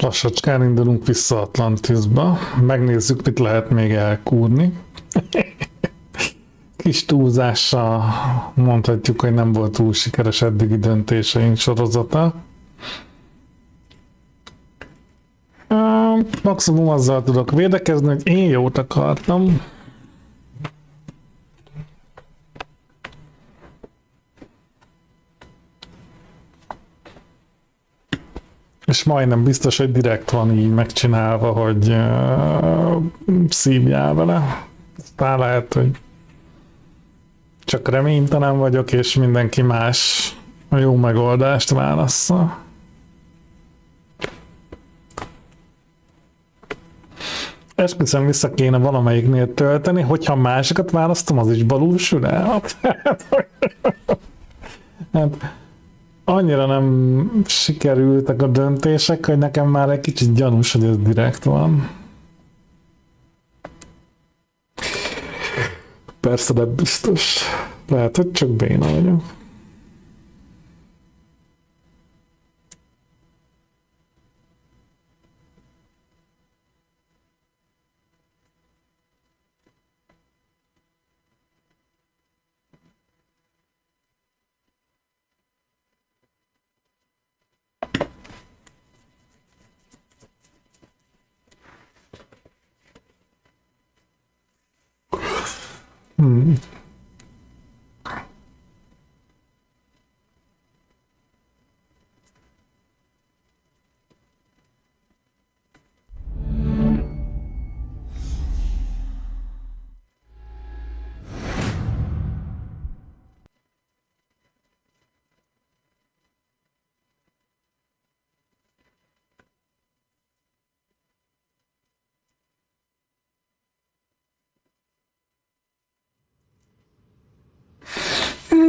Lassacskán indulunk vissza Atlantisba. Megnézzük, mit lehet még elkúrni. Kis túlzással mondhatjuk, hogy nem volt túl sikeres eddigi döntéseink sorozata. Maximum azzal tudok védekezni, hogy én jót akartam. És majdnem biztos, hogy direkt van így megcsinálva, hogy szívjál vele. Aztán lehet, hogy csak reménytelen vagyok, és mindenki más a jó megoldást válassza. Esküszöm, vissza kéne valamelyiknél tölteni, hogyha másikat választom, az is balúsul el. Hát, annyira nem sikerültek a döntések, hogy nekem már egy kicsit gyanús, hogy ez direkt van. Persze, de biztos. Lehet, hogy csak béna vagyok.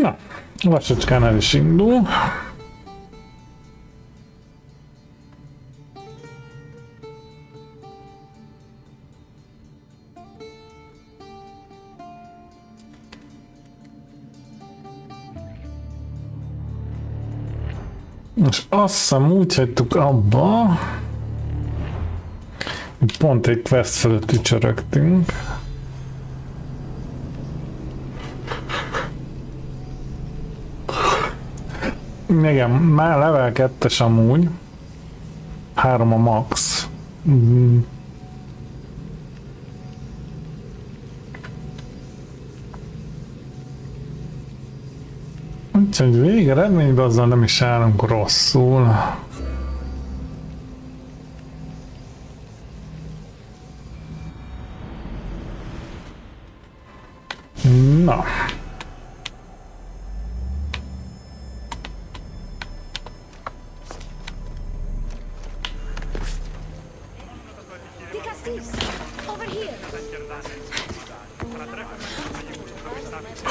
Na, lassacskán el is indul. És azt hiszem úgy hagytuk abba, hogy pont egy quest fölött ücsörögtünk. Igen, már level 2-es amúgy. 3 a max. Úgyhogy végeredményben azzal nem is állunk rosszul. Na.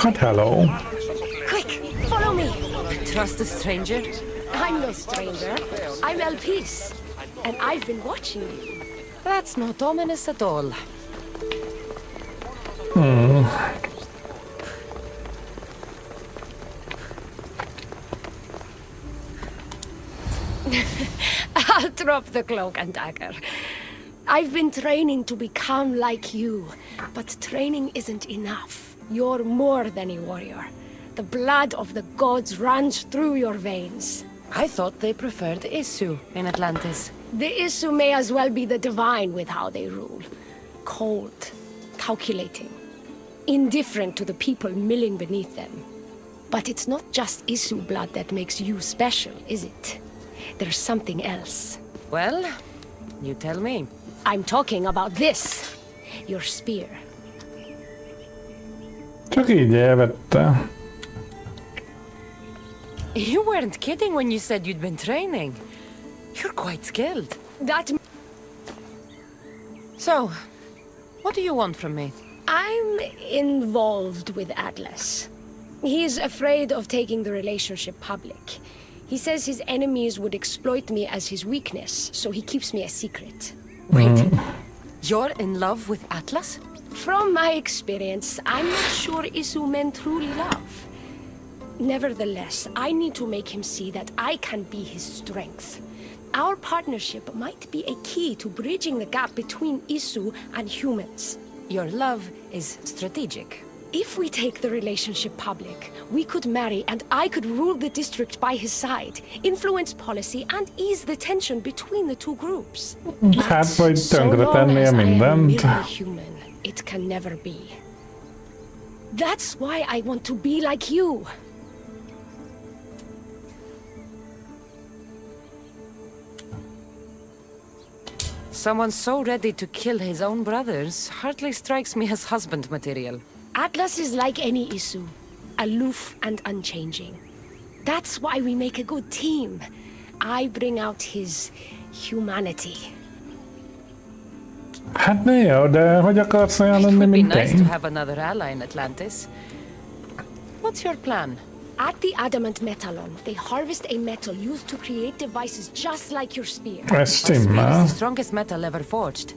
But hello. Quick, follow me. Trust a stranger? I'm no stranger. I'm Elpis. And I've been watching you. That's not ominous at all. I'll drop the cloak and dagger. I've been training to become like you, but training isn't enough. You're more than a warrior. The blood of the gods runs through your veins. I thought they preferred Isu in Atlantis. The Isu may as well be the divine with how they rule. Cold, calculating, indifferent to the people milling beneath them. But it's not just Isu blood that makes you special, is it? There's something else. Well, you tell me. I'm talking about this. Your spear. Csak így elvette. You weren't kidding when you said you'd been training. You're quite skilled. That... So, what do you want from me? I'm involved with Atlas. He's afraid of taking the relationship public. He says his enemies would exploit me as his weakness, so he keeps me a secret. Wait, you're in love with Atlas? From my experience, I'm not sure Isu men truly love. Nevertheless, I need to make him see that I can be his strength. Our partnership might be a key to bridging the gap between Isu and humans. Your love is strategic. If we take the relationship public, we could marry and I could rule the district by his side, influence policy and ease the tension between the two groups. Hát vagy So tönkre long tennél as I am mindent. merely human, it can never be. That's why I want to be like you. Someone so ready to kill his own brothers hardly strikes me as husband material. Atlas is like any Isu, aloof and unchanging. That's why we make a good team. I bring out his humanity. Hát néha, de hogy akarsz olyan It lenni, would be mint nice to én? have another ally in Atlantis. What's your plan? At the adamant metalon, they harvest a metal used to create devices just like your spear. Ez My spear stimmel. is the strongest metal ever forged.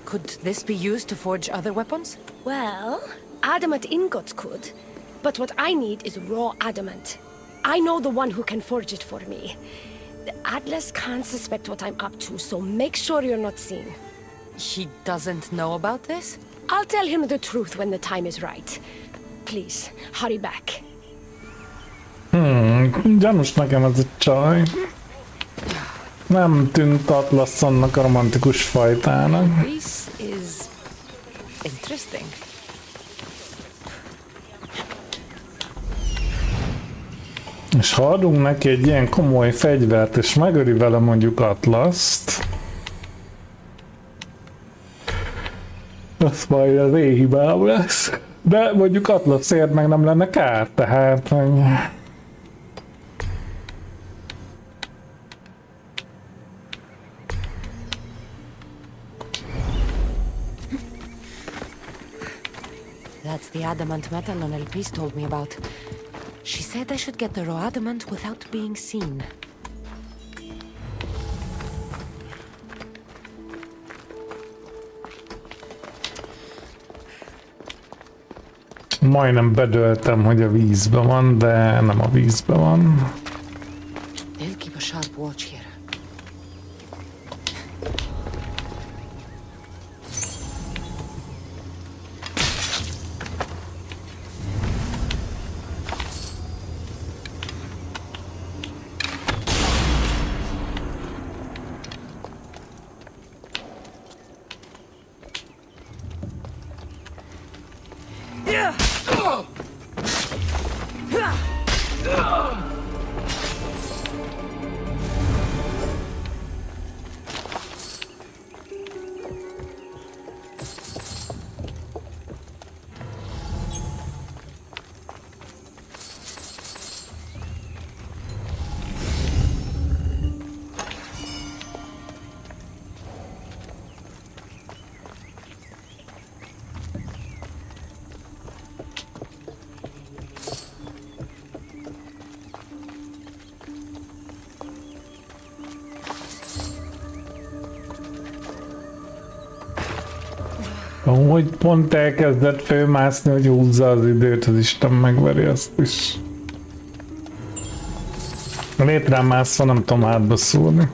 Could this be used to forge other weapons? Well, adamant ingots could, but what I need is raw adamant. I know the one who can forge it for me. The Atlas can't suspect what I'm up to, so make sure you're not seen. He doesn't know about this? I'll tell him the truth when the time is right. Please, hurry back. Gyanús nekem ez a csaj. Nem tűnt Atlasszonnak a romantikus fajtának. This is interesting. És ha adunk neki egy ilyen komoly fegyvert, és megöli vele mondjuk Atlaszt, az majd az én hibám lesz. De mondjuk Atlaszért meg nem lenne kár, tehát... That's the adamant metal Elpis told me about. She said I should get the raw adamant without being seen. Majdnem bedöltem, hogy a vízben van, de nem a vízben van. They'll keep a sharp watch here. Hogy pont elkezdett fölmászni, hogy húzza az időt, az Isten megveri azt is. Létrán mászva nem tudom hátba szúrni.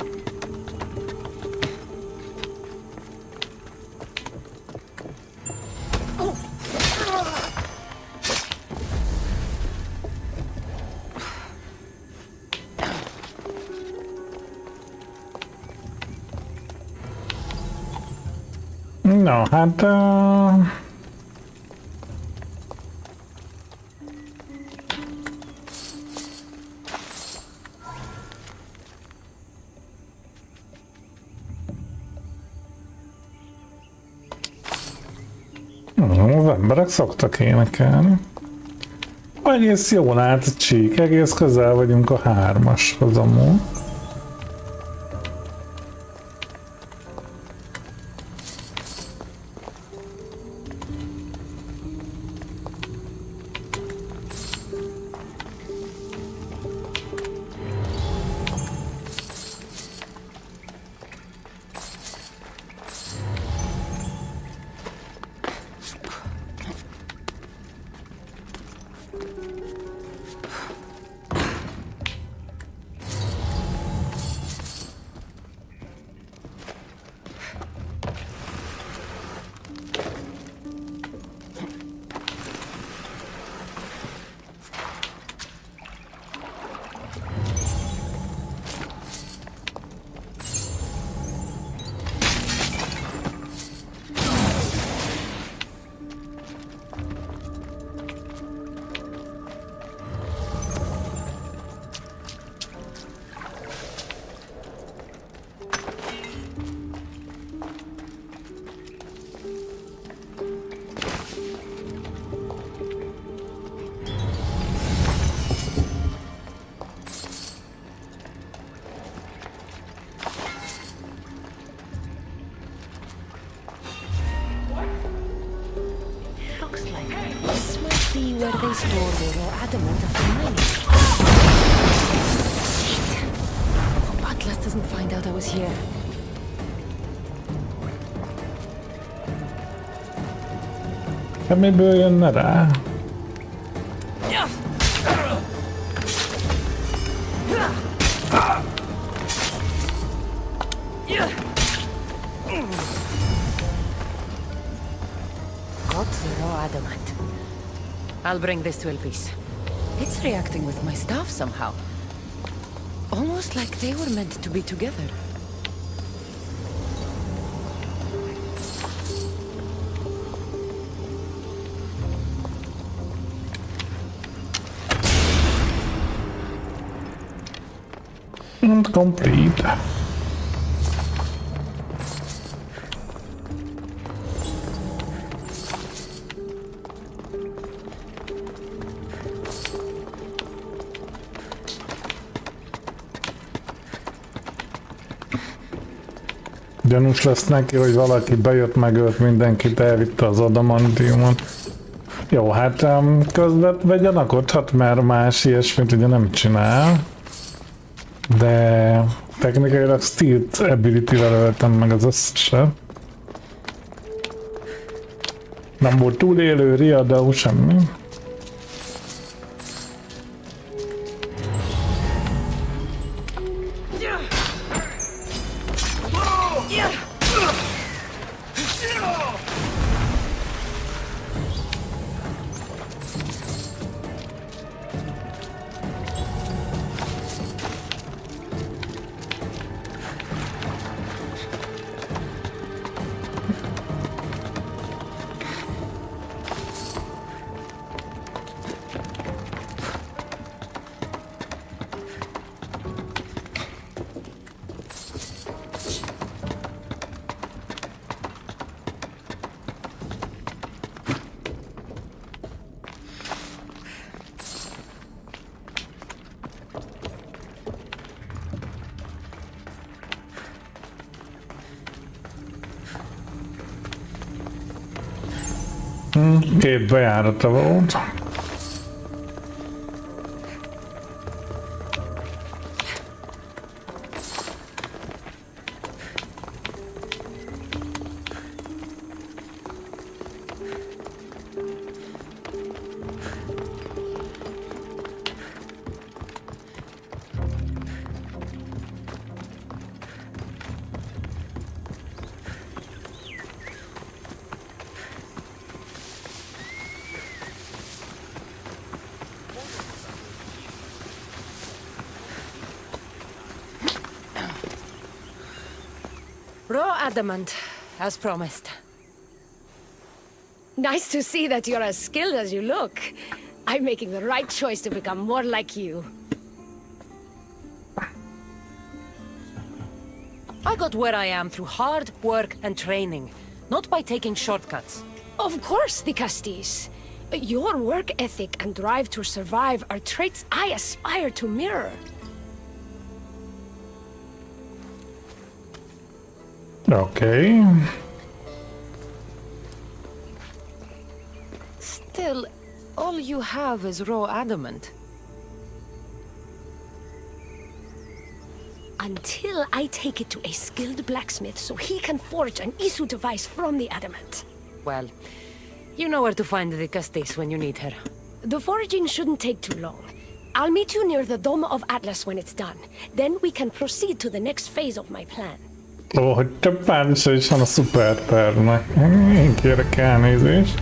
Na, hát... Az emberek szoktak énekelni. Egész jól állt a csík, egész közel vagyunk a 3-ashoz amúgy. be where they store the raw adamant after mining. Shit. Hope Atlas doesn't find out I was here. Hát miből jönne rá? Got the raw adamant. I'll bring this to Elpis. It's reacting with my staff somehow. Almost like they were meant to be together. And complete. Gyanús lesz neki, hogy valaki bejött, megölt mindenkit, elvitte az adamantiumot. Jó, hát közvetve gyanakodhat, mert más ilyesmit ugye nem csinál. De technikailag Stealth ability-vel öltem meg az összeset. Nem volt túlélő, riadó, semmi. Két bejárata volt. Raw adamant, as promised. Nice to see that you're as skilled as you look. I'm making the right choice to become more like you. I got where I am through hard work and training, not by taking shortcuts. Of course, the Castis. Your work ethic and drive to survive are traits I aspire to mirror. Okay. Still, all you have is raw adamant. Until I take it to a skilled blacksmith so he can forge an Isu device from the adamant. Well, you know where to find the Castis when you need her. The foraging shouldn't take too long. I'll meet you near the Dome of Atlas when it's done. Then we can proceed to the next phase of my plan. Ó, hogy több fázisa is van a szupertervnek. Én kérek elnézést.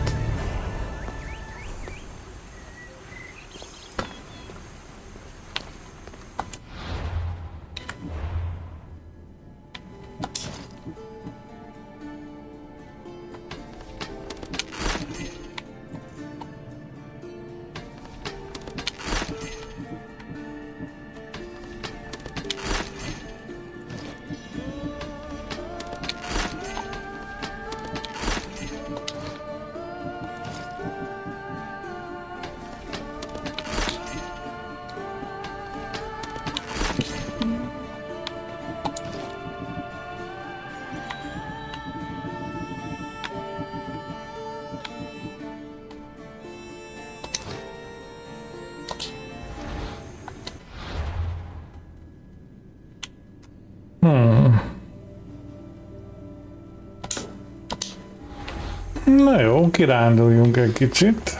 Na jó, kiránduljunk egy kicsit.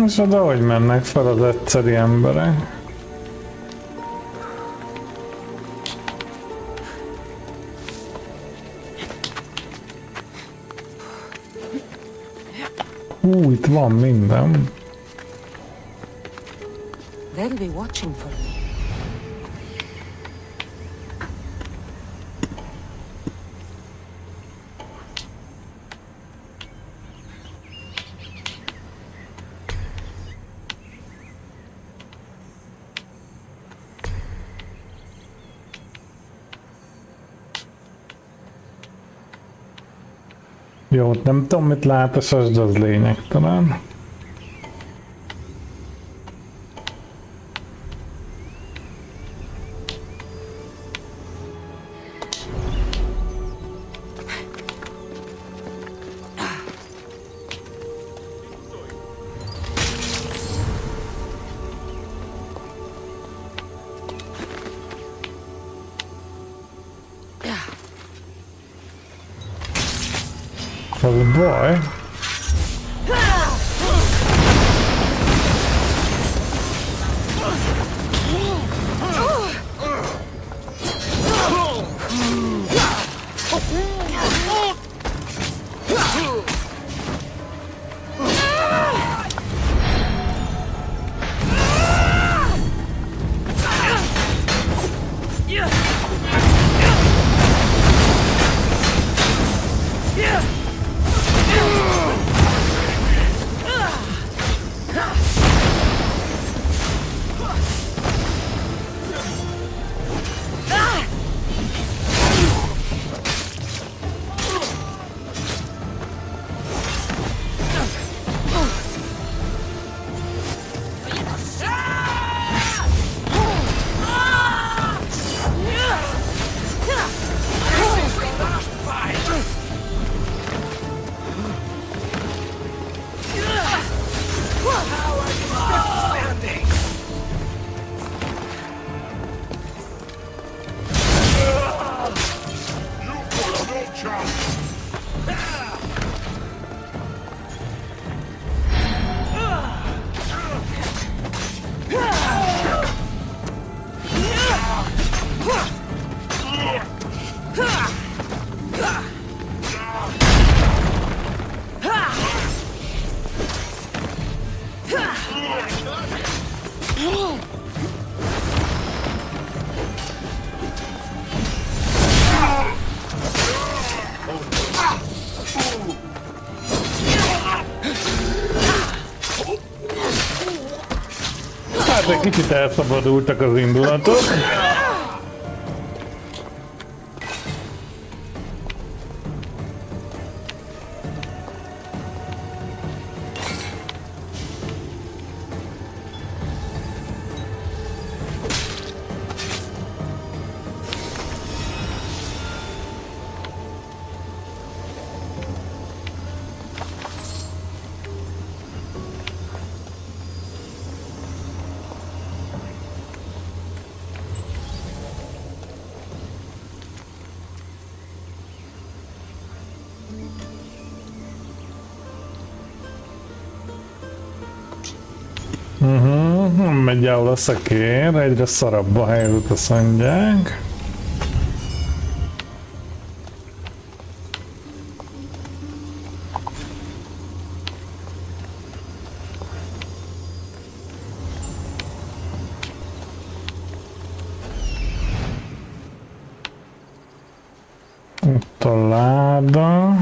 És oda hogy mennek fel az egyszeri emberek? Itt van minden. They'll be watching for me. Jó, nem tudom, mit látasas, de az lényegtelen. Az baj. Hát egy kicsit elszabadultak az indulatok. Nem megy el a szakér, egyre szarabb a helyzet, azt mondják. Itt a láda.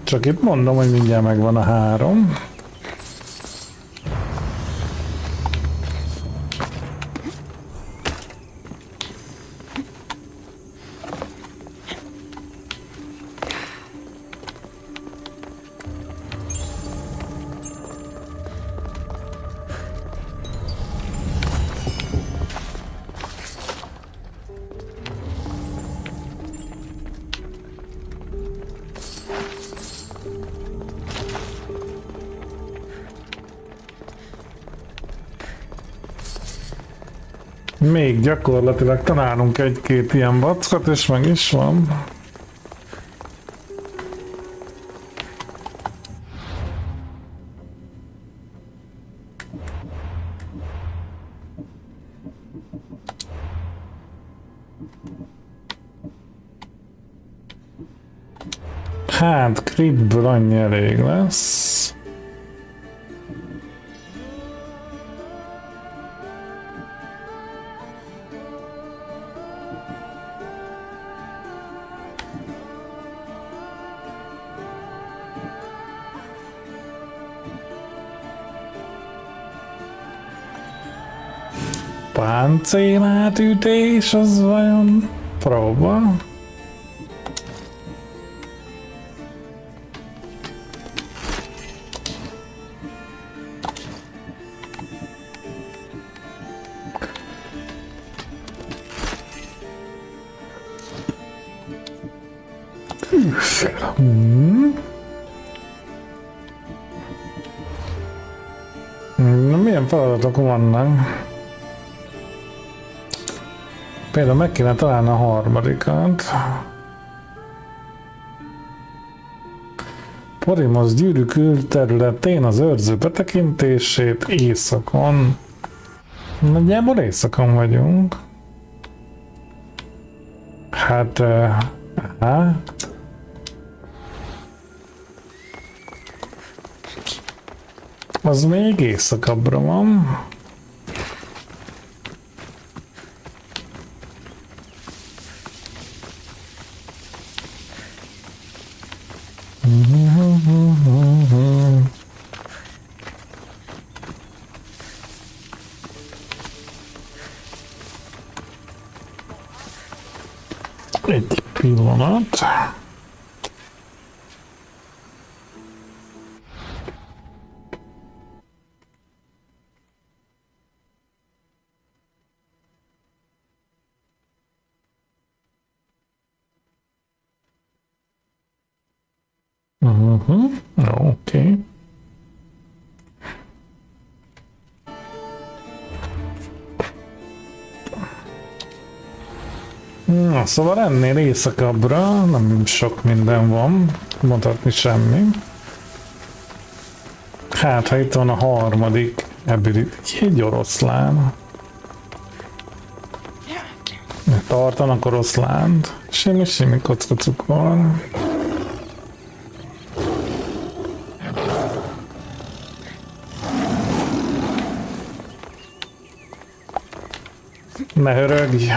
Csak itt mondom, hogy mindjárt megvan a 3. Még gyakorlatilag találunk egy-két ilyen vackot, és meg is van. Hát, Creedből annyi elég lesz. Páncélátütés, az vajon próba? Milyen feladatok vannak? Például meg kéne találni a harmadikat. Porimosz gyűrű külterületén az őrző betekintését éjszakon. Nagyjából éjszakon vagyunk. Hát... Az még éjszakabbra van. Egy pillanat. Oké. Na, szóval ennél éjszakabbra nem sok minden van, mondhatni semmi. Hát, ha itt van a harmadik egy oroszlán. Tartanak oroszlánt. Semmi kockacukor. Ne hörögj!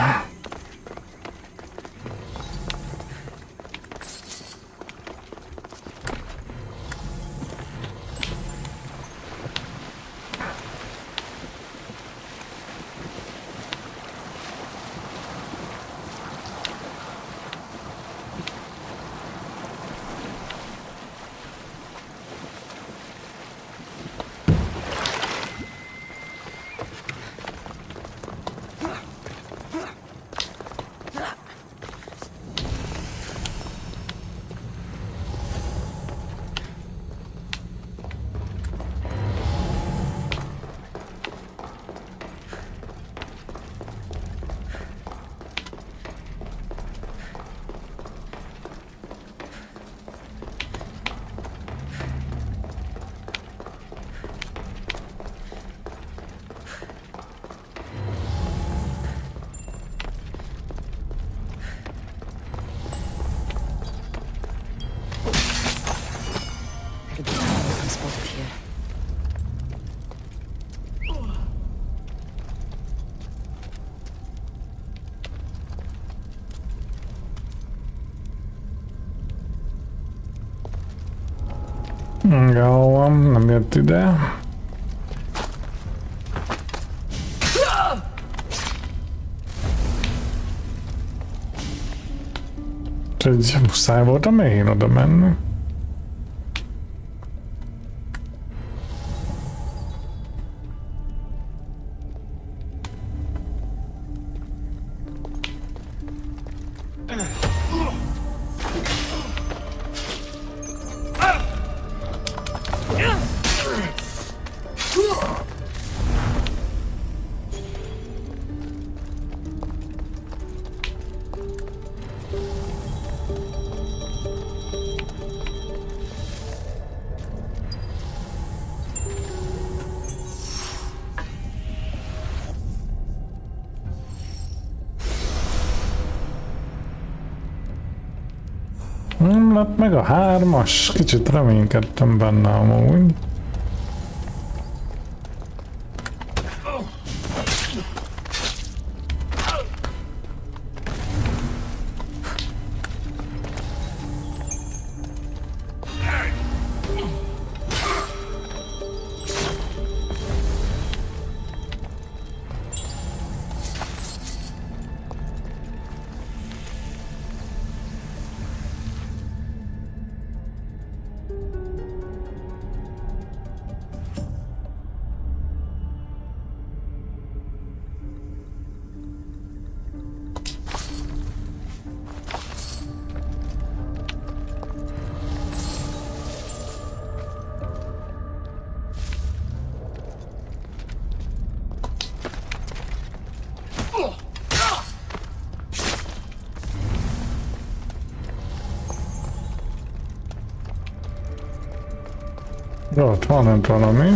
Jó van, nem jött ide. Úgyhogy muszáj voltam én oda menni. Nem lett meg a 3-as, kicsit reménykedtem benne amúgy. Ott van valami.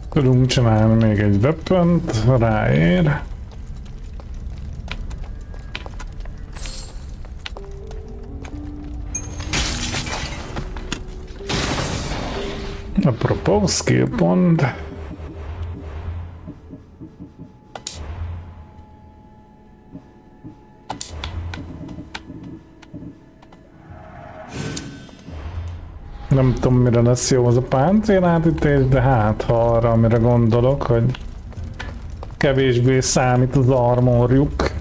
Tudunk csinálni még egy weapont, ráér. Apropó, skill pont. Nem tudom, mire lesz jó az a páncélátütés, de hát ha arra, amire gondolok, hogy kevésbé számít az armorjuk.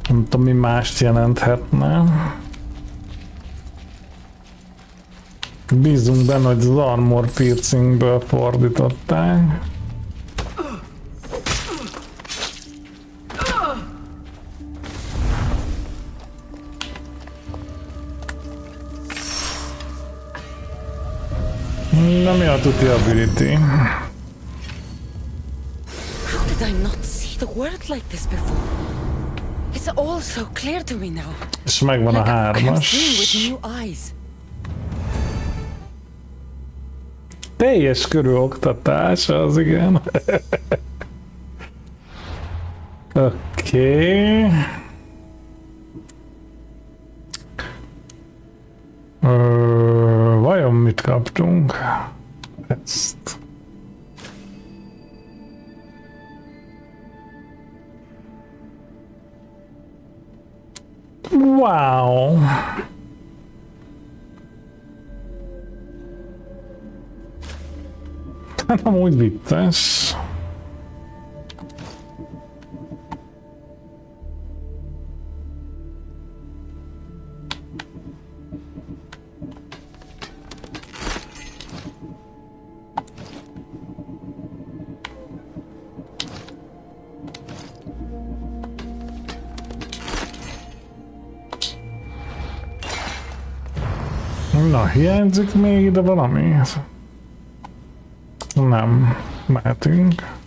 Nem tudom, mi mást jelenthetne. Bízunk benne, hogy az armor piercingből fordították. Na mi a tuti ability? How did I not see the world like this before? It's all so clear to me now. És megvan a I'm seeing 3-as. with new eyes. Teljes körű oktatás, az igen. Oké. Vajon mit kaptunk? Ezt. Wow! Hát amúgy vicces. Na, hiányzik még ide valami? Nem, mehetünk.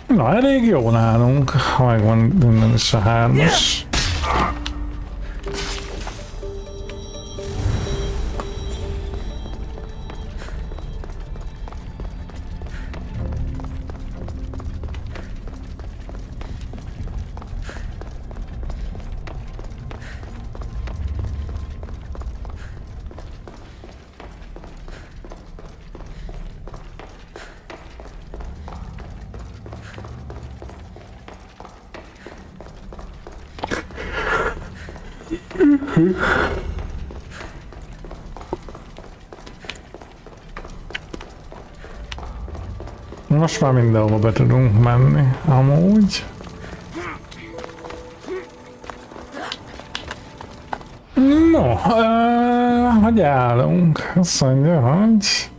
Na, elég jó nálunk, ha megvan minden is a 3-as. Most már mindenhova be tudunk menni, amúgy. No, hogy állunk? Azt mondja, hogy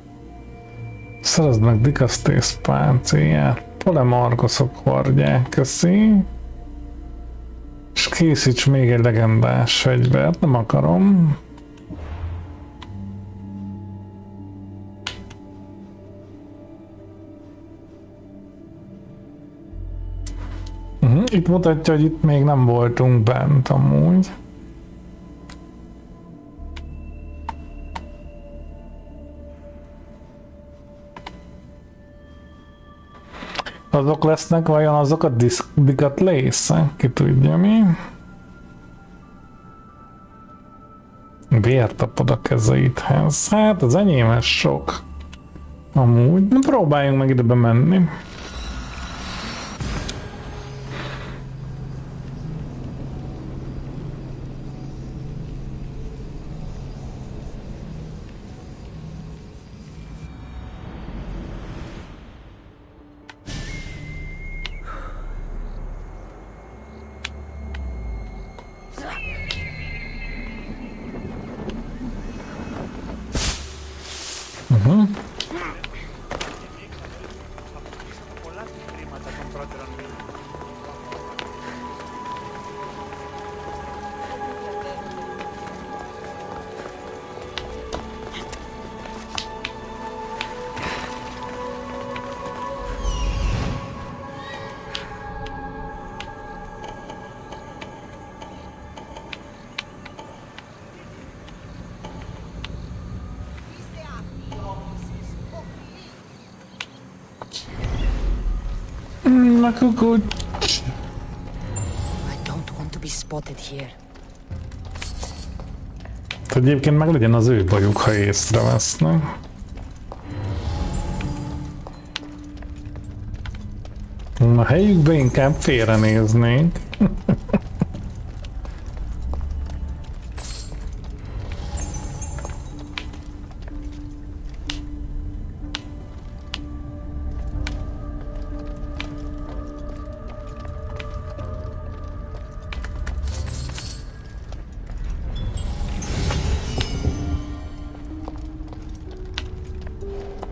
szerezd meg Dikasztész páncélját, polemarkoszok hordják, köszi. És készíts még egy legendás fegyvert, nem akarom. Itt mutatja, hogy itt még nem voltunk bent amúgy. Azok lesznek vajon azok a dikat lésze? Ki tudja mi? Vért tapad a kezeidhez. Hát az enyémes sok. Amúgy. Na, próbáljunk meg ide bemenni. A kukucs. I don't want to be spotted here. Egyébként meg legyen az ő bajuk, ha észrevesznek. A helyükben inkább félrenéznénk.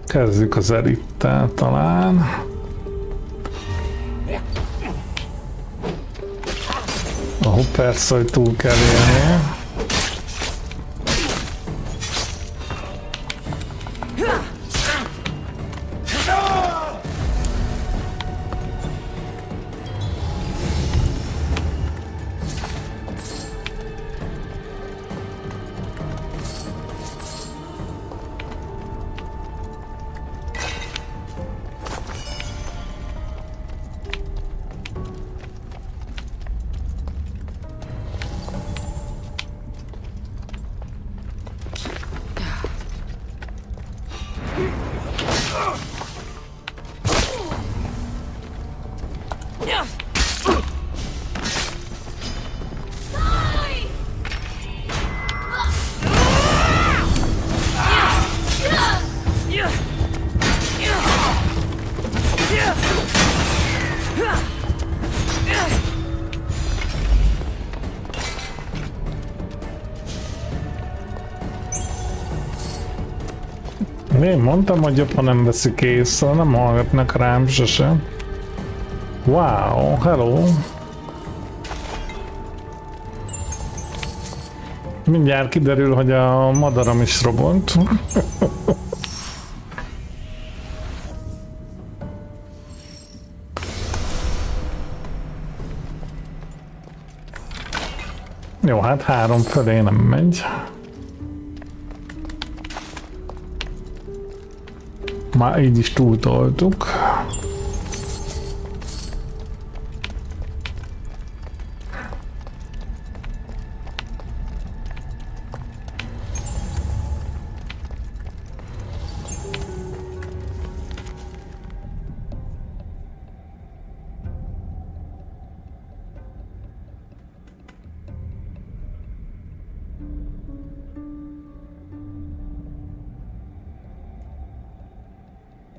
Kezdjük az elittel talán. Persze, hogy túl kell élnie. Én mondtam, hogy jobb, ha nem veszik észre, nem hallgatnak rám sosem. Wow, hello! Mindjárt kiderül, hogy a madaram is robont. Jó, hát 3 felé nem megy. Már így is túltoltuk.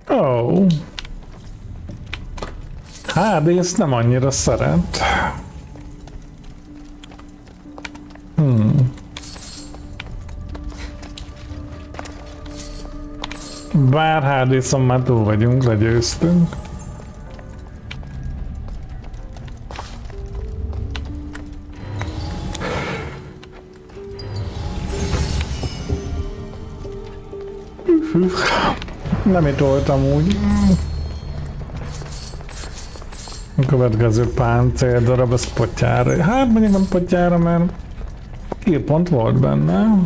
Oh. Hát, de ezt nem annyira szeret. Bár Hádészon már túl vagyunk, legyőztünk. Nem itt voltam úgy. A következő páncéldarab, ez potyára. Hát mondjuk nem potyára, mert 2 pont volt benne.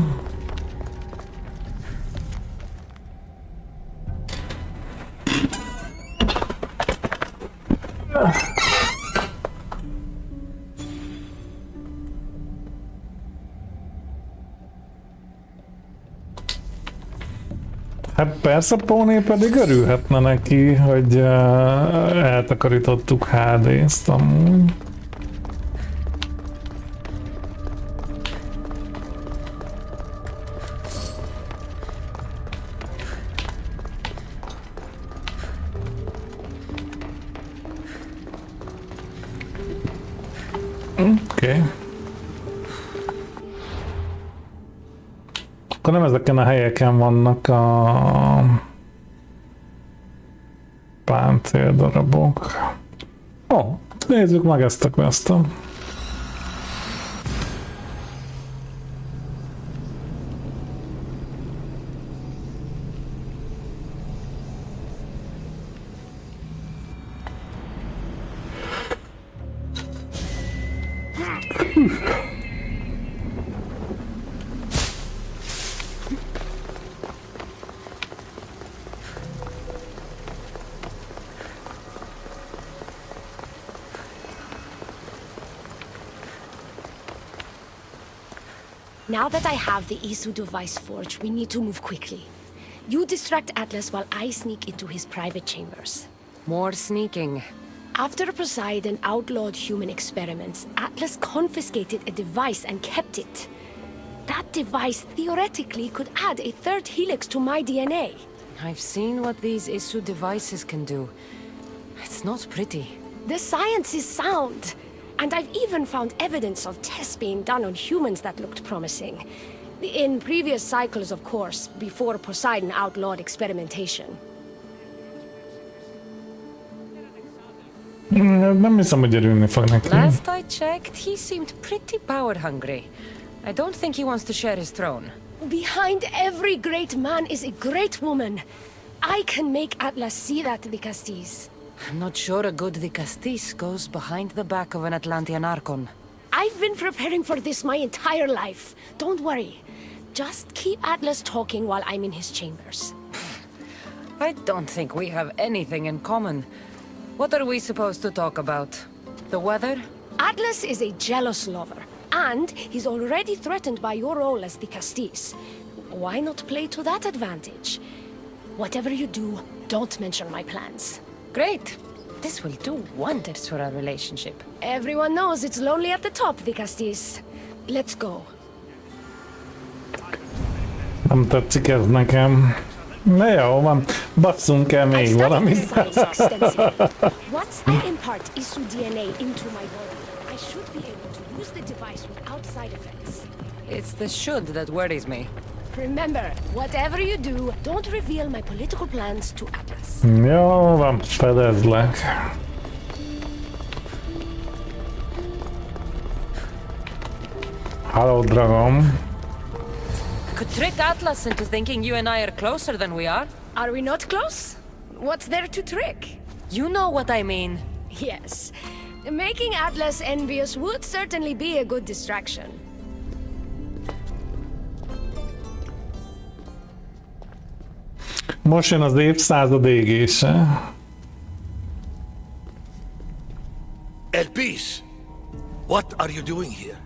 Hát persze, Póné pedig örülhetne neki, hogy eltakarítottuk HD-t amúgy. Oké. Akkor nem ezeken a helyeken vannak a páncéldarabok. Ó, nézzük meg ezt a questot. Now that I have the Isu device forged, we need to move quickly. You distract Atlas while I sneak into his private chambers. More sneaking. After Poseidon outlawed human experiments, Atlas confiscated a device and kept it. That device theoretically could add a 3rd helix to my DNA. I've seen what these Isu devices can do. It's not pretty. The science is sound. And I've even found evidence of tests being done on humans that looked promising. In previous cycles, of course, before Poseidon outlawed experimentation. Nem hiszem, hogy örülni fog neki. Last I checked, he seemed pretty power hungry. I don't think he wants to share his throne. Behind every great man is a great woman. I can make Atlas see that, Dicastes. I'm not sure a good Dicastis goes behind the back of an Atlantean Archon. I've been preparing for this my entire life. Don't worry. Just keep Atlas talking while I'm in his chambers. I don't think we have anything in common. What are we supposed to talk about? The weather? Atlas is a jealous lover, and he's already threatened by your role as Dicastes. Why not play to that advantage? Whatever you do, don't mention my plans. Great. This will do wonders for our relationship. Everyone knows it's lonely at the top, Dicastes. Let's go. Nem tetszik ez nekem. Na jó van, basszunk el I még studied valamit. this science extensively. Once I impart Isu DNA into my body, I should be able to use the device without side effects. It's the should that worries me. Remember, whatever you do, don't reveal my political plans to Atlas. Jó van, fedezlek. Hello, Dragon. Could trick Atlas into thinking you and I are closer than we are. Are we not close? What's there to trick? You know what I mean. Yes. Making Atlas envious would certainly be a good distraction. Most jön az évszázad égése. Elpis, what are you doing here?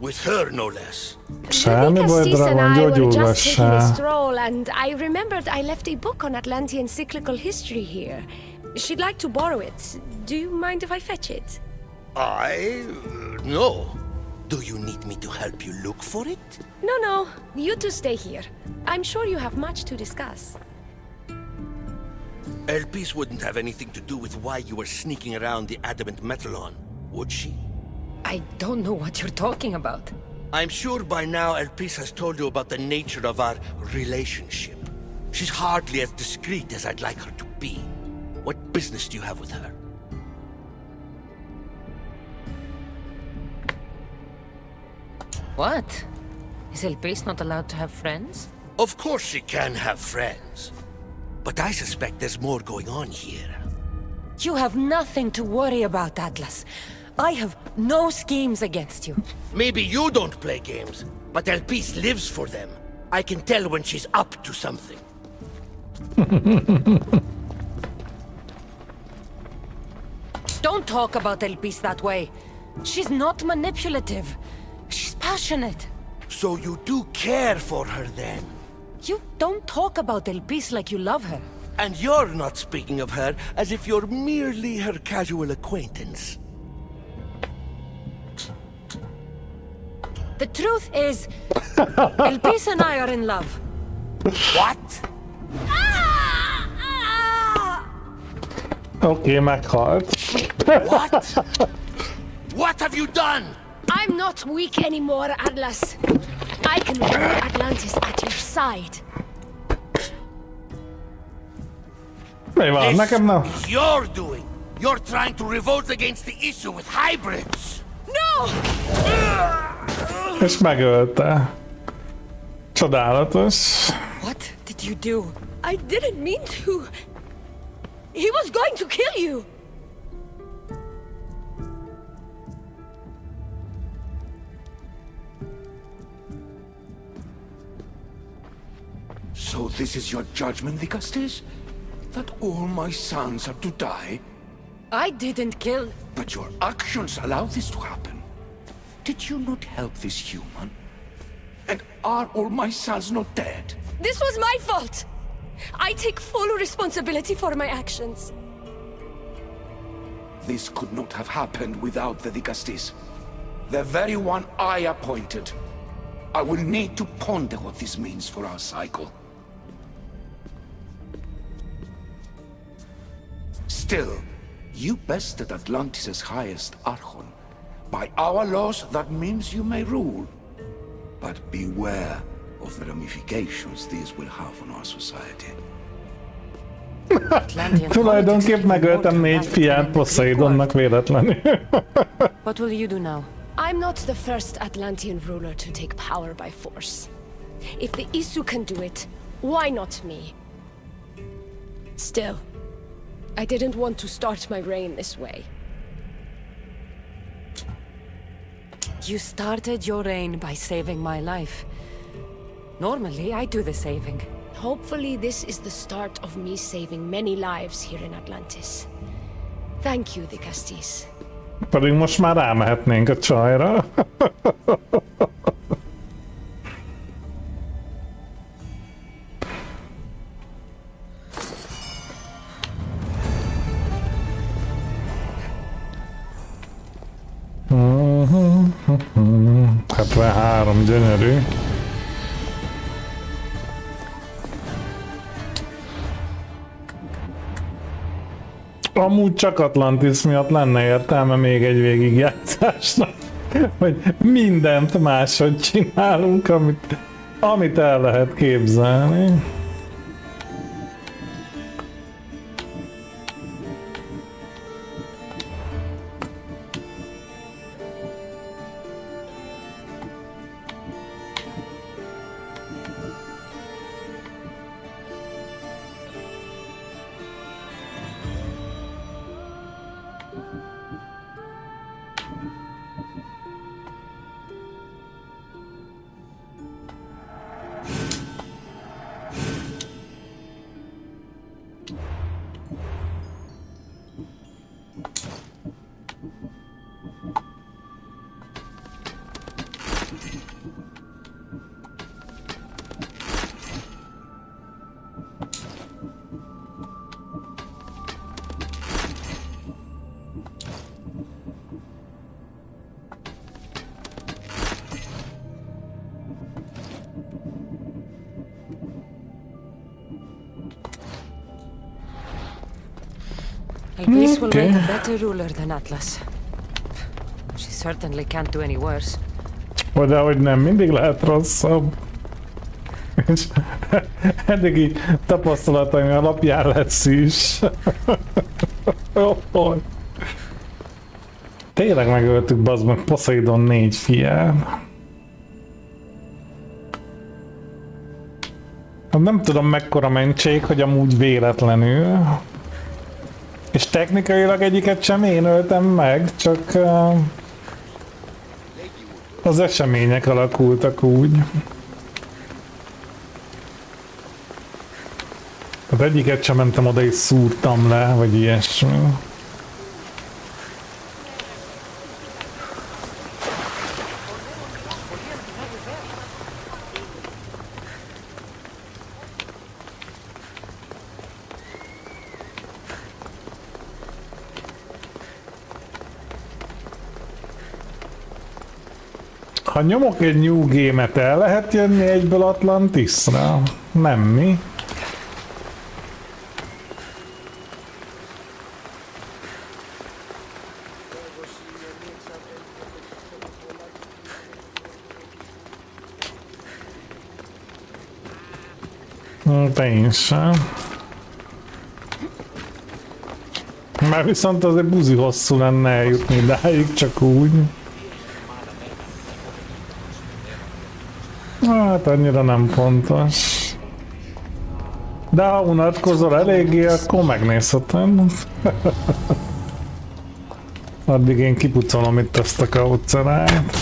With her, no less. Semmi baj, Castis and Dragon, I were just taking a gyógyulgassál. stroll, and I remembered I left a book on Atlantean cyclical history here. She'd like to borrow it. Do you mind if I fetch it? No. Do you need me to help you look for it? No, you two stay here. I'm sure you have much to discuss. Elpis wouldn't have anything to do with why you were sneaking around the adamant Metallon, would she? I don't know what you're talking about. I'm sure by now Elpis has told you about the nature of our relationship. She's hardly as discreet as I'd like her to be. What business do you have with her? What? Is Elpis not allowed to have friends? Of course she can have friends. But I suspect there's more going on here. You have nothing to worry about, Atlas. I have no schemes against you. Maybe you don't play games, but Elpis lives for them. I can tell when she's up to something. Don't talk about Elpis that way. She's not manipulative. She's passionate. So you do care for her then? You don't talk about Elpis like you love her. And you're not speaking of her as if you're merely her casual acquaintance. The truth is, Elpis and I are in love. What? Oké, meghalt. What? What have you done? I'm not weak anymore, Atlas. I can rule Atlantis at your side. Mi van? Nekem nem. is you're doing. You're trying to revolt against the issue with hybrids. No! És megölte. Csodálatos. What did you do? I didn't mean to. He was going to kill you. So this is your judgment, Vicastes? That all my sons are to die? I didn't kill... But your actions allow this to happen. Did you not help this human? And are all my sons not dead? This was my fault. I take full responsibility for my actions. This could not have happened without the Vicastes. The very one I appointed. I will need to ponder what this means for our cycle. Still, you bested Atlantis' highest Archon. By our laws, that means you may rule. But beware of the ramifications these will have on our society. Tulajdonképp megöltem 4 fiát Poseidonnak véletlenül. What will you do now? I'm not the first Atlantean ruler to take power by force. If the Isu can do it, why not me? Still, I didn't want to start my reign this way. You started your reign by saving my life. Normally, I do the saving. Hopefully this is the start of me saving many lives here in Atlantis. Thank you, the Castis. Pedig most már rámehetnénk a csajra. Hát 73, gyönyörű. Amúgy csak Atlantis miatt lenne értelme még egy végigjátszásnak, hogy mindent máshogy csinálunk, amit Amit el lehet képzelni. Elpis will Okay. make a better ruler than Atlas. She certainly can't do any worse. De hogy nem mindig lehet rosszabb. És eddigi tapasztalataim alapján lesz is. Tényleg megöltük bazd meg Poseidon 4 fiát. Nem tudom mekkora mentség, hogy amúgy véletlenül. És technikailag egyiket sem én öltem meg, csak az események alakultak úgy. Az egyiket sem mentem oda és szúrtam le, vagy ilyesmi. Ha nyomok egy New Game-et, el lehet jönni egyből Atlantisra? Nem mi? Te én sem. Már viszont azért buzi hosszú lenne eljutni idáig, csak úgy. Hát annyira nem fontos. De ha unatkozol eléggé, akkor megnézhetem. Addig én kipucolom itt ezt a kaucerájt.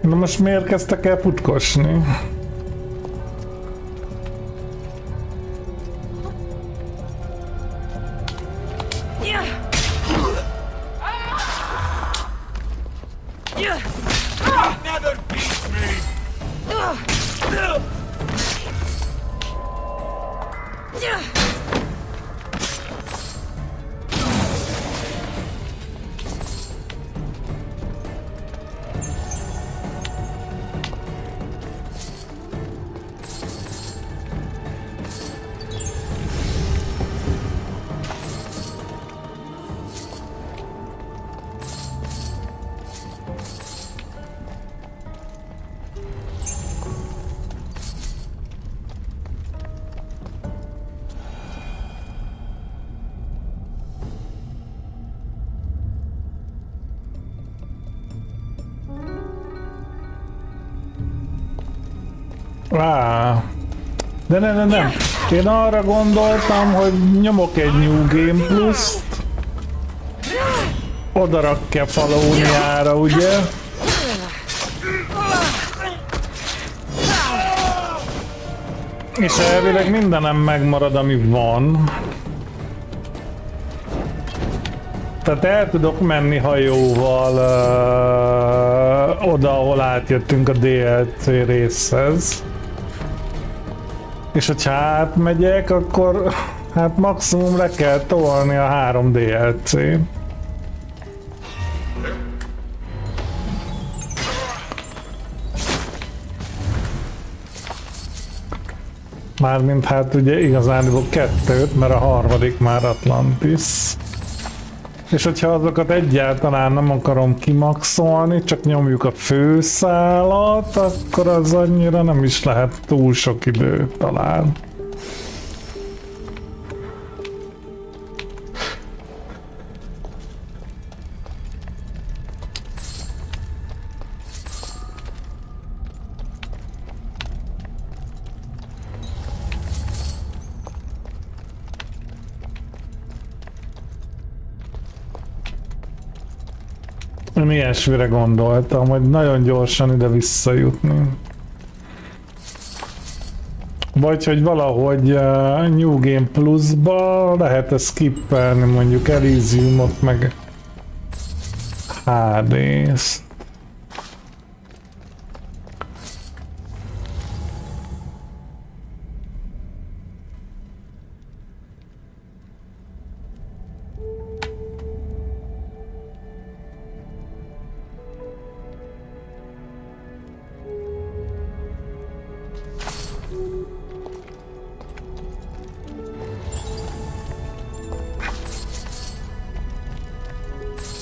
Na most miért kezdtek el futkosni? De nem. Én arra gondoltam, hogy nyomok egy New Game Plus-t. Oda rak Kefalóniára, ugye? És elvileg mindenem megmarad, ami van. Tehát el tudok menni hajóval oda, ahol átjöttünk a DLC részhez. És hogyha átmegyek, akkor hát maximum le kell tolni a 3 DLC-t. Mármint hát ugye igazániból 2-t, mert a harmadik már Atlantis. És hogyha azokat egyáltalán nem akarom kimaxolni, csak nyomjuk a főszálat, akkor az annyira nem is lehet túl sok idő talán. Én ilyesmire gondoltam, hogy nagyon gyorsan ide visszajutni. Vagy hogy valahogy New Game Plus-ba lehet skippelni mondjuk Elysiumot meg HD-t.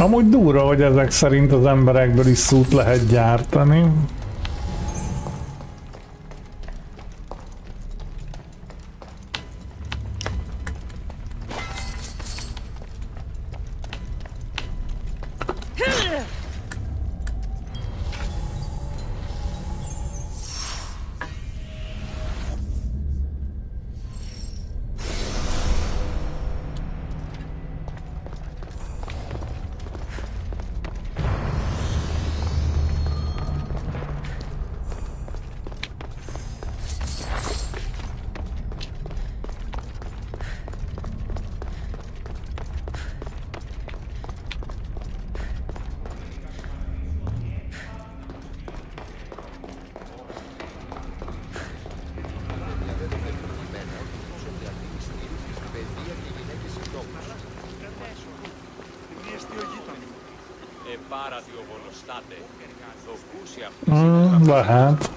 Amúgy durva, hogy ezek szerint az emberekből is szút lehet gyártani. Lehet.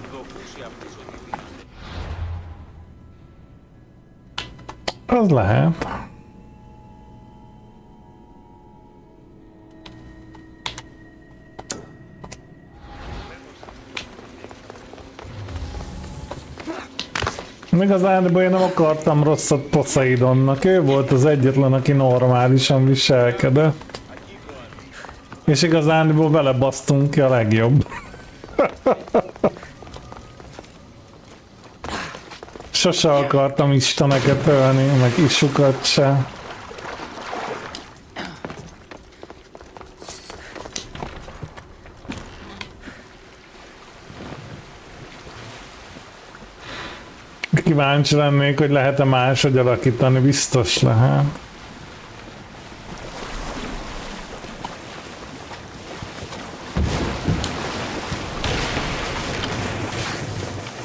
Az lehet. Igazából én nem akartam rosszat Poseidonnak, ő volt az egyetlen, aki normálisan viselkedett. És igazából vele basztunk ki a legjobb. Sose akartam isteneket ölni, meg isukat se. Kíváncsi lennék, hogy lehet-e máshogy alakítani, biztos lehet.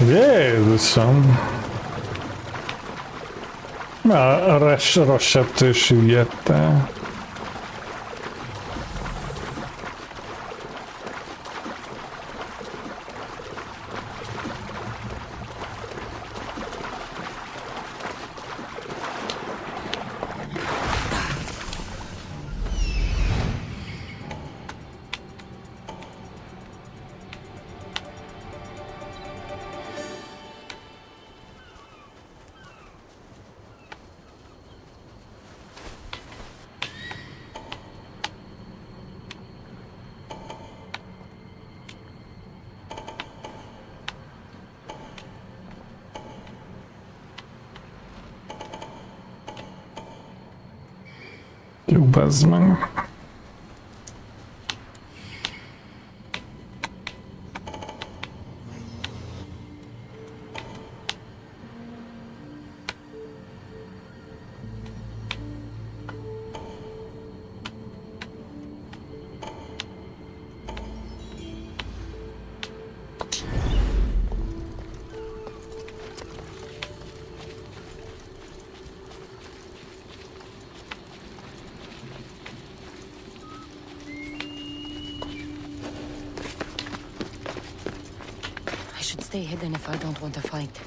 Jézusom! A rosszabbtől süllyedte. Jó, bazd meg. Stay hidden if I don't want to fight.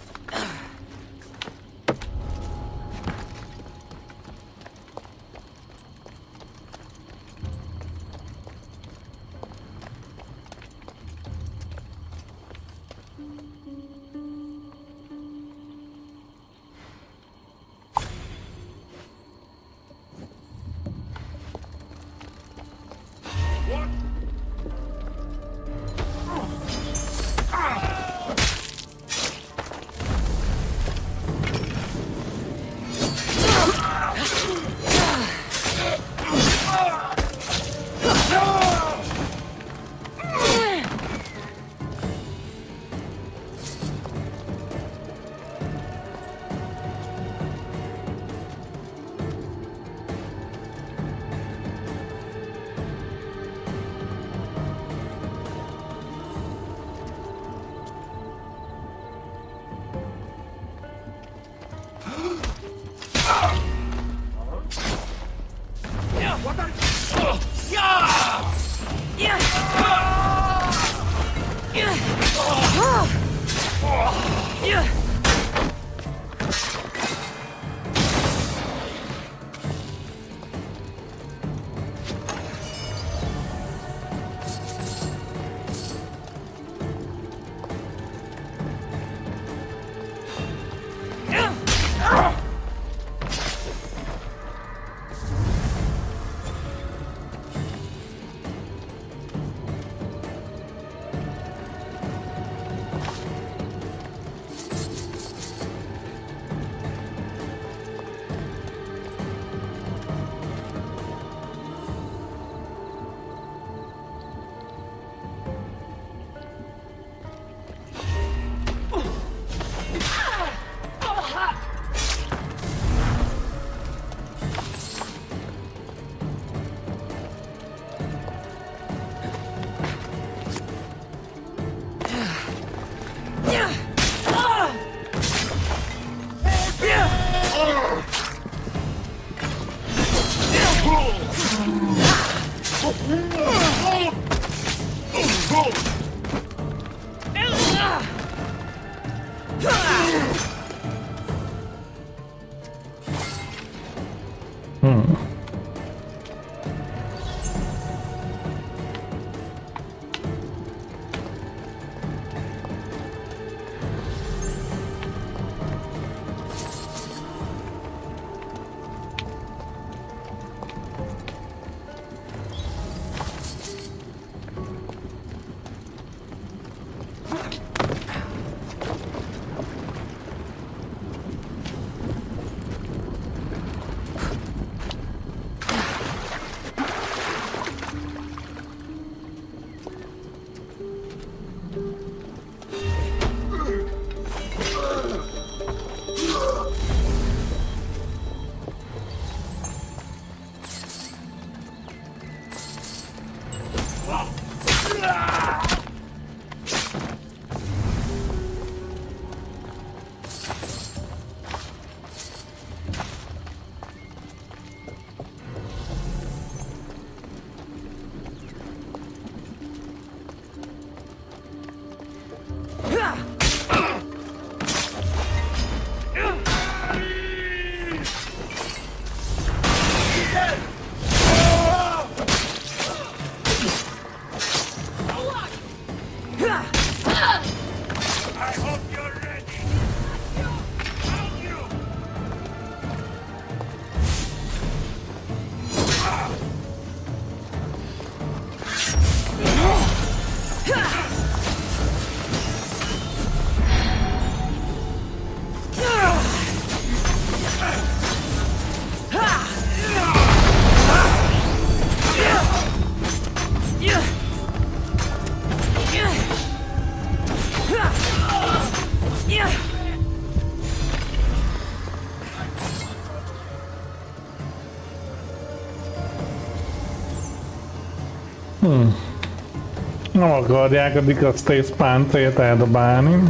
Nem akarják a dikasztész páncélt eldobálni.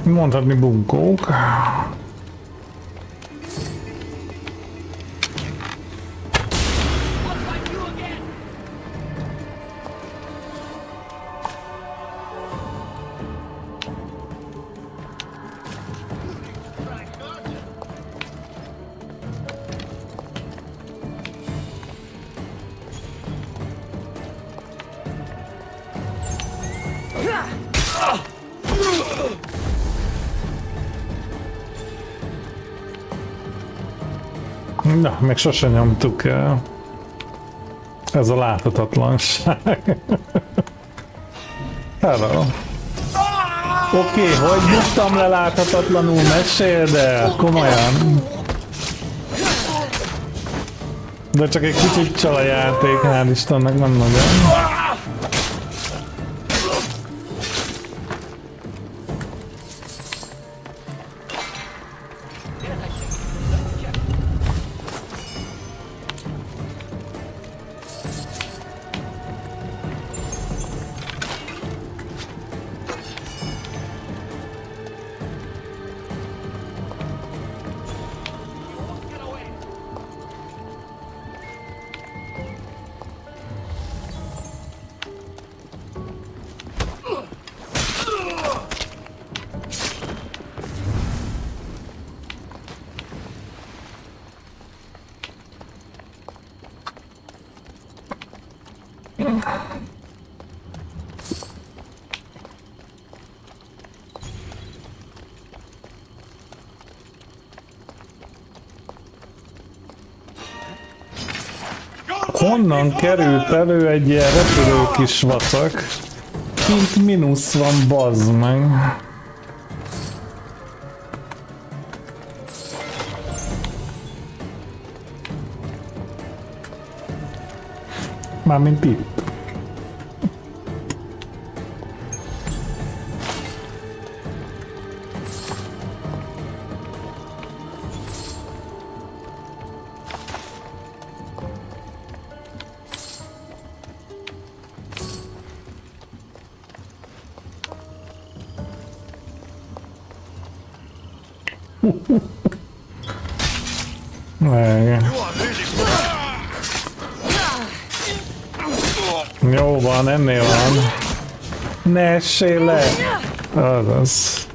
Mondhatni bunkók. Na, még sose nyomtuk el. Ez a láthatatlanság. Hello. Oké, hogy buktam le láthatatlanul, meséld el, komolyan. De csak egy kicsit csal a játék, hál' Istennek, nem nagyon. Honnan került elő egy ilyen repülő kis vacak? Kint mínusz van, bazd meg. Mármint itt. Meg. Jó van, ennél van. Ne essél le! Azaz.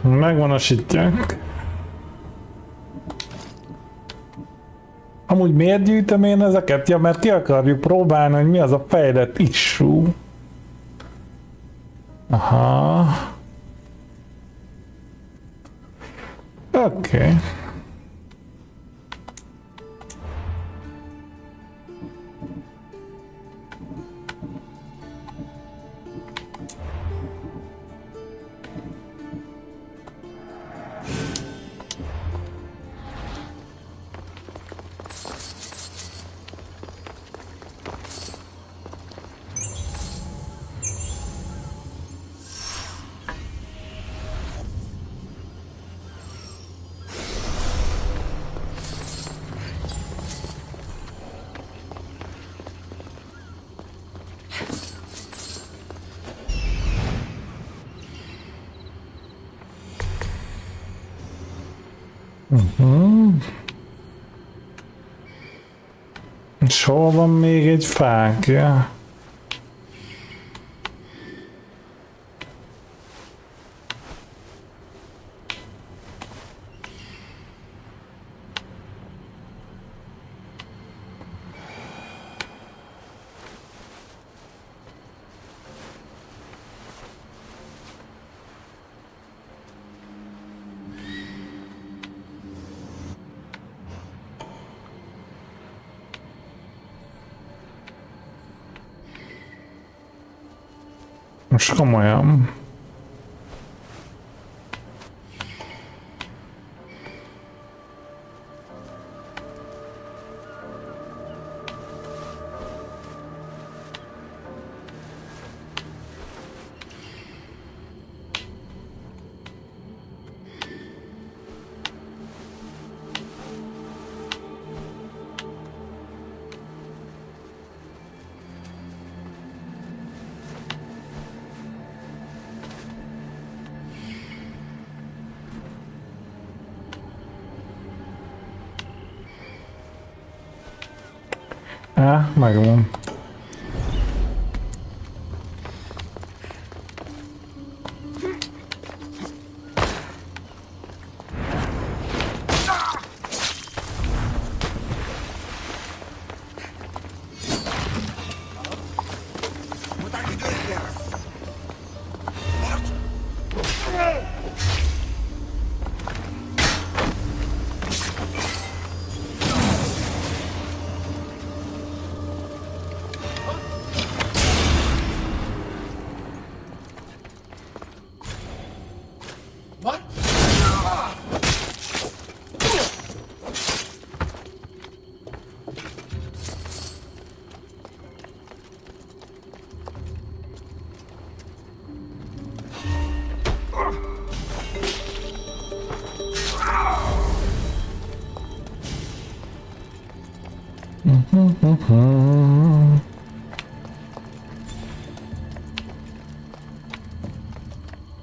Megvonosítják. Amúgy miért gyűjtöm én ezeket? Ja, mert ki akarjuk próbálni, hogy mi az a fejlett issue. Aha. Oké. Okay. És hol van még egy fákja? Most komolyan. Megvan.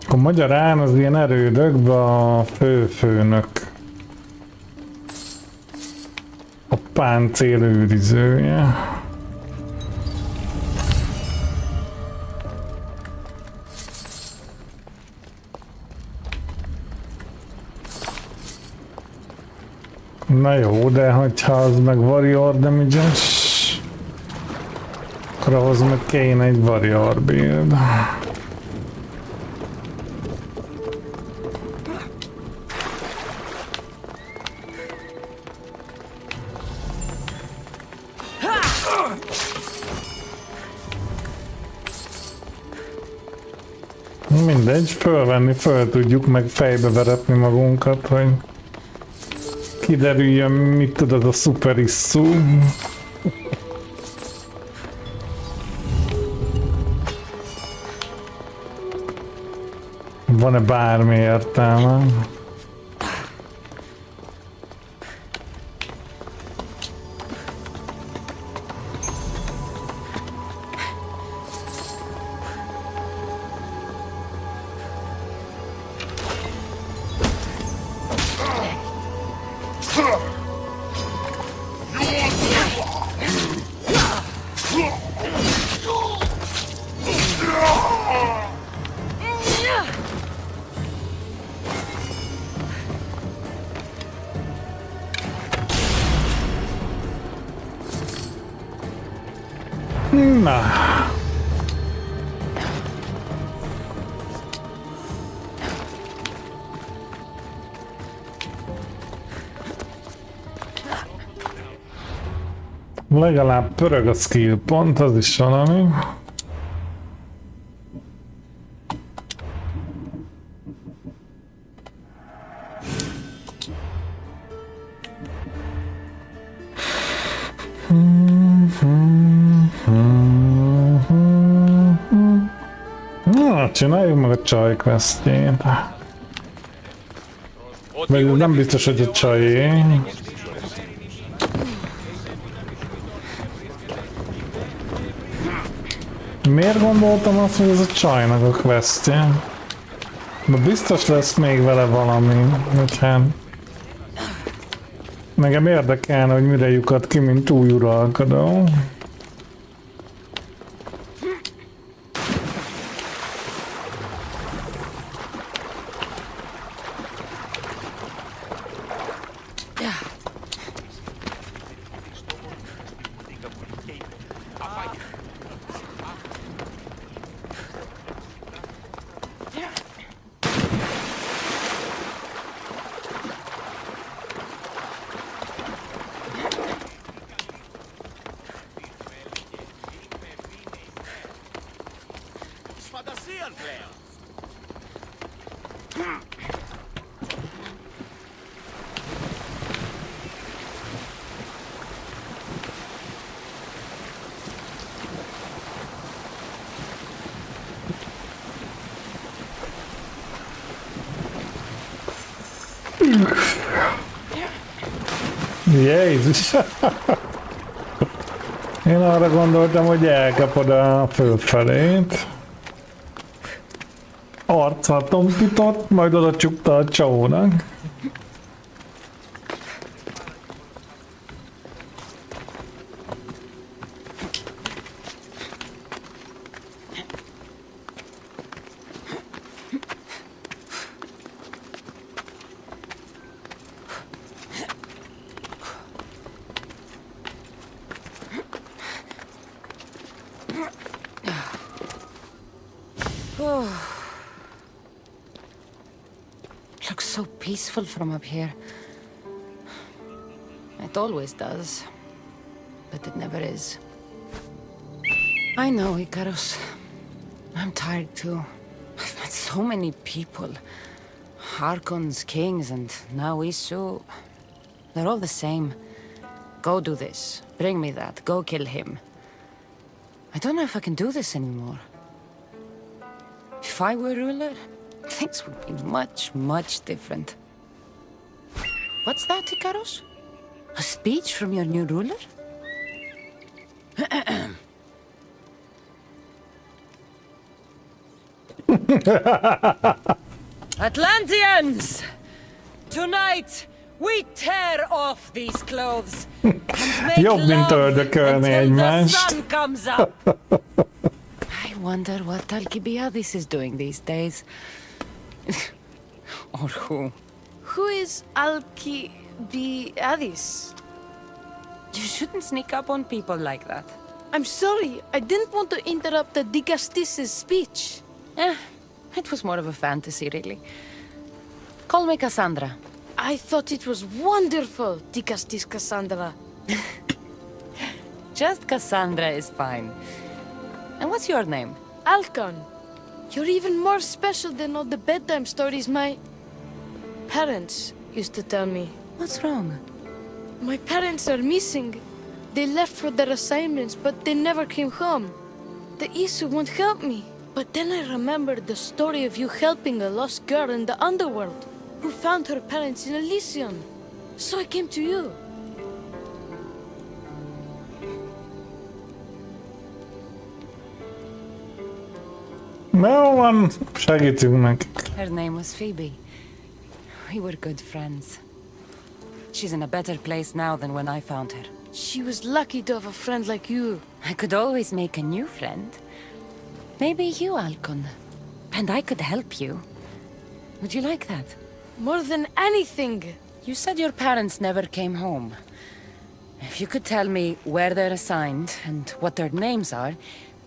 Akkor magyarán az ilyen erődökben a főfőnök a páncél őrizője. Na jó, de hogyha az meg warrior damage-es, akkor ahhoz meg kéne egy warrior build. Mindegy, fölvenni, föl tudjuk meg fejbe veretni magunkat, hogy kiderüljön, mit tud az a szuper isszú. Van-e bármi értelme? Na. Legalább pörög a skill pont, az is valami. Na, csináljuk meg a csaj questjét. Vagy nem biztos, hogy a csajé. Miért gondoltam azt, hogy ez a csajnak a questje? De biztos lesz még vele valami, hogy hát... Nekem érdekelne, hogy mire lyukad ki, mint új uralkodó. Jézus! Én arra gondoltam, hogy elkapod a fölfelét. Arccal tompított, majd oda csukta a csónak. Looks so peaceful from up here. It always does, but it never is. I know, Icarus. I'm tired too. I've met so many people. Harkons, kings, and now Isu. They're all the same. Go do this. Bring me that. Go kill him. I don't know if I can do this anymore. If I were ruler, things would be much, much different. What's that, Icarus? A speech from your new ruler? Atlanteans! Tonight, we tear off these clothes and make Jobb, mint love öldökölni until the egymást. sun comes up. I wonder what Alcibiades is doing these days. Or who? Who is Alki... be Alice. You shouldn't sneak up on people like that. I'm sorry. I didn't want to interrupt the Dicastis's speech. It was more of a fantasy, really. Call me Cassandra. I thought it was wonderful, Dicastis Cassandra. Just Cassandra is fine. And what's your name? Alcon, you're even more special than all the bedtime stories my parents used to tell me. What's wrong? My parents are missing. They left for their assignments, but they never came home. The Isu won't help me. But then I remembered the story of you helping a lost girl in the underworld, who found her parents in Elysium. So I came to you. Jó van, segítünk nekik. Her name was Phoebe. We were good friends. She's in a better place now than when I found her. She was lucky to have a friend like you. I could always make a new friend. Maybe you, Alcon. And I could help you. Would you like that? More than anything. You said your parents never came home. If you could tell me where they're assigned and what their names are,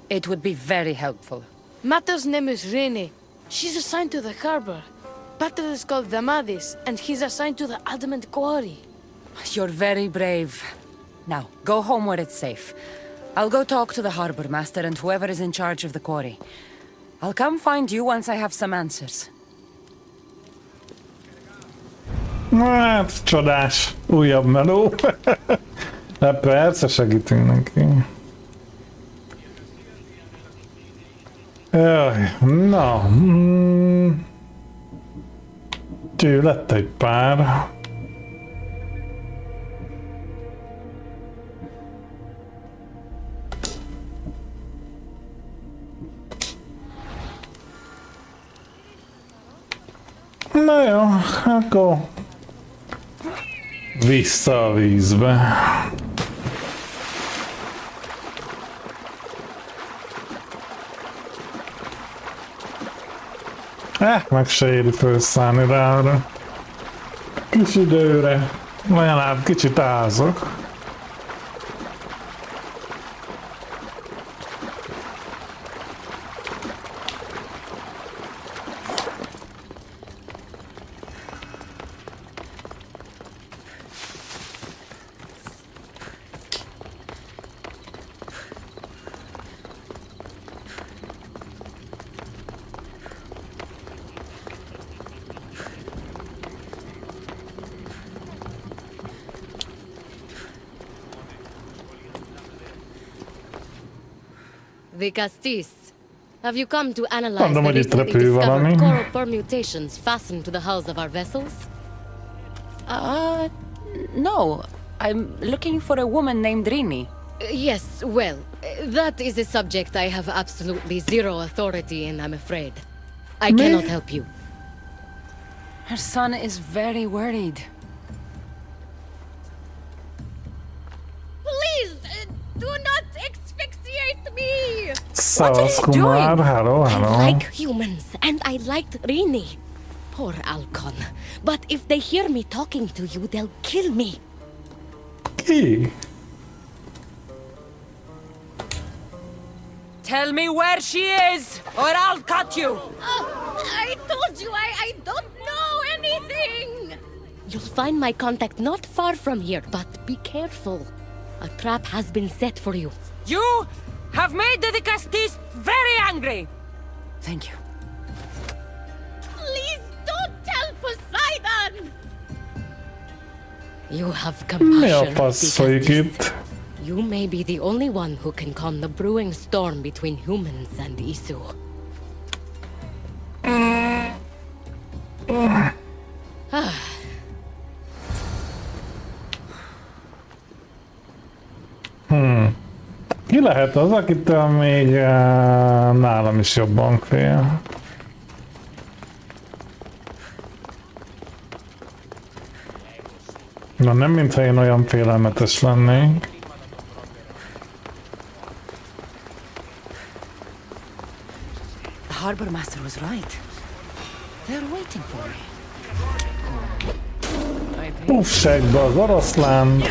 it would be very helpful. Mata's name is Rene. She's assigned to the harbor. Pater is called Damadis, and he's assigned to the Adamant Quarry. You're very brave. Now, go home where it's safe. I'll go talk to the harbor master and whoever is in charge of the quarry. I'll come find you once I have some answers. Hát, csodás. Újabb meló. De persze segítünk neki. Jaj, na. Lett egy pár. Na jó, akkor vissza a vízbe. Meg se éri felszállni rá arra. Kis időre. Legalább kicsit ázok. Dicastis, have you come to analyze Mondom, the hogy itt recently repül valami. discovered coral permutations fastened to the hulls of our vessels? No. I'm looking for a woman named Rini. Yes, well, that is a subject I have absolutely zero authority in, I'm afraid. I cannot help you. Her son is very worried. Please, do not asphyxiate me! Szavasz, Kumar. Hello, hello. I like humans, and I liked Rini. Poor Alcon. But if they hear me talking to you, they'll kill me. Ki? Tell me where she is, or I'll cut you! I told you I don't know anything! You'll find my contact not far from here, but be careful. A trap has been set for you. You have made the Dicastis very angry! Thank you. Please don't tell Poseidon! You have Mi a compassion, passz folyik Dicastis. itt? You may be the only one who can calm the brewing storm between humans and Isu. Ki lehet az, akitől még nálam is jobban fél? Na nem, mintha én olyan félelmetes lennék. The harbor master was right. They're waiting for me. I Puff segbe az oroszlán.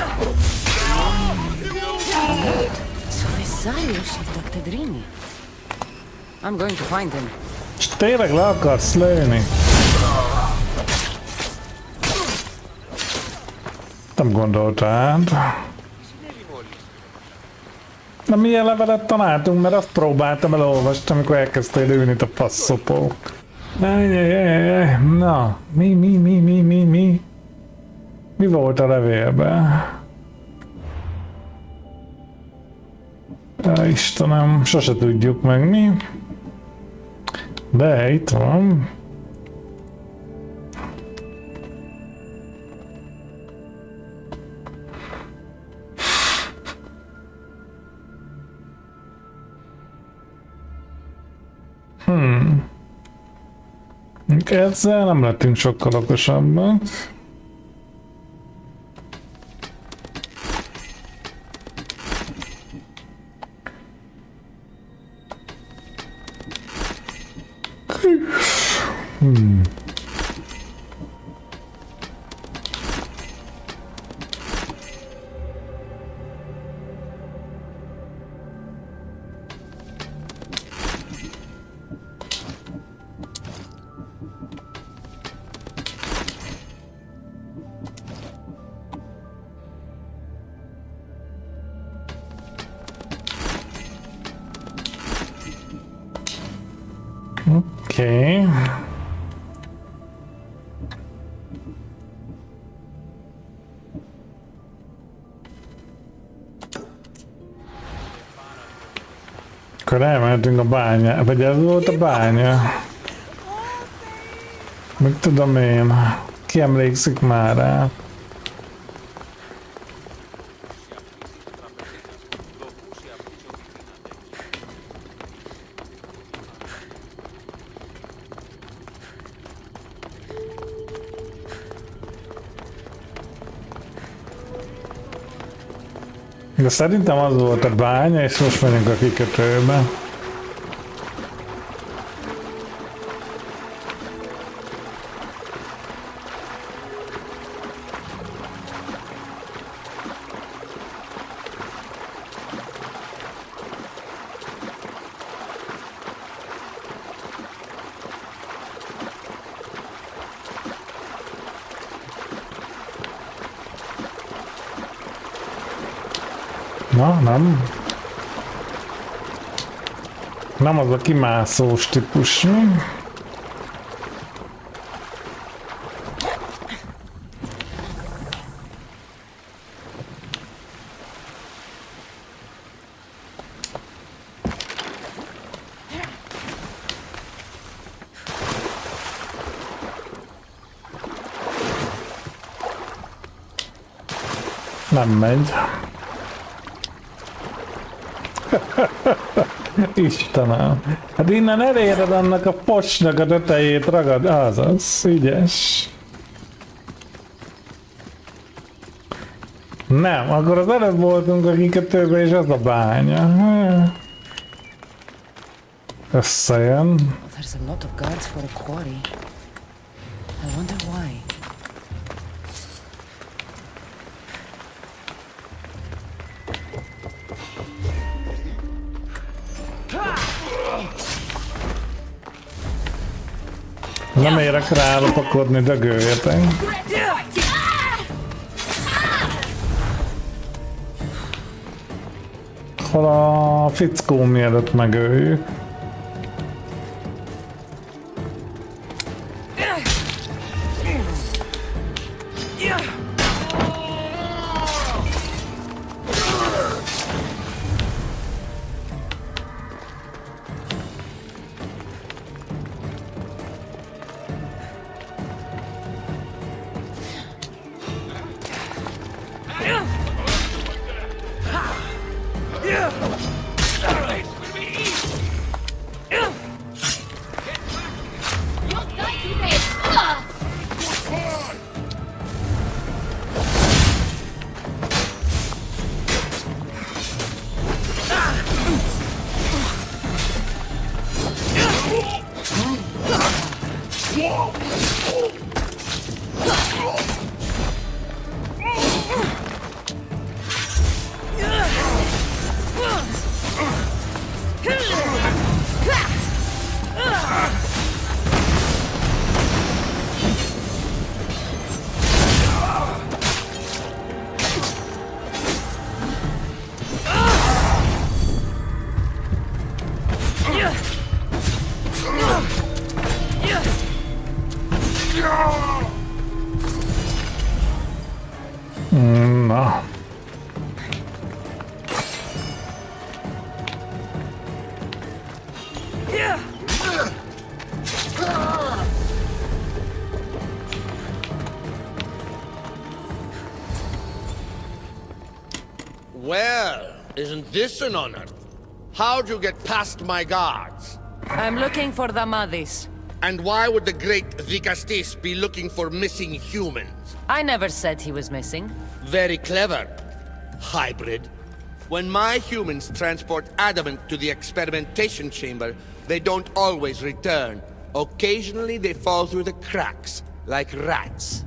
So Vesalius abducted Rini. I'm going to find him. És tényleg le akarsz lőni? Nem gondoltad. Na milyen levelet találtunk, mert azt próbáltam elolvasni, amikor elkezdtél ülni a passzopó. Na, mi? Mi volt a levélben? Istenem, sose tudjuk meg mi. De itt van. Ezzel nem lettünk sokkal okosabbak. Oké. Akkor elmentünk a bánya, vagy ez volt a bánya? Mit tudom én, ki emlékszik már rá? De szerintem az volt a bánya, és most megyünk a kikötőbe. Na, nem. Nem az a kimászós típus, mi? Nem megy. Istenem, hát innen eléred annak a pocsnak a tetejét ragad, azaz, ügyes. Nem, akkor az előbb voltunk a kikötőben és az a bánya. Összejön. There's a lot of guards for a quarry. I wonder why. Nem érek rá lopakodni, dögöljetek. Hol a fickó, mielőtt megöljük? Na. Well, isn't this an honor? How'd you get past my guards? I'm looking for the Madis. And why would the great Vikastis be looking for missing humans? I never said he was missing. Very clever. Hybrid. When my humans transport adamant to the experimentation chamber, they don't always return. Occasionally they fall through the cracks, like rats.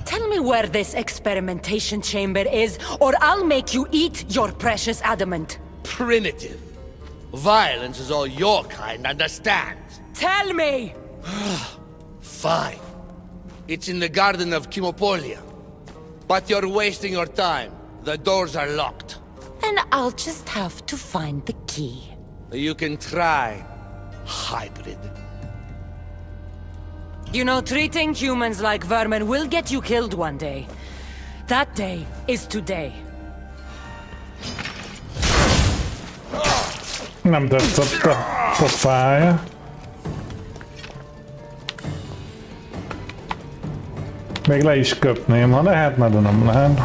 Tell me where this experimentation chamber is, or I'll make you eat your precious adamant. Primitive. Violence is all your kind understands. Tell me! Fine. It's in the garden of Kimopolia. But you're wasting your time. The doors are locked. Then I'll just have to find the key. You can try, hybrid. You know, treating humans like vermin will get you killed one day. That day is today. Nem tetszett a pofája. Még le is köpném, ha lehetne, de nem lehet.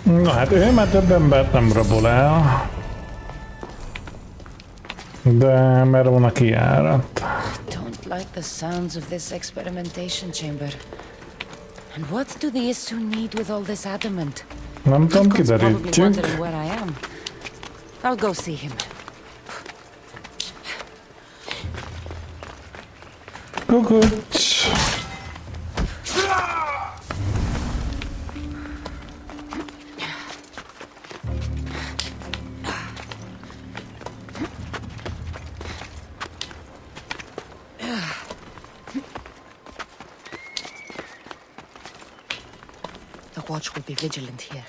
Na hát ő már több embert nem rabol el. De mert van a kijárat. Don't like the sounds of this experimentation chamber. And what do the Isu need with all this adamant? Nem tudom, God's probably kiderítjük. wondering where I am. I'll go see him. Kukucs. The watch will be vigilant here.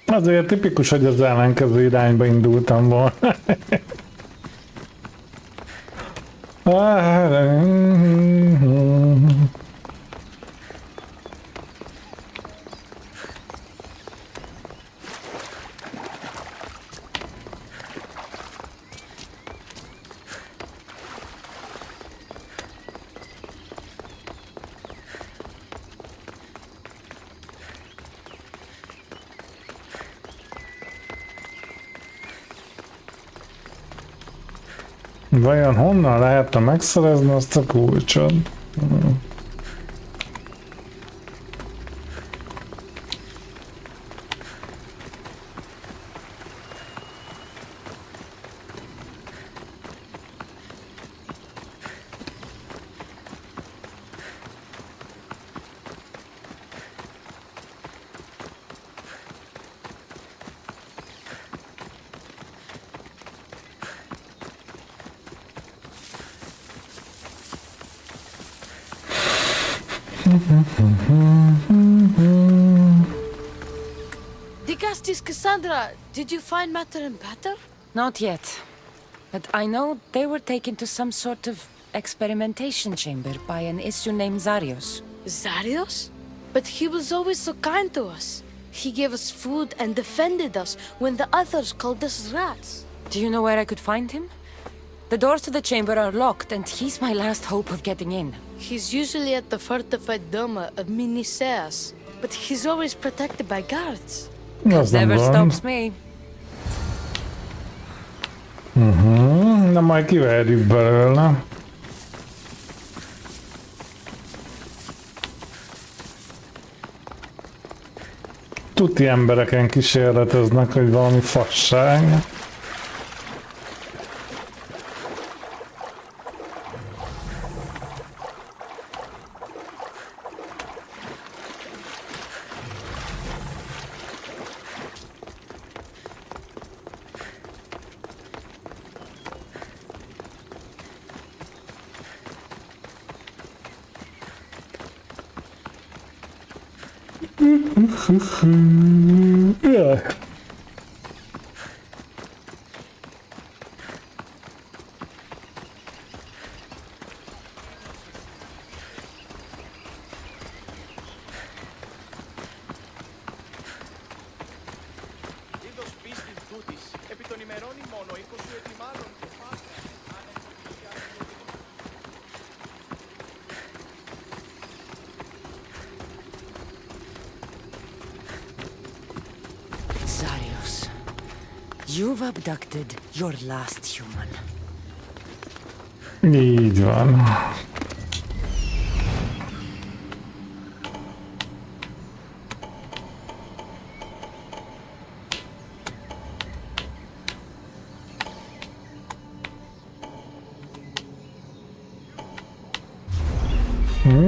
Azért tipikus, hogy az ellenkező irányba indultam volna. Vajon honnan lehetne megszerezni azt a kulcsot? Digastis Cassandra, did you find Matter and Pater? Not yet. But I know they were taken to some sort of experimentation chamber by an Isu named Zarios. Zarios? But he was always so kind to us. He gave us food and defended us when the others called us rats. Do you know where I could find him? The doors to the chamber are locked, and he's my last hope of getting in. He's usually at the fortified Doma of Miniseas, but he's always protected by guards. Az nem Never gond. stops me. Na majd kiverjük belőle. tuti embereken kísérleteznek, hogy valami fasság. Jaj. Είδος πίστης τούτης, επί των ημερών ημών ο οίκος σου ετοιμάλλον και πάντα. Zarius, you've abducted your last human. Így van.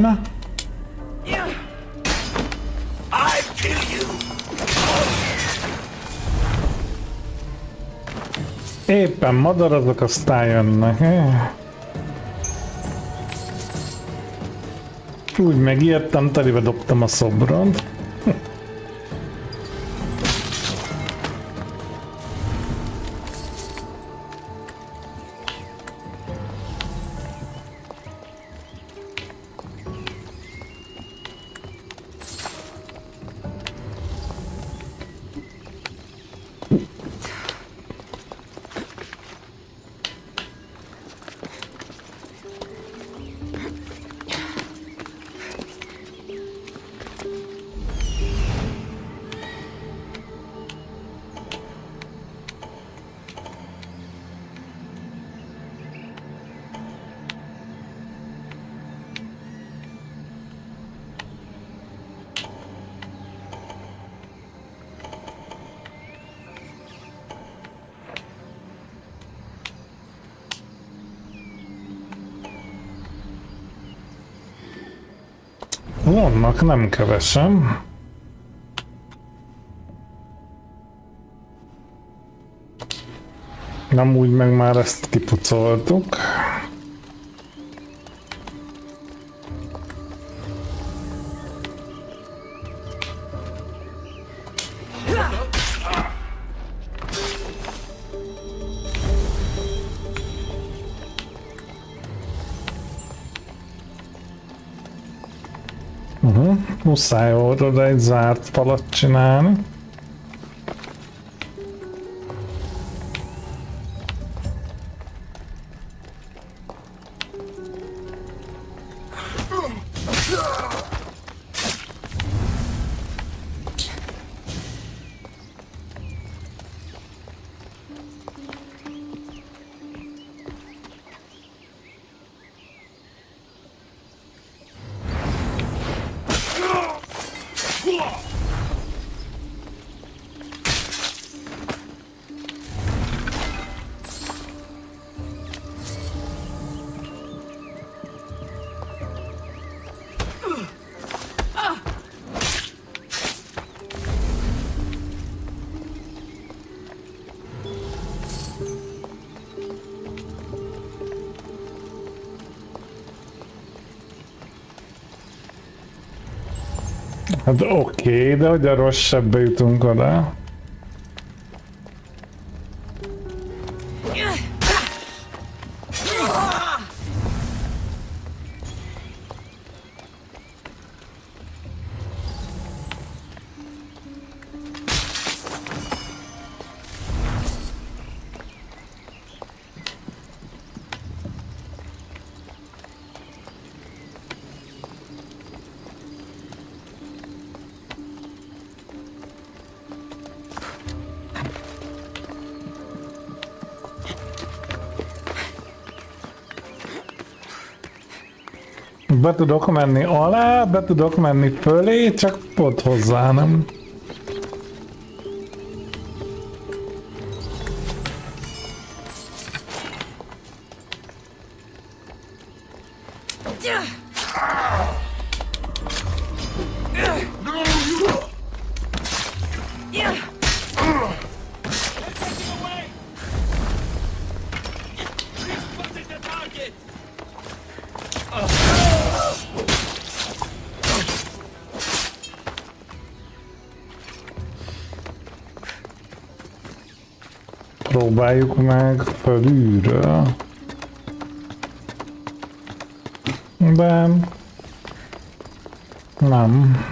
Na, I kill you! éppen madarazok, aztán jönnek. Úgy megijedtem, telibe dobtam a szobrot. Vannak, nem kevesen. Nem úgy, meg már ezt kipucoltuk. Muszáj volt oda egy zárt falat csinálni. Hát oké, de hogy a rosszabbba jutunk oda. Be tudok menni alá, be tudok menni fölé, csak pont hozzá, nem? Próbáljuk meg fölülről. De nem.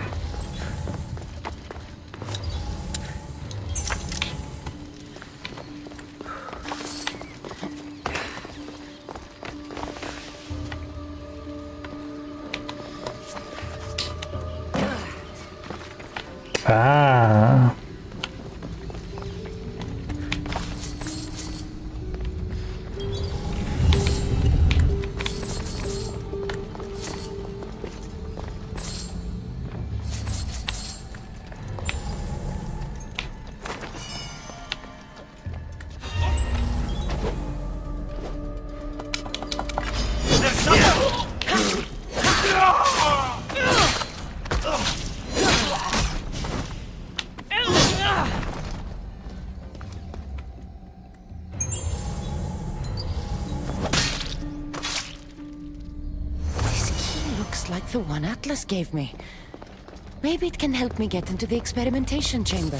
Ah. Like the one Atlas gave me. Maybe it can help me get into the experimentation chamber.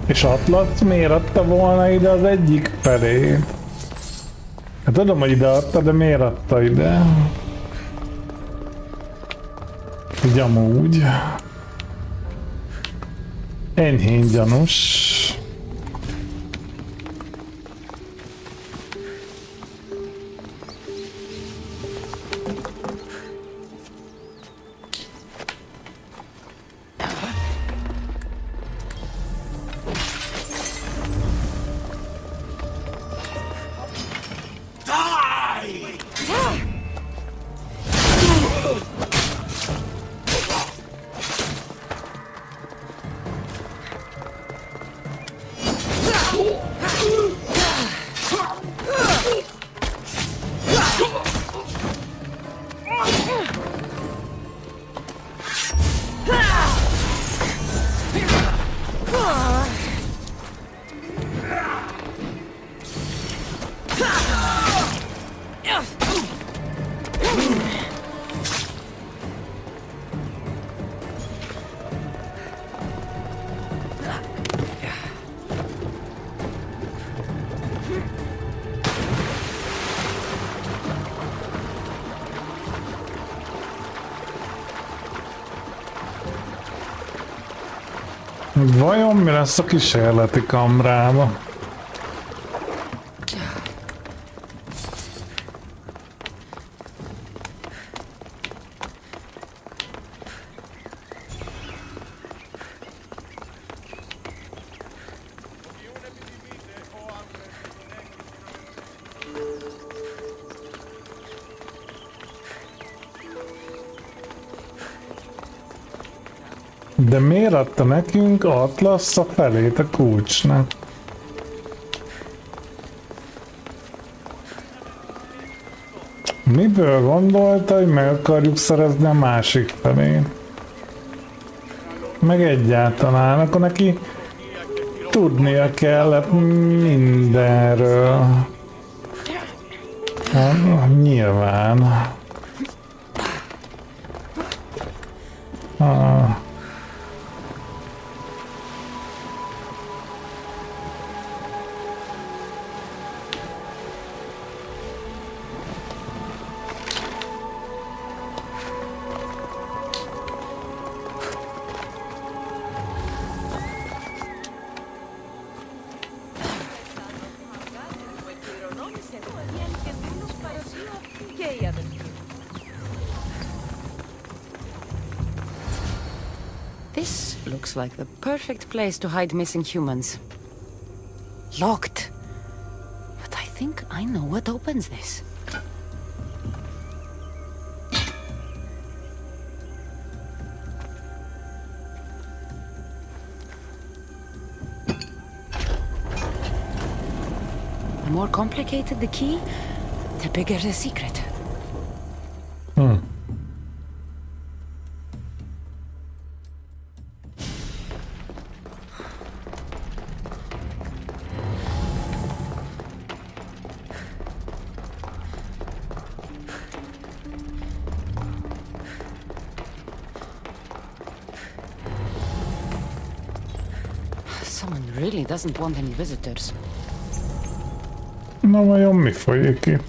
És Atlasz miért adta volna ide az egyik felé? Hát tudom, hogy ide adta, de miért adta ide? Így amúgy. Enyhén gyanús. Vajon mi lesz a kísérleti kamrába? De miért adta nekünk Atlasz a felét a kulcsnak? Miből gondolta, hogy meg akarjuk szerezni a másik felét? Meg egyáltalán, akkor neki tudnia kellett mindenről. Nyilván. This looks like the perfect place to hide missing humans. Locked. But I think I know what opens this. The more complicated the key, the bigger the secret. Someone really doesn't want any visitors. Na vajon mi folyik itt?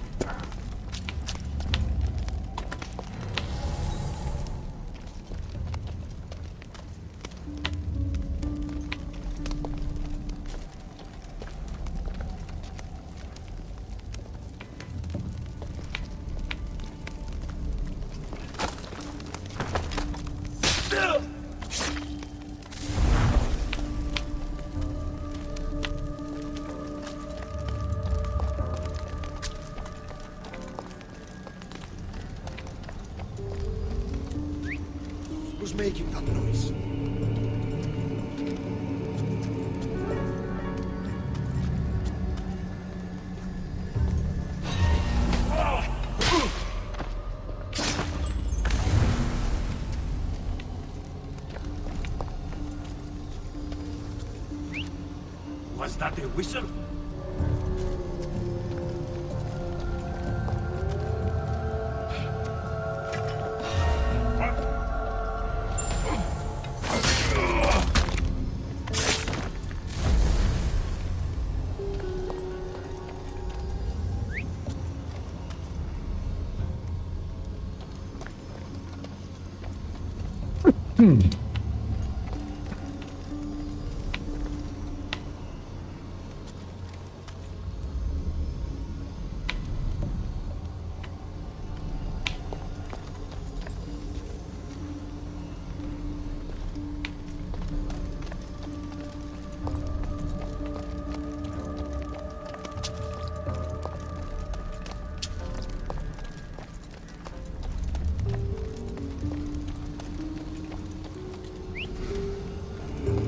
Who's making that noise? Was that a whistle?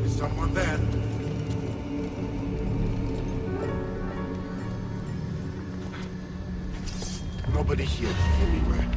Is someone there? Nobody here. Anywhere.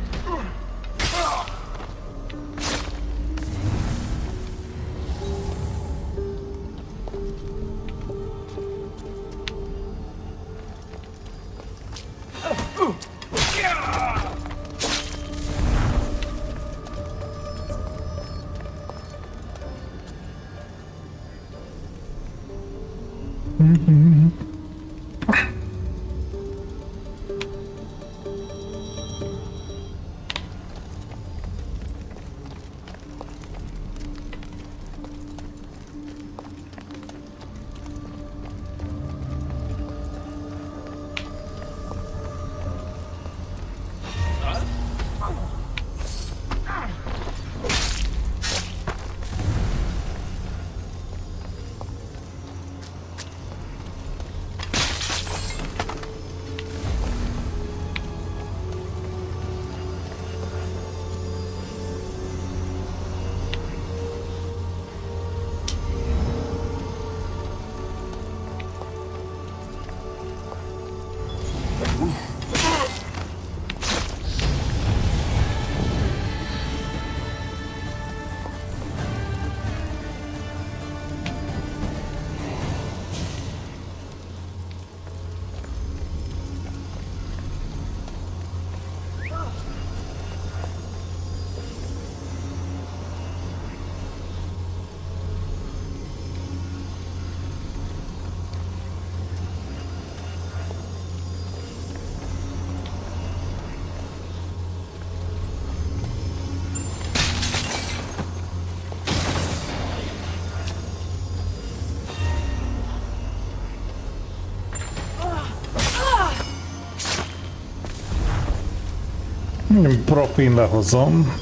Propin lehozom.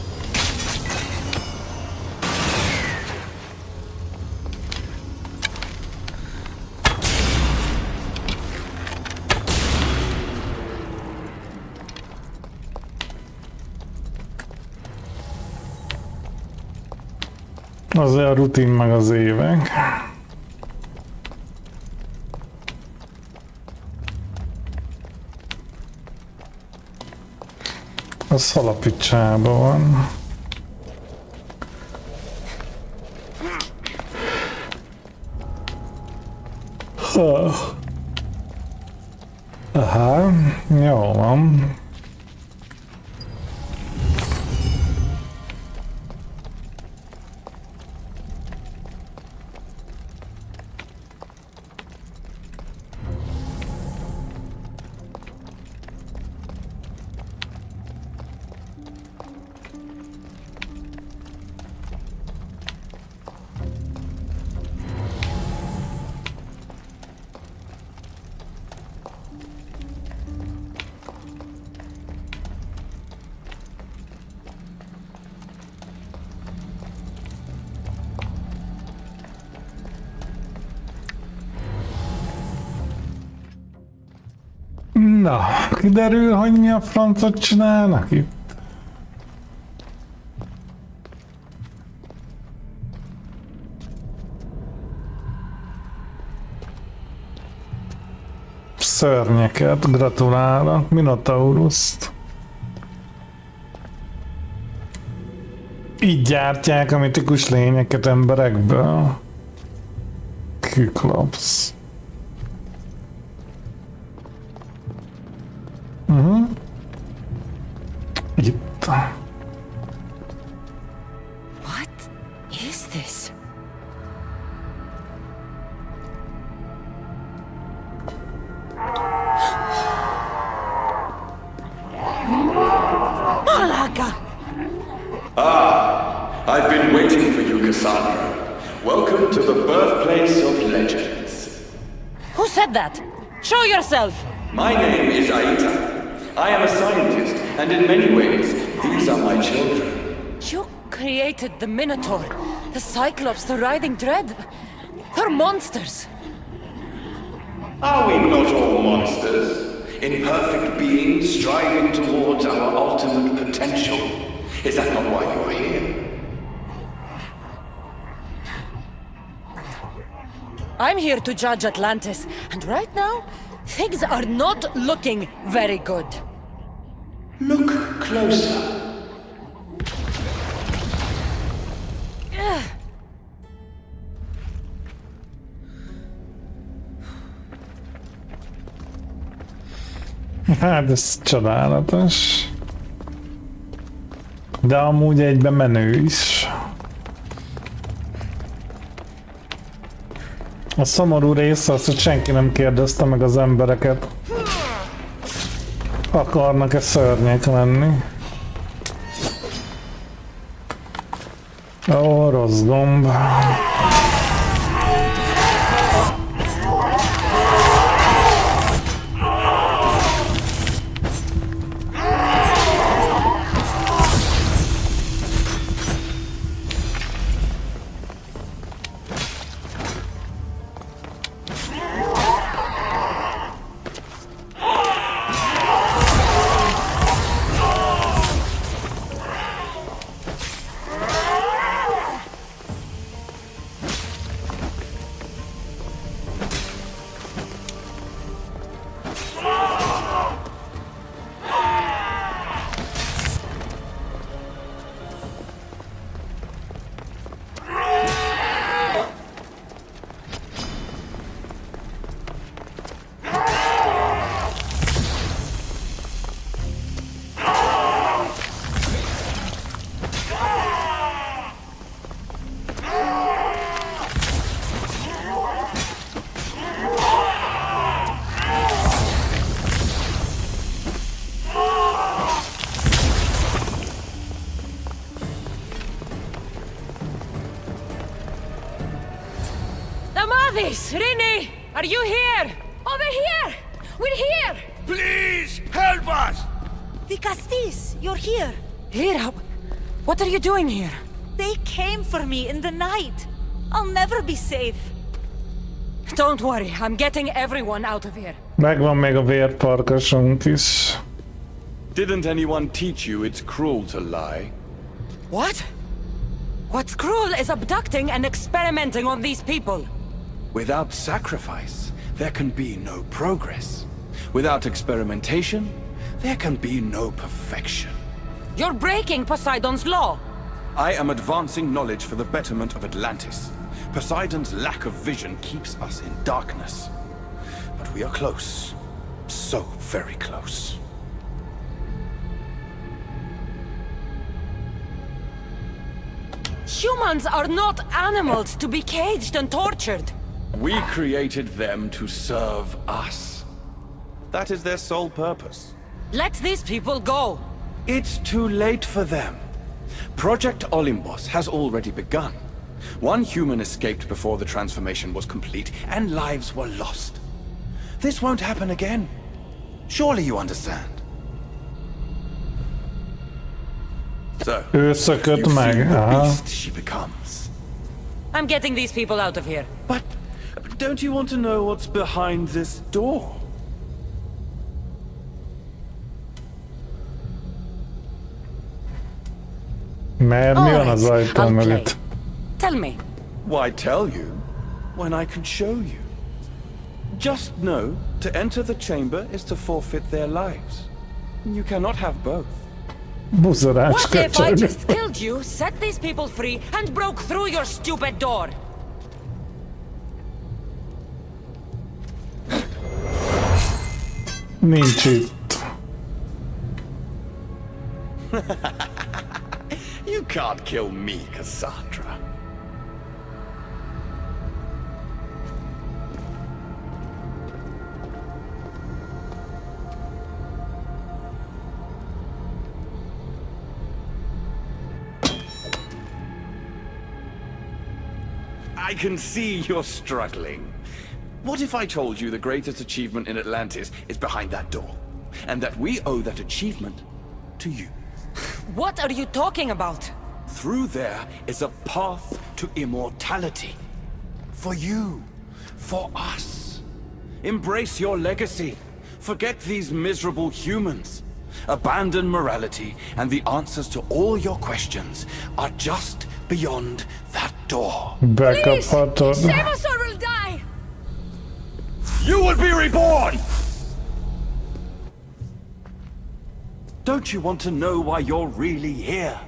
Azért a rutin meg az évek. Az hol a picsába van? Aha, jó van. Na, kiderül, hogy mi a francot csinálnak itt. Szörnyeket, gratulálok, Minotauruszt. Így gyártják a mitikus lényeket emberekből. Kyklops. Itt. What is this? Malaga! I've been waiting for you, Cassandra. Welcome to the birthplace of legends. Who said that? Show yourself! My name is Aita. I am a scientist, and in many ways, these are my children. You created the Minotaur, the Cyclops, the Writhing Dread. They're monsters. Are we not all monsters? Imperfect beings striving towards our ultimate potential. Is that not why you are here? I'm here to judge Atlantis, and right now, things are not looking very good. Look closer. Hát ez csodálatos. De amúgy egyben menő is. A szomorú része az, hogy senki nem kérdezte meg az embereket. Akarnak-e szörnyek lenni? Ó, rossz gomb. Rini! Are you here? Over here! We're here! Please help us! The Castis, you're here. Lyra, what are you doing here? They came for me in the night. I'll never be safe. Don't worry, I'm getting everyone out of here. Megvan még a vérparkasunk is. Didn't anyone teach you it's cruel to lie? What? What's cruel is abducting and experimenting on these people. Without sacrifice, there can be no progress. Without experimentation, there can be no perfection. You're breaking Poseidon's law. I am advancing knowledge for the betterment of Atlantis. Poseidon's lack of vision keeps us in darkness. But we are close. So very close. Humans are not animals to be caged and tortured. We created them to serve us. That is their sole purpose. Let these people go. It's too late for them. Project Olympus has already begun. One human escaped before the transformation was complete, and lives were lost. This won't happen again. Surely you understand. So, Ő szökött you've meg. seen the Aha. beast she becomes. I'm getting these people out of here. But don't you want to know what's behind this door? Mert mi van az ajtó I'll play. mögött? Tell me. Why tell you when I can show you? Just know to enter the chamber is to forfeit their lives. You cannot have both. Buzerás What if I köcsög. just killed you, set these people free, and broke through your stupid door? Nincs itt. You can't kill me, Cassandra. I can see you're struggling. What if I told you the greatest achievement in Atlantis is behind that door? And that we owe that achievement to you? What are you talking about? Through there is a path to immortality. For you. For us. Embrace your legacy. Forget these miserable humans. Abandon morality, and the answers to all your questions are just beyond that door. Bekaphatod. Save us or we'll die! You will be reborn! Don't you want to know why you're really here?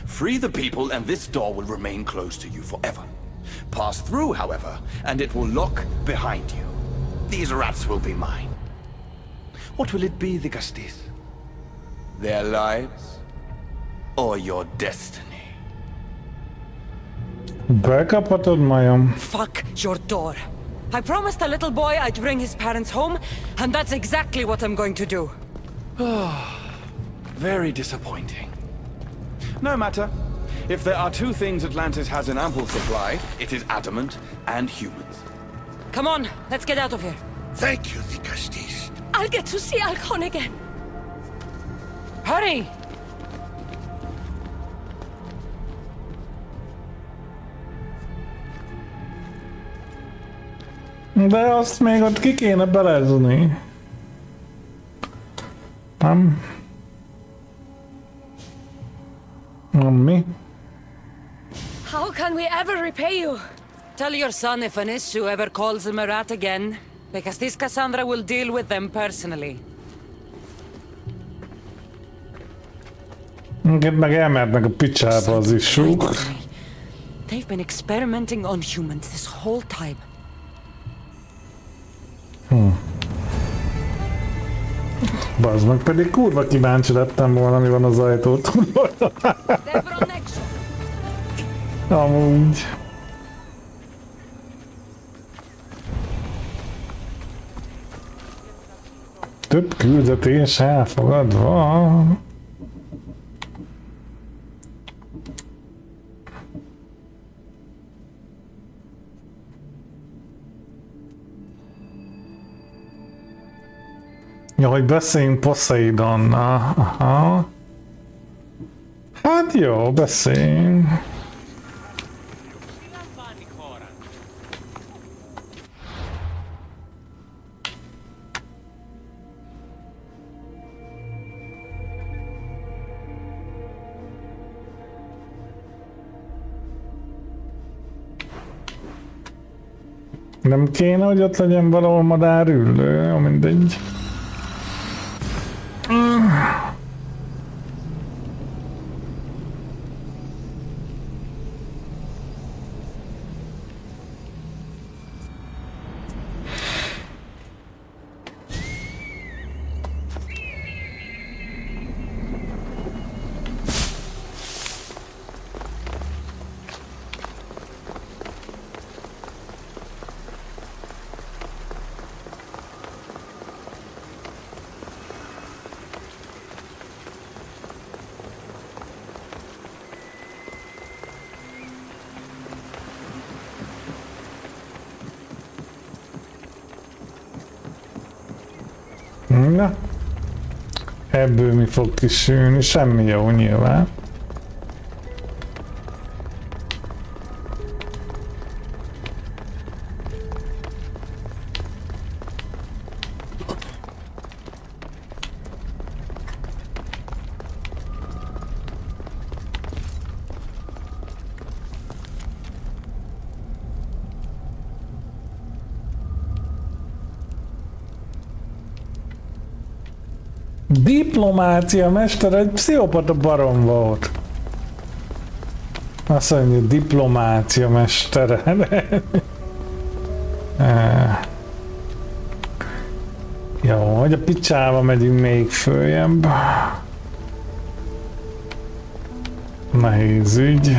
Free the people and this door will remain closed to you forever. Pass through, however, and it will lock behind you. These rats will be mine. What will it be, the Gusties? Their lives? Or your destiny? Bekaphatod, majom. Fuck your door. I promised a little boy I'd bring his parents home, and that's exactly what I'm going to do. Very disappointing. No matter. If there are two things Atlantis has in ample supply, it is adamant and humans. Come on, let's get out of here. Thank you, the Gusties. I'll get to see Alcon again. Hurry! De azt még ott ki kéne belezni. Nem? Mi? How can we ever repay you? Tell your son if an issue ever calls him a rat again, because this Cassandra will deal with them personally. Minket meg elmernek a picsába az isúk. They've been experimenting on humans this whole time. Bazd meg, pedig kurva kíváncsi lettem volna, mi van az ajtót. Amúgy. Több küldetés elfogadva. Ja, hogy beszéljünk Poseidonnal. Aha. Hát jó, beszéljünk. Nem kéne, hogy ott legyen valahol madárüllő? Jó, mindegy. Na, ebből mi fog kisülni? Semmi jó nyilván. Diplomácia mester egy pszichopata barom volt. Azt mondja, diplomácia mestere. Jó, hogy a picsába megyünk még följebb. Nehéz ügy.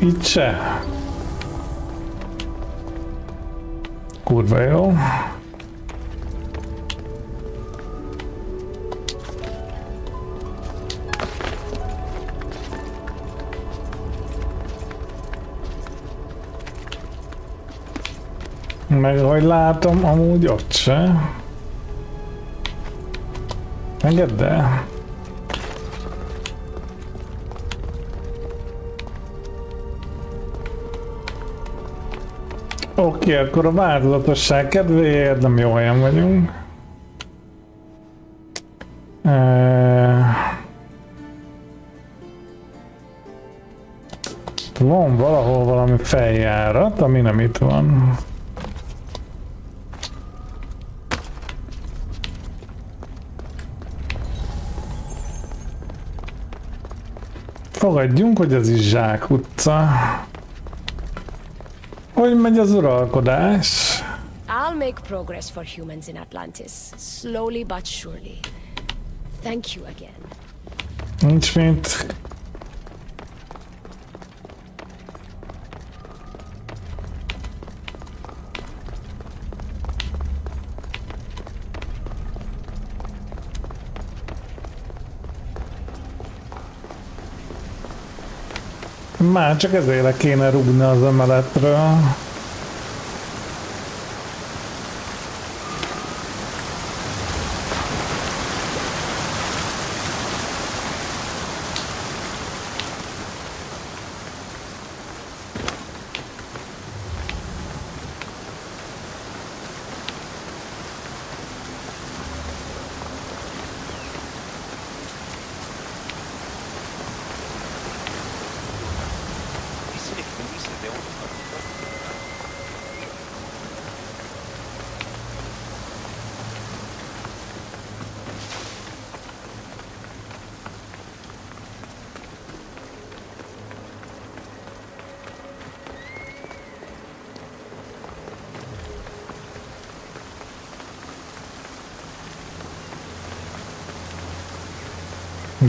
Itt se. Kurva jó. Meg ahogy látom, amúgy ott se. Engedd el. Oké, akkor a változatosság kedvéért nem jó helyen vagyunk. Van valahol valami feljárat, ami nem itt van. Fogadjunk, hogy ez is Zsák utca. Hogy megy az uralkodás? I'll make progress for humans in Atlantis, slowly but surely. Thank you again. Nincs mint. Már csak ezért kéne rúgni az emeletről.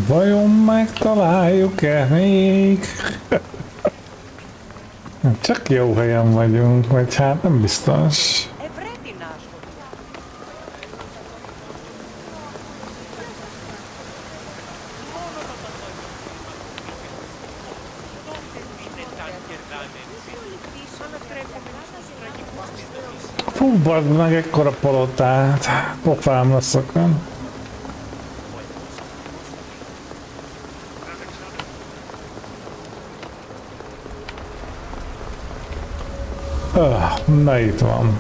Vajon megtaláljuk-e még? Csak jó helyen vagyunk, vagy hát nem biztos. Fú, bazd meg ekkora palotát, pofámra szakad. Na itt van.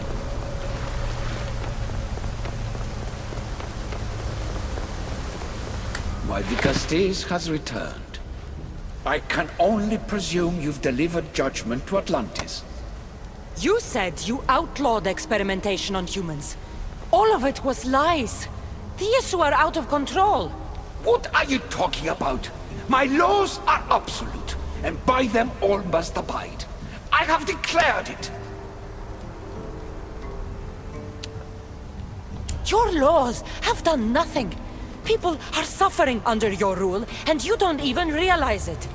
My Vicastes has returned. I can only presume you've delivered judgment to Atlantis. You said you outlawed experimentation on humans. All of it was lies. The issue are out of control. What are you talking about? My laws are absolute, and by them all must abide. I have declared it. Your laws have done nothing. People are suffering under your rule, and you don't even realize it.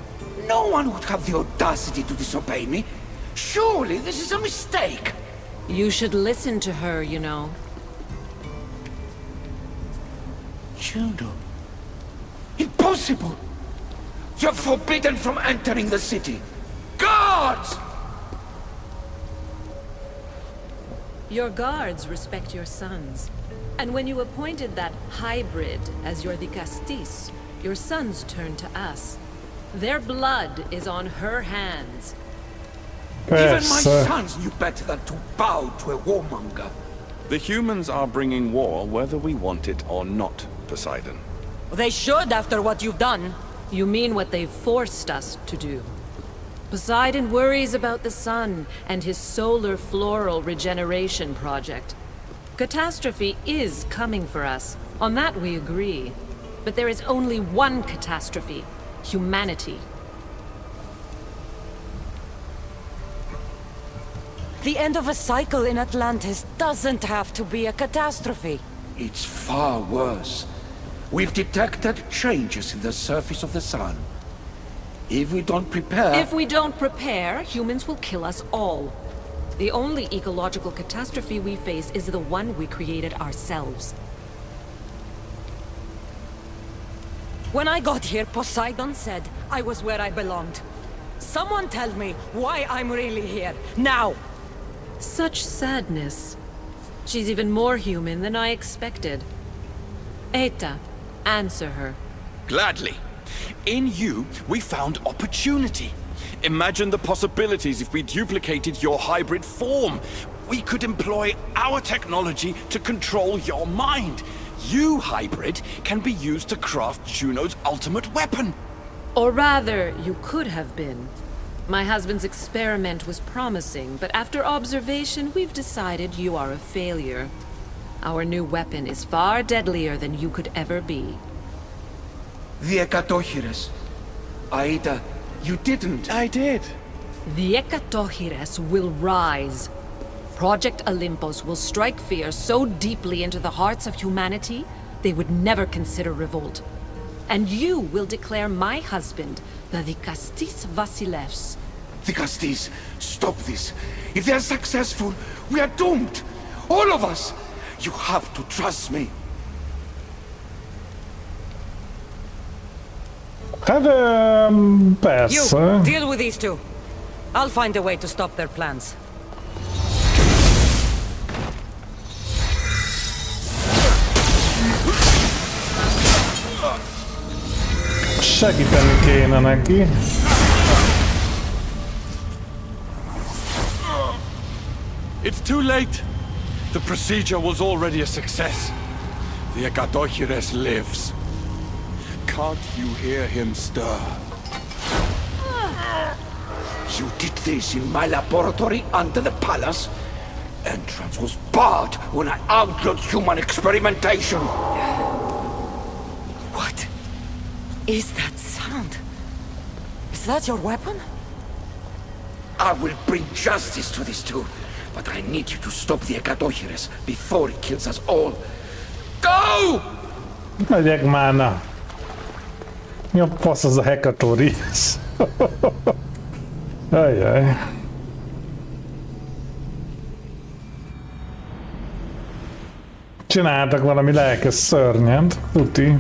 No one would have the audacity to disobey me. Surely this is a mistake. You should listen to her, you know. Juno. Impossible! You're forbidden from entering the city. guards! Your guards respect your sons. And when you appointed that hybrid as your dicastis, your sons turned to us. Their blood is on her hands. Even my Persze. sons knew better than to bow to a warmonger. The humans are bringing war whether we want it or not, Poseidon. They should after what you've done. You mean what they've forced us to do. Poseidon worries about the sun and his solar floral regeneration project. Catastrophe is coming for us. On that we agree. But there is only one catastrophe: humanity. The end of a cycle in Atlantis doesn't have to be a catastrophe. It's far worse. We've detected changes in the surface of the sun. If we don't prepare... If we don't prepare, humans will kill us all. The only ecological catastrophe we face is the one we created ourselves. When I got here, Poseidon said I was where I belonged. Someone tell me why I'm really here, now! Such sadness. She's even more human than I expected. Eta, answer her. Gladly. In you, we found opportunity. Imagine the possibilities if we duplicated your hybrid form. We could employ our technology to control your mind. You, hybrid, can be used to craft Juno's ultimate weapon. Or rather, you could have been. My husband's experiment was promising, but after observation, we've decided you are a failure. Our new weapon is far deadlier than you could ever be. The Ekatochires. Aida, you didn't. I did. The Ekatochires will rise. Project Olympus will strike fear so deeply into the hearts of humanity, they would never consider revolt. And you will declare my husband the Dikastis Vasilevs. Dikastis, stop this. If they're successful, we are doomed. All of us. You have to trust me. Hát You, persze. deal with these two. I'll find a way to stop their plans. Segíteni kéne neki. It's too late. The procedure was already a success. The Ekatochires lives. Can't you hear him stir? You did this in my laboratory under the palace. Entrance was barred when I outlawed human experimentation. What is that sound? Is that your weapon? I will bring justice to these two, but I need you to stop the Ekatochires before it kills us all. Go! Megyek már, na. Mi a fasz az a Hekatorius? Ajjaj. Csináltak valami lelkes szörnyet, tuti.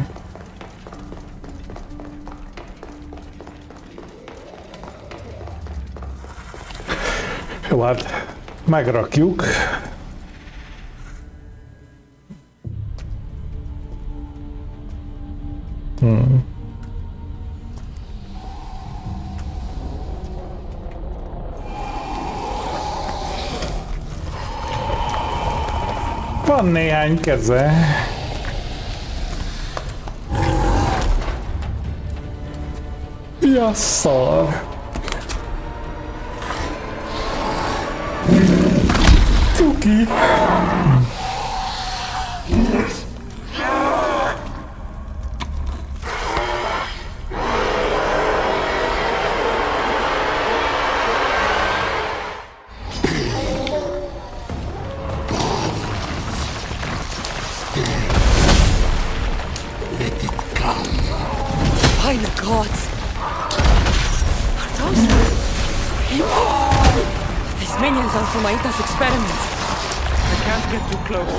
Jó, hát megrakjuk. Van néhány keze. Ja, szar. Cuki. By the gods! Are those people? These minions are from Aita's experiments. I can't get too close.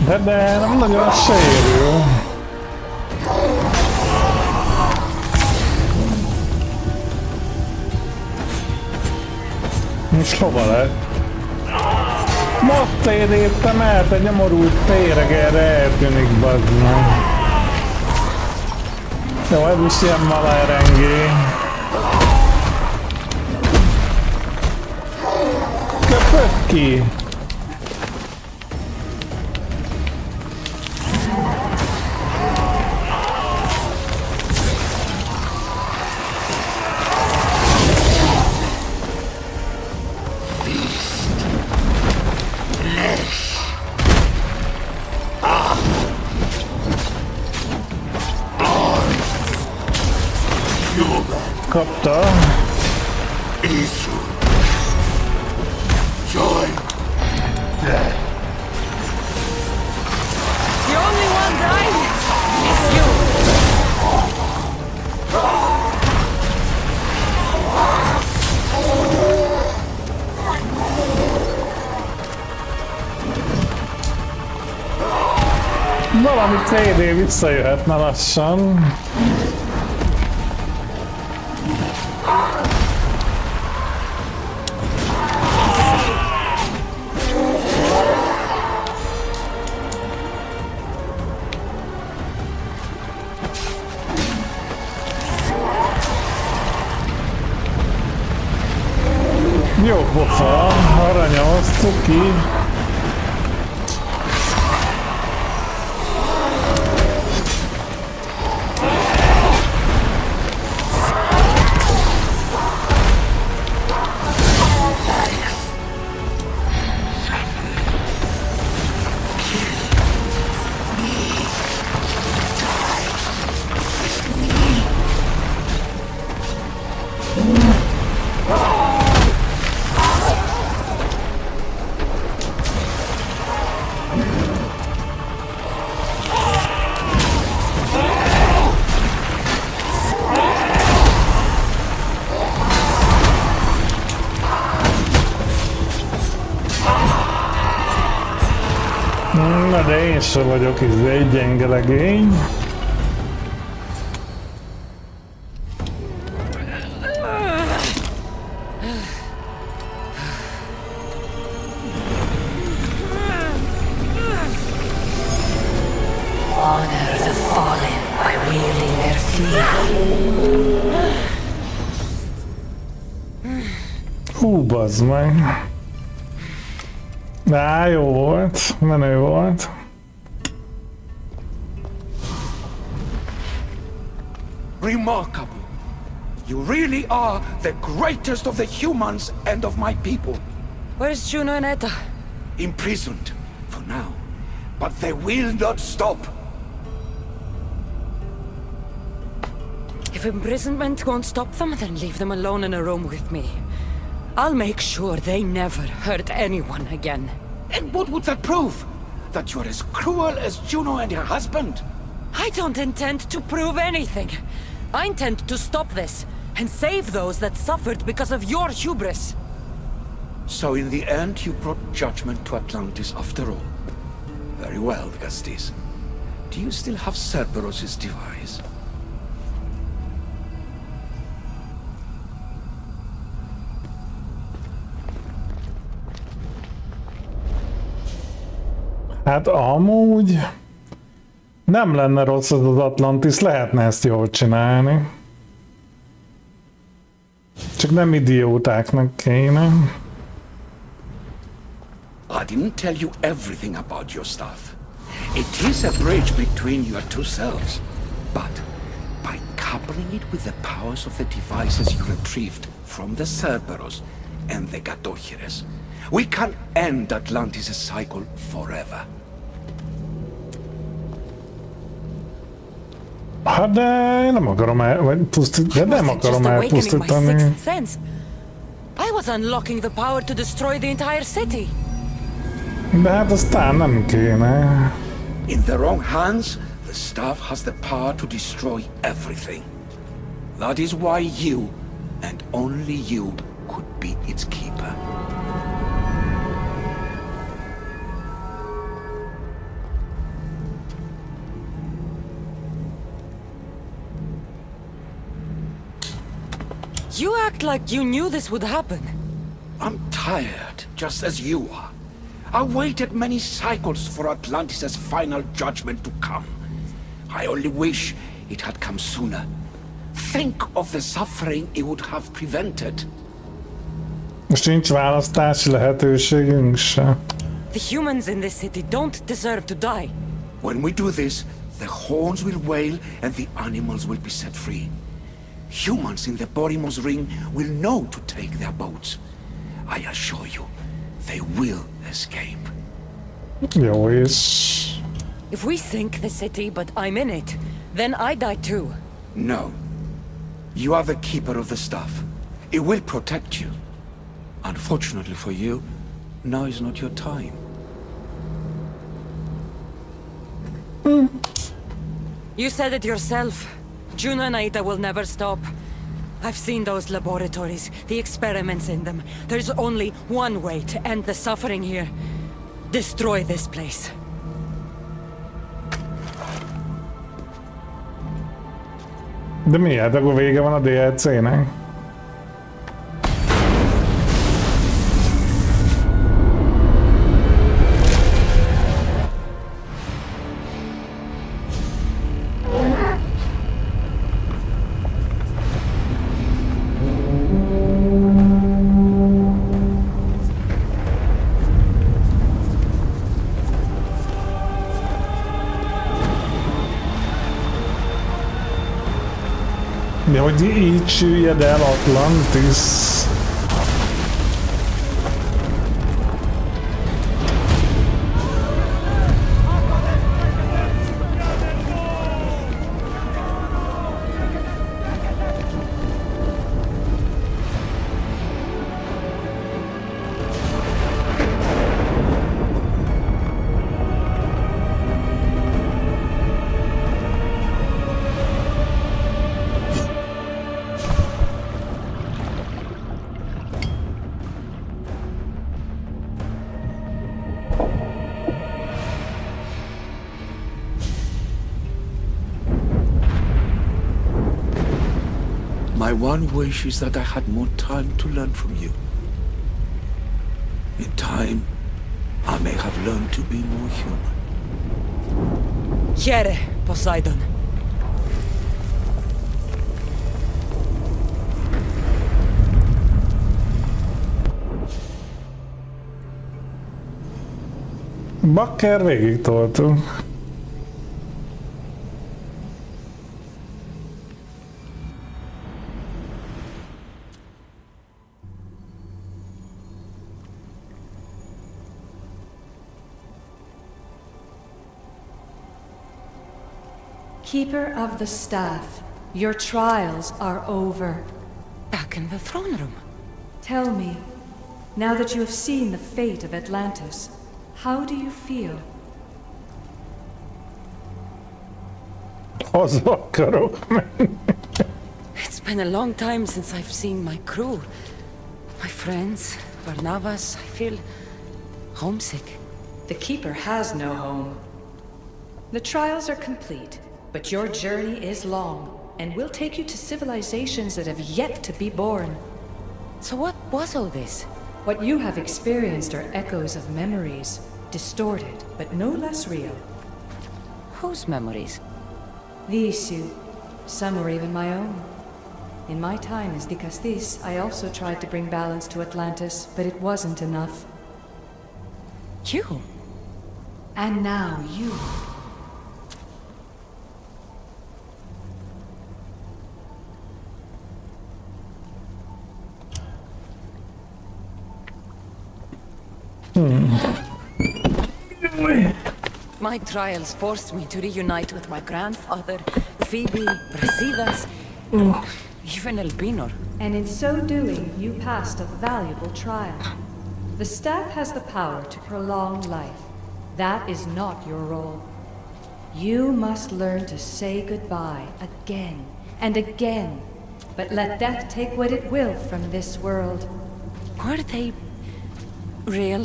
De nem nagyon sérül. Most hova lett? Most értem el, egy nyomorult téreg erre eltűnik, bazd meg. Jó, ez is ilyen malárengé. Köpök ki! Kapta. The only one dying is you. Valami CD visszajöhetne lassan. Jó pofa, aranyoztuk ki. Na de én sem vagyok egy gyenge legény. Honor the fallen by wielding their fear. Hú, bazd meg. Á, jó volt, menő volt. Remarkable. You really are the greatest of the humans and of my people. Where's Juno and Etta? Imprisoned, for now. But they will not stop. If imprisonment won't stop them, then leave them alone in a room with me. I'll make sure they never hurt anyone again. And what would that prove? That you're as cruel as Juno and her husband? I don't intend to prove anything. I intend to stop this, and save those that suffered because of your hubris. So in the end, you brought judgment to Atlantis after all. Very well, Gastis. Do you still have Cerberus' device? Hát amúgy nem lenne rossz az Atlantis, lehetne ezt jól csinálni. Csak nem idiótáknak kéne. I didn't tell you everything about your stuff. It is a bridge between your two selves. But by coupling it with the powers of the devices you retrieved from the Cerberus and the Gatohires, we can end Atlantis' cycle forever. Hát de én nem akarom pusztítani. De nem akarom elpusztítani. I was unlocking the power to destroy the entire city. De hát aztán nem kéne. In the wrong hands, the staff has the power to destroy everything. That is why you, and only you, could be its keeper. You act like you knew this would happen. I'm tired, just as you are. I waited many cycles for Atlantis' final judgment to come. I only wish it had come sooner. Think of the suffering it would have prevented. Most nincs választási lehetőségünk se. The humans in this city don't deserve to die. When we do this, the horns will wail and the animals will be set free. Humans in the Borimos Ring will know to take their boats. I assure you, they will escape. Jó, és... If we sink the city, but I'm in it, then I die too. No. You are the keeper of the staff. It will protect you. Unfortunately for you, now is not your time. You said it yourself. Juno and Aida will never stop. I've seen those laboratories, the experiments in them. There's only one way to end the suffering here. Destroy this place. De miért? Akkor vége van a DLC-nek? De hogy így süllyed el Atlantis. My one wish is that I had more time to learn from you. In time, I may have learned to be more human. Here, Poseidon. Bakker végig toltunk. Keeper of the Staff, your trials are over. Back in the throne room. Tell me, now that you have seen the fate of Atlantis, how do you feel? Haza akarok menni. It's been a long time since I've seen my crew. My friends, Barnabas. I feel homesick. The Keeper has no home. The trials are complete, but your journey is long, and will take you to civilizations that have yet to be born. So what was all this? What you have experienced are echoes of memories, distorted, but no less real. Whose memories? These two. Some were even my own. In my time as Dikastis, I also tried to bring balance to Atlantis, but it wasn't enough. You? And now you. My trials forced me to reunite with my grandfather, Phoebe, Brasidas, even Elpinor. And in so doing, you passed a valuable trial. The staff has the power to prolong life. That is not your role. You must learn to say goodbye again and again, but let death take what it will from this world. Were they real?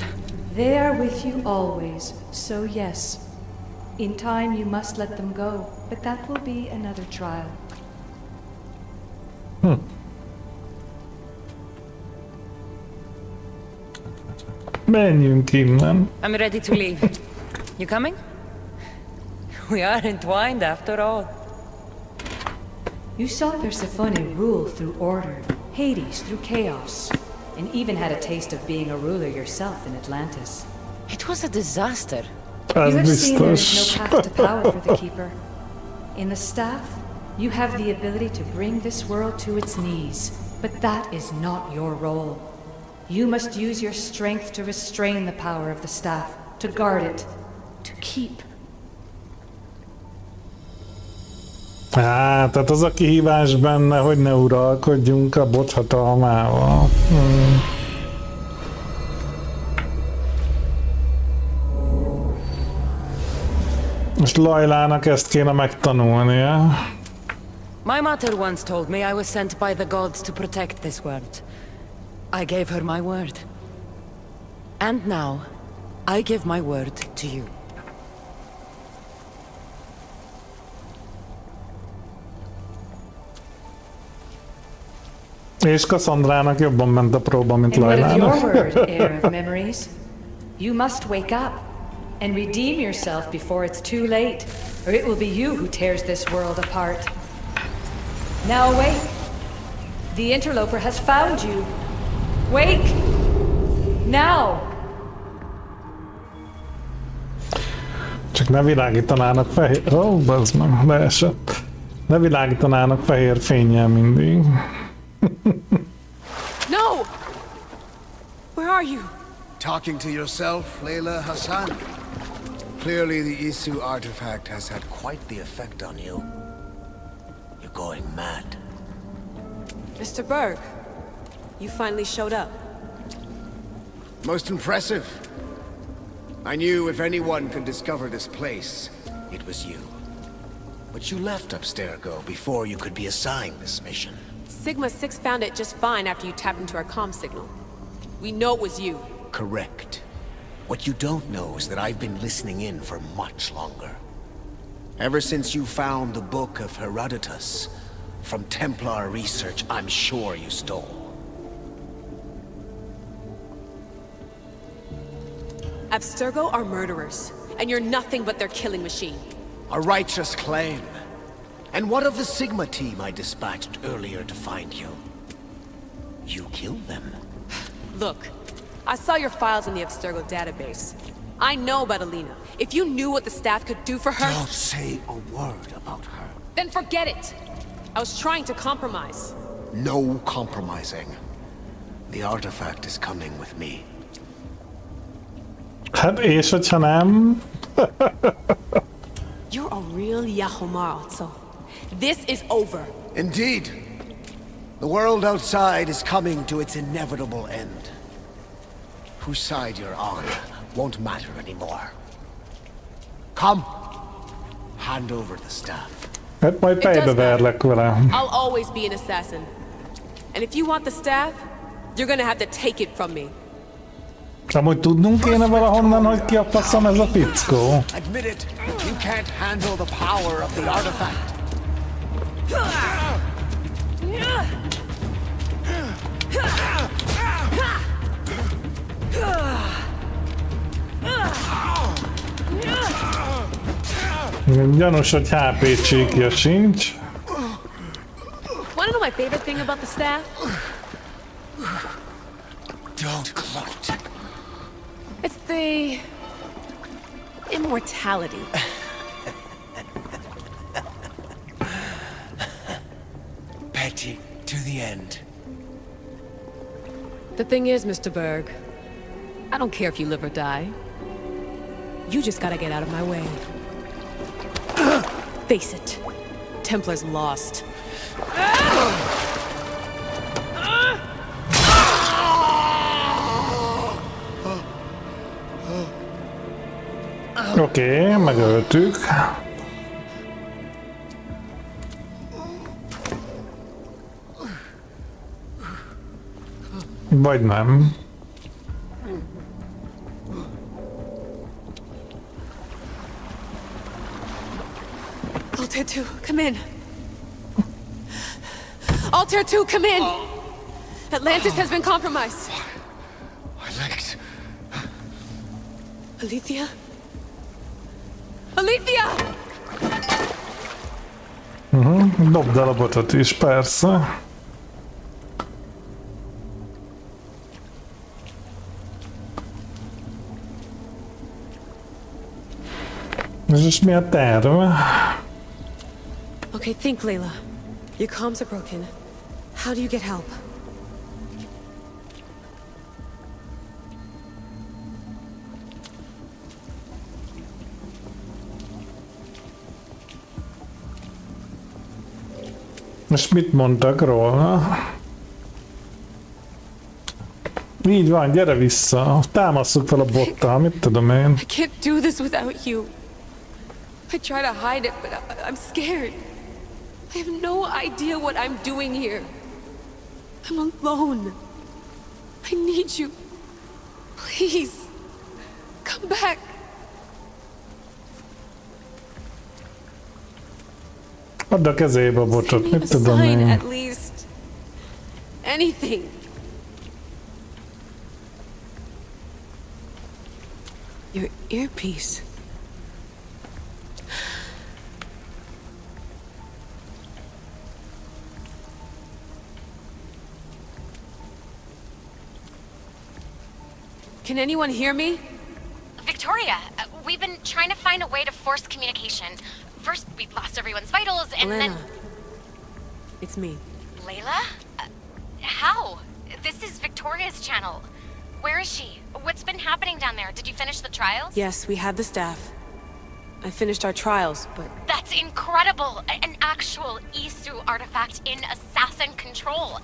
They are with you always, so yes. In time you must let them go, but that will be another trial. Menjünk innen. I'm ready to leave. You coming? We are entwined after all. You saw Persephone rule through order, Hades through chaos, and even had a taste of being a ruler yourself in Atlantis. It was a disaster. Ez You have seen there is biztos. no path to power for the Keeper. In the staff, you have the ability to bring this world to its knees, but that is not your role. You must use your strength to restrain the power of the staff, to guard it, to keep. Tehát az a kihívás benne, hogy ne uralkodjunk a bot hatalmával. Most Lajlának ezt kéne megtanulnia. My mother once told me I was sent by the gods to protect this world. I gave her my word. And now, I give my word to you. És Cassandrának jobban ment a próba, mint And what of your Lajlának. word, heir of memories? You must wake up and redeem yourself before it's too late, or it will be you who tears this world apart. Now awake. The interloper has found you. Wake! Now! Csak ne világítanának fehér... Ó, bazd meg, leesett. Ne világítanának fehér fénnyel mindig. No! Where are you? Talking to yourself, Layla Hassan? Clearly the Isu artifact has had quite the effect on you. You're going mad. Mr. Berg, you finally showed up. Most impressive. I knew if anyone could discover this place, it was you. But you left Abstergo before you could be assigned this mission. Sigma 6 found it just fine after you tapped into our comm signal. We know it was you. Correct. What you don't know is that I've been listening in for much longer. Ever since you found the Book of Herodotus, from Templar research I'm sure you stole. Abstergo are murderers, and you're nothing but their killing machine. A righteous claim. And what of the Sigma team I dispatched earlier to find you? You killed them. Look, I saw your files in the Abstergo database. I know about Alina. If you knew what the staff could do for her... Don't say a word about her. Then forget it! I was trying to compromise. No compromising. The artifact is coming with me. Hát és hogyha nem... You're a real Yahomar, also. This is over. Indeed. The world outside is coming to its inevitable end. Whose side you're on won't matter anymore. Come. Hand over the staff. Hát majd It does fejbe matter. verlek vele. I'll always be an assassin. And if you want the staff, you're gonna have to take it from me. Amúgy tudnunk kéne valahonnan, hogy ki a faszom ez a fickó. Admit it. You can't handle the power of the artifact. Gyanús, hogy HP csíkja sincs. Wanna know my favorite thing about the staff? Don't gloat. It's the... immortality. Petty to the end. The thing is, Mr. Berg, I don't care if you live or die. You just gotta get out of my way. Face it. Templar's lost. Oké, megöltük. Vagy nem. Altair 2, come in. Altair 2, come in. Atlantis has been compromised. My legs. Alethea? Alethea! Dobd el a botot is, persze. És mi a terve? Okay, think, Layla. Your comms are broken. How do you get help? És mit mondtak róla? Így van, gyere vissza. Támasszuk fel a bottal, mit tudom én. I can't do this without you. I try to hide it, but I'm scared. I have no idea what I'm doing here. I'm alone. I need you. Please, come back. Add a kezébe a botot, Send me mit a tudom sign én. at least. Anything. Your earpiece. Can anyone hear me? Victoria, we've been trying to find a way to force communication. First, we lost everyone's vitals, and Elena. then... It's me. Layla? How? This is Victoria's channel. Where is she? What's been happening down there? Did you finish the trials? Yes, we have the staff. I finished our trials, but... That's incredible! An actual Isu artifact in assassin control.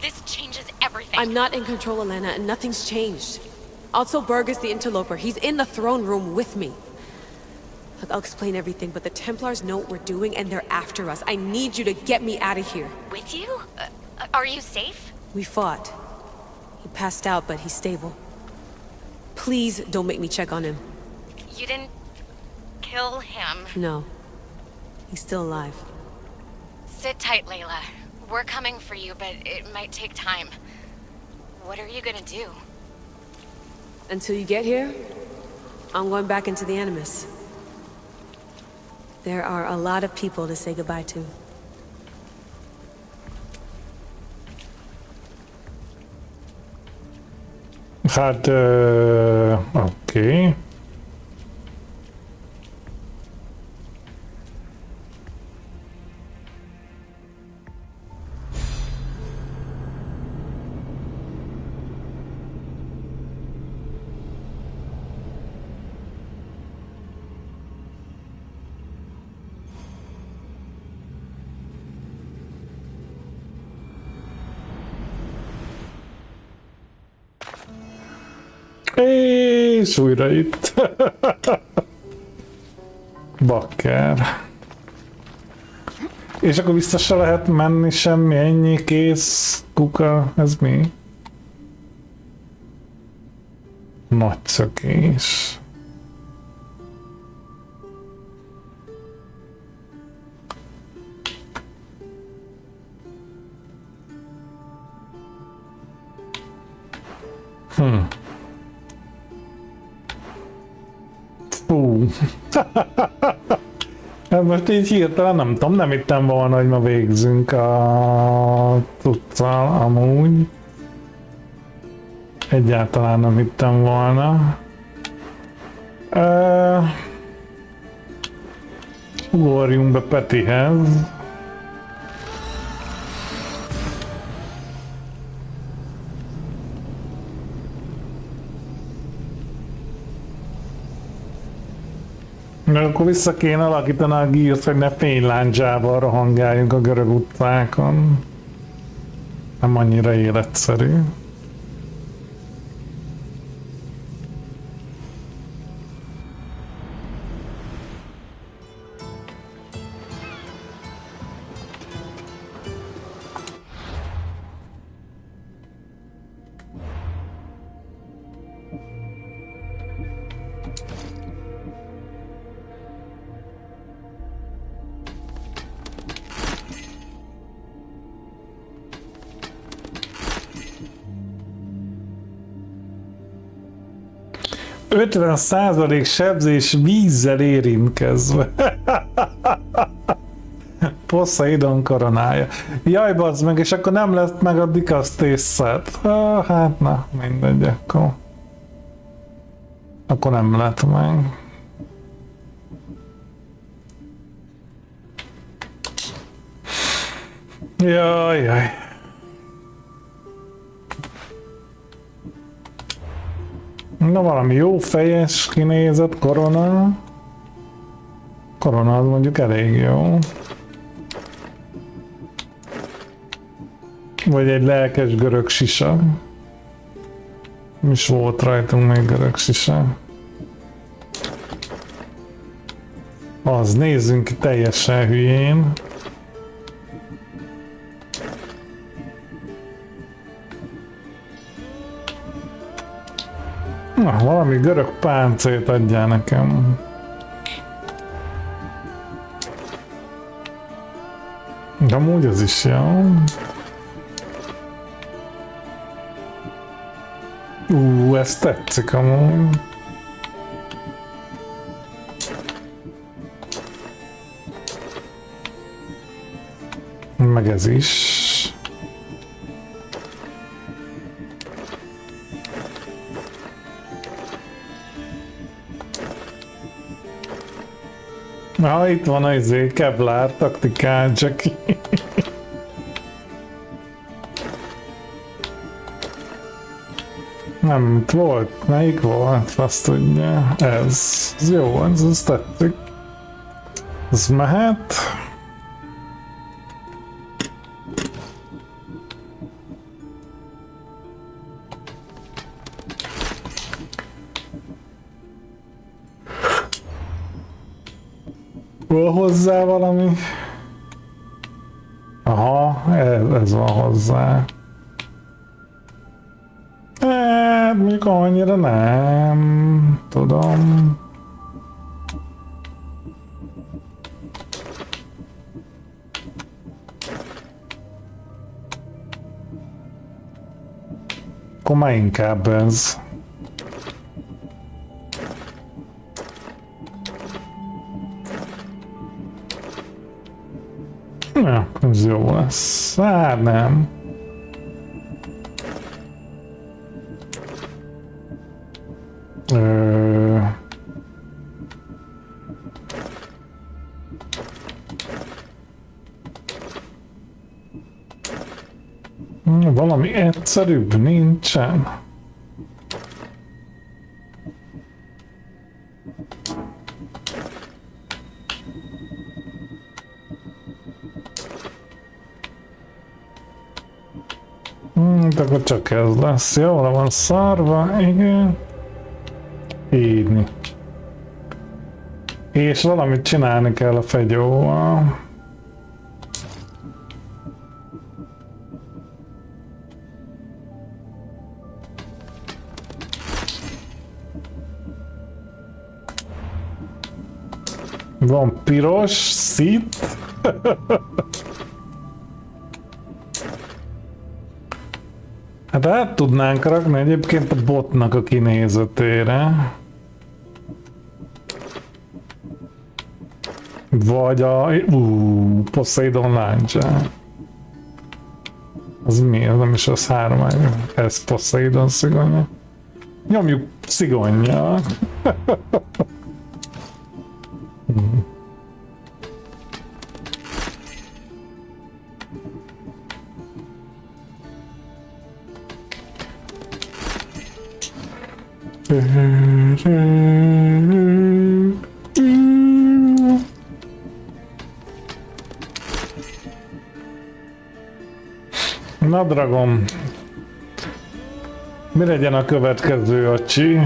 This changes everything. I'm not in control, Elena, and nothing's changed. Also, Berg is the interloper. He's in the throne room with me. Look, I'll explain everything, but the Templars know what we're doing, and they're after us. I need you to get me out of here. With you? Are you safe? We fought. He passed out, but he's stable. Please don't make me check on him. You didn't... kill him. No. He's still alive. Sit tight, Layla. We're coming for you, but it might take time. What are you gonna do? Until you get here, I'm going back into the Animus. There are a lot of people to say goodbye to. Hát, oké. És újra itt. Bakker. És akkor vissza se lehet menni semmi, ennyi, kész, kuka, ez mi? Nagy szökés. Fú. Hát most így hirtelen nem tudom, nem hittem volna, hogy ma végzünk a cuccal amúgy. Egyáltalán nem hittem volna. Ugorjunk be Petihez. Mert akkor vissza kéne alakítani a gírt, hogy ne fényláncsával rohangáljunk a görög utcákon. Nem annyira életszerű. 50% sebzés vízzel érintkezve. Poseidon koronája. Jaj, bazd meg, és akkor nem lesz meg a dikasztészet. Hát na, mindegy, akkor. Akkor nem lett meg. Jaj, jaj. Na valami jó fejes kinézett korona. Korona az mondjuk elég jó. Vagy egy lelkes görög sisa. Mi is volt rajtunk még görög sisa. Az, nézzünk ki teljesen hülyén. Na, valami görög páncélt adjál nekem. De amúgy az is jó. Ez tetszik amúgy. Meg ez is. Na, itt van az Kevlar taktikál, Jackie. Nem, itt volt, melyik volt, azt tudja. Ez jó, ez tetszik. Ez mehet. Van hozzá valami? Aha, ez van hozzá. Hát mondjuk annyira nem tudom. Akkor már inkább ez. Ja, ez jó lesz. Hát nem. Valami egyszerűbb nincsen. De akkor csak ez lesz. Jól van szarva, igen. Írni. És valamit csinálni kell a fegyóval. Van piros, szit. Hát át tudnánk rakni egyébként a botnak a kinézetére. Vagy a... Poseidon láncsa. Az mi? Az nem is az 3, ez Poseidon szigonya. Nyomjuk szigonnyal. Na dragom, mi legyen a következő acsi?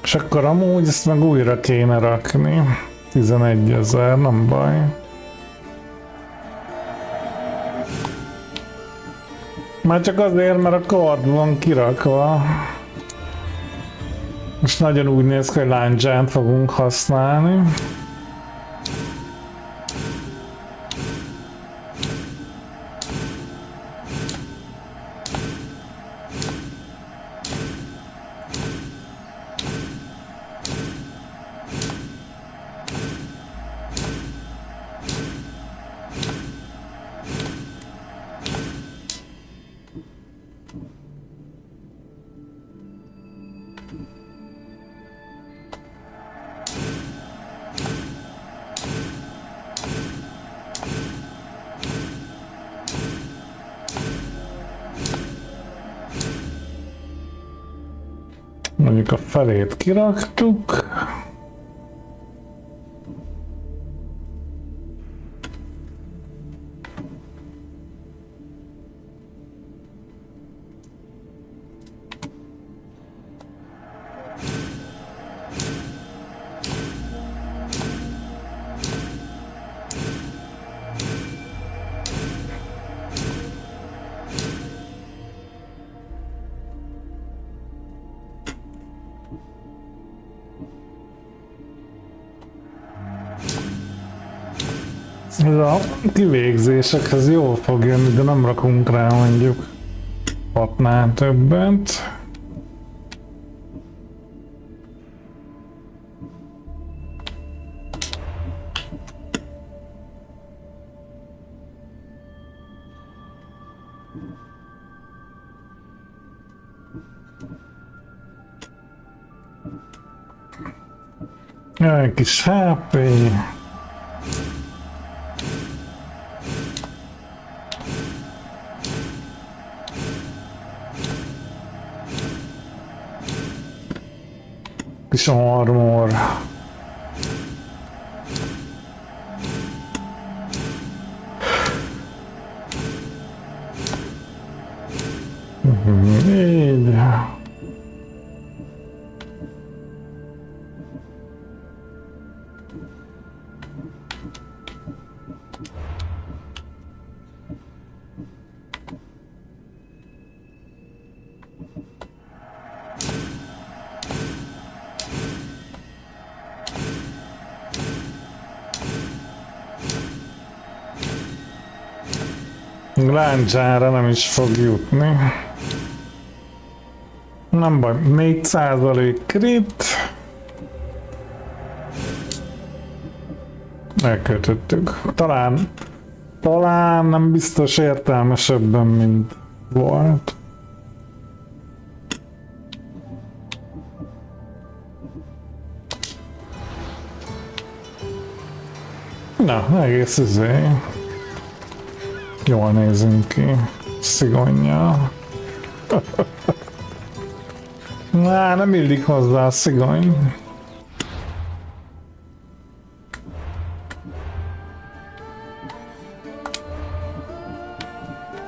És akkor amúgy ezt meg újra kéne rakni. 11 000, nem baj. Már csak azért, mert a kard van kirakva. És nagyon úgy néz ki, hogy lándzsát fogunk használni. Mondjuk a felét kiraktuk. Ez a kivégzésekhez jól fog jönni, de nem rakunk rá mondjuk 6-nál többet. Egy kis HP. Kis armor. Így. Láncsára nem is fog jutni. Nem baj, 4% crit. Elkötöttük. Talán nem biztos értelmesebben, mint volt. Na, egész jól nézünk ki. Szigonnyal. Nem illik hozzá a szigony.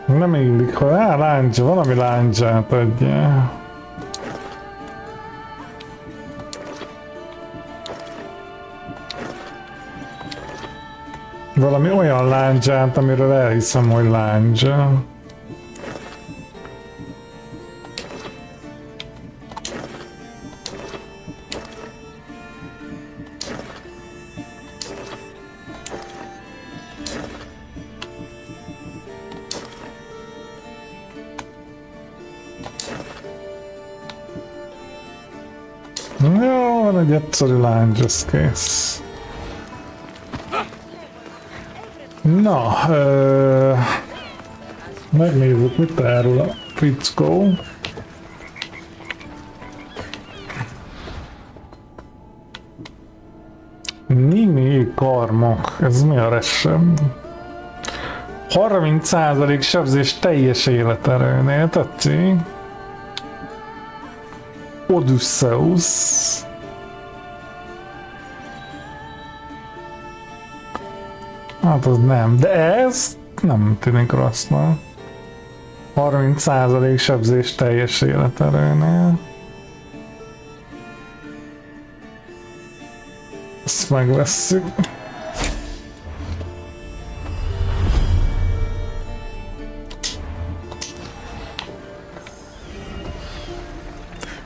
Nem illik, hogy láncsa, valami láncsát adja. Valami olyan láncsát, amiről elhiszem, hogy láncsa. Jó, van egy egyszerű láncs, ez kész. Na, megnézzük, mit árul a fickó. Nimi karmok, ez mi a resebb? 30% sebzés teljes életerőnél, tetszik? Odysseus. Hát az nem, de ez nem tűnik rossznak. 30% sebzés teljes életerőnél. Ezt megvesszük.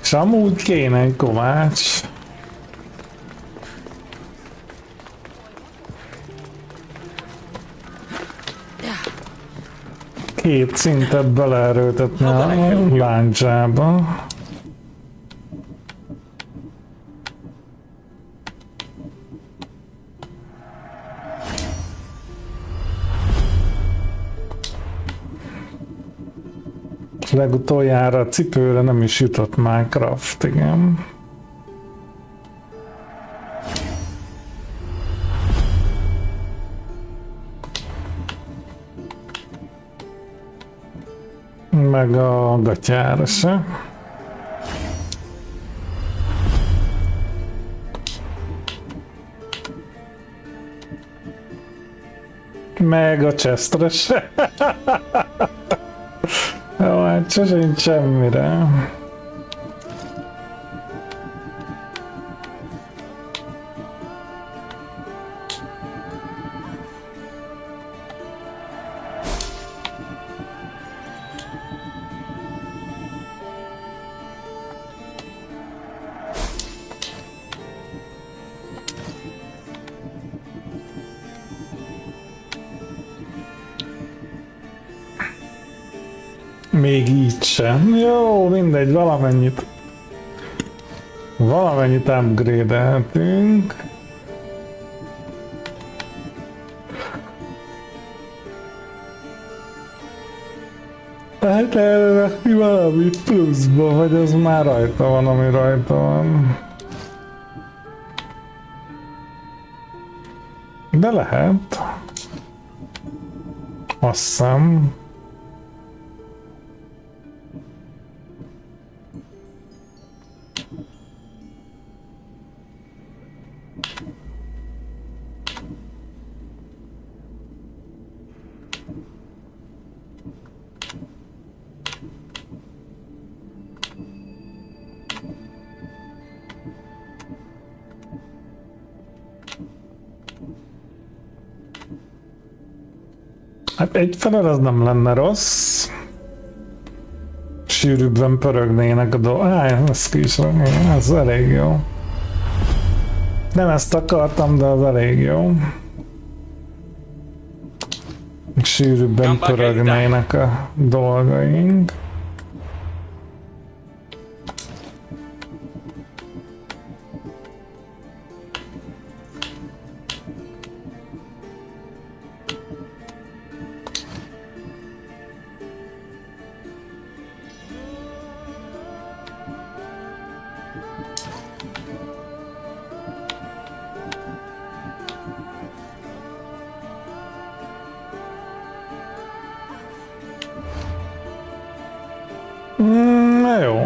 És amúgy kéne egy kovács. Két szintet beleerőltetne a láncsába. Legutoljára a cipőre nem is jutott már craft, igen. Meg a gatyára se. Meg a chestre se. Jó, hát sincs semmire. Még így sem. Jó, mindegy, valamennyit upgrade-eltünk. Hát erre rakni valamit pluszba, vagy az már rajta van, ami rajta van. De lehet. Azt hiszem. Hát egyfelől az nem lenne rossz. Sűrűbben pörögnének a dolgok. Ez ki is van, ez elég jó. Nem ezt akartam, de az elég jó. Sűrűbben pörögnének a dolgaink. Na jó,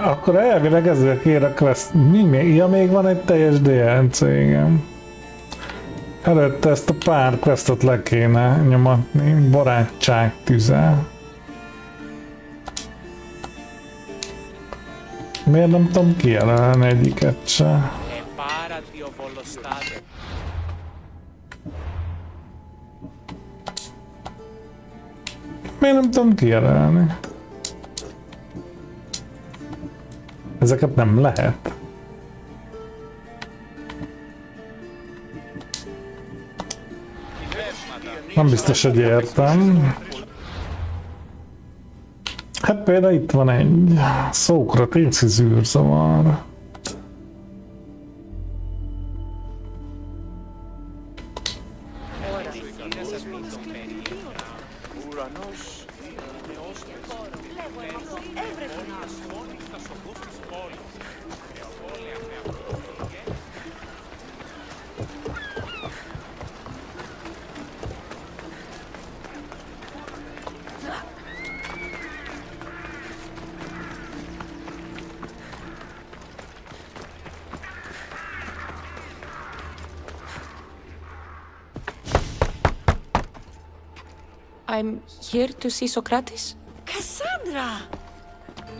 akkor elvileg ezzel kér a quest. Ja, még van egy teljes DLC, igen. Előtte ezt a pár questot le kéne nyomatni. Barátság tüze. Miért nem tudom kijelölni egyiket se? Miért nem tudom kijelölni? Ezeket nem lehet. Nem biztos, hogy értem. Hát például itt van egy Szókratész zűrzavar. I'm here to see Socrates? Cassandra!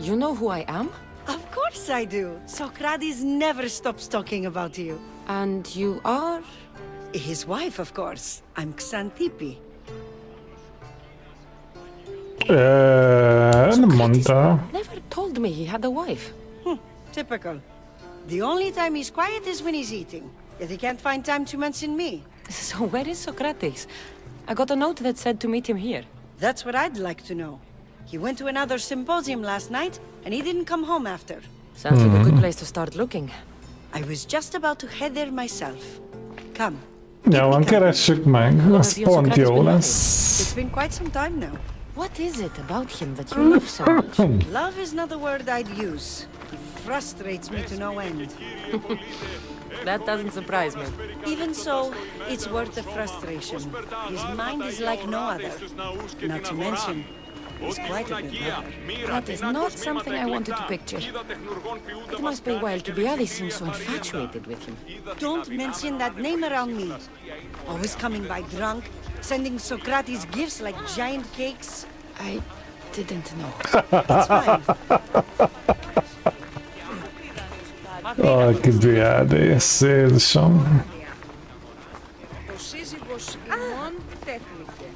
You know who I am? Of course course I do. Socrates never stops talking about you. And you are? His wife, of course. I'm Xanthippe. Nem mondta. Never told me he had a wife. Typical. The only time he's quiet is when he's eating. Yet he can't find time to mention me. So where is Socrates? I got a note that said to meet him here. That's what I'd like to know. He went to another symposium last night, and he didn't come home after. Sounds like a good place to start looking. I was just about to head there myself. Come. Jó van, keressük meg. Ez pont jó lesz. It's been quite some time now. What is it about him that you love so much? Love is not the word I'd use. He frustrates me to no end. That doesn't surprise me. Even so, it's worth the frustration. His mind is like no other. Not to mention, he's quite a good lover. That is not something I wanted to picture. It must be why Alcibiades seems so infatuated with him. Don't mention that name around me. Always coming by drunk, sending Socrates gifts like giant cakes. I didn't know. It's fine. Alcibiades, Jézusom. Ο σύζυγος ημών τέχνηκε.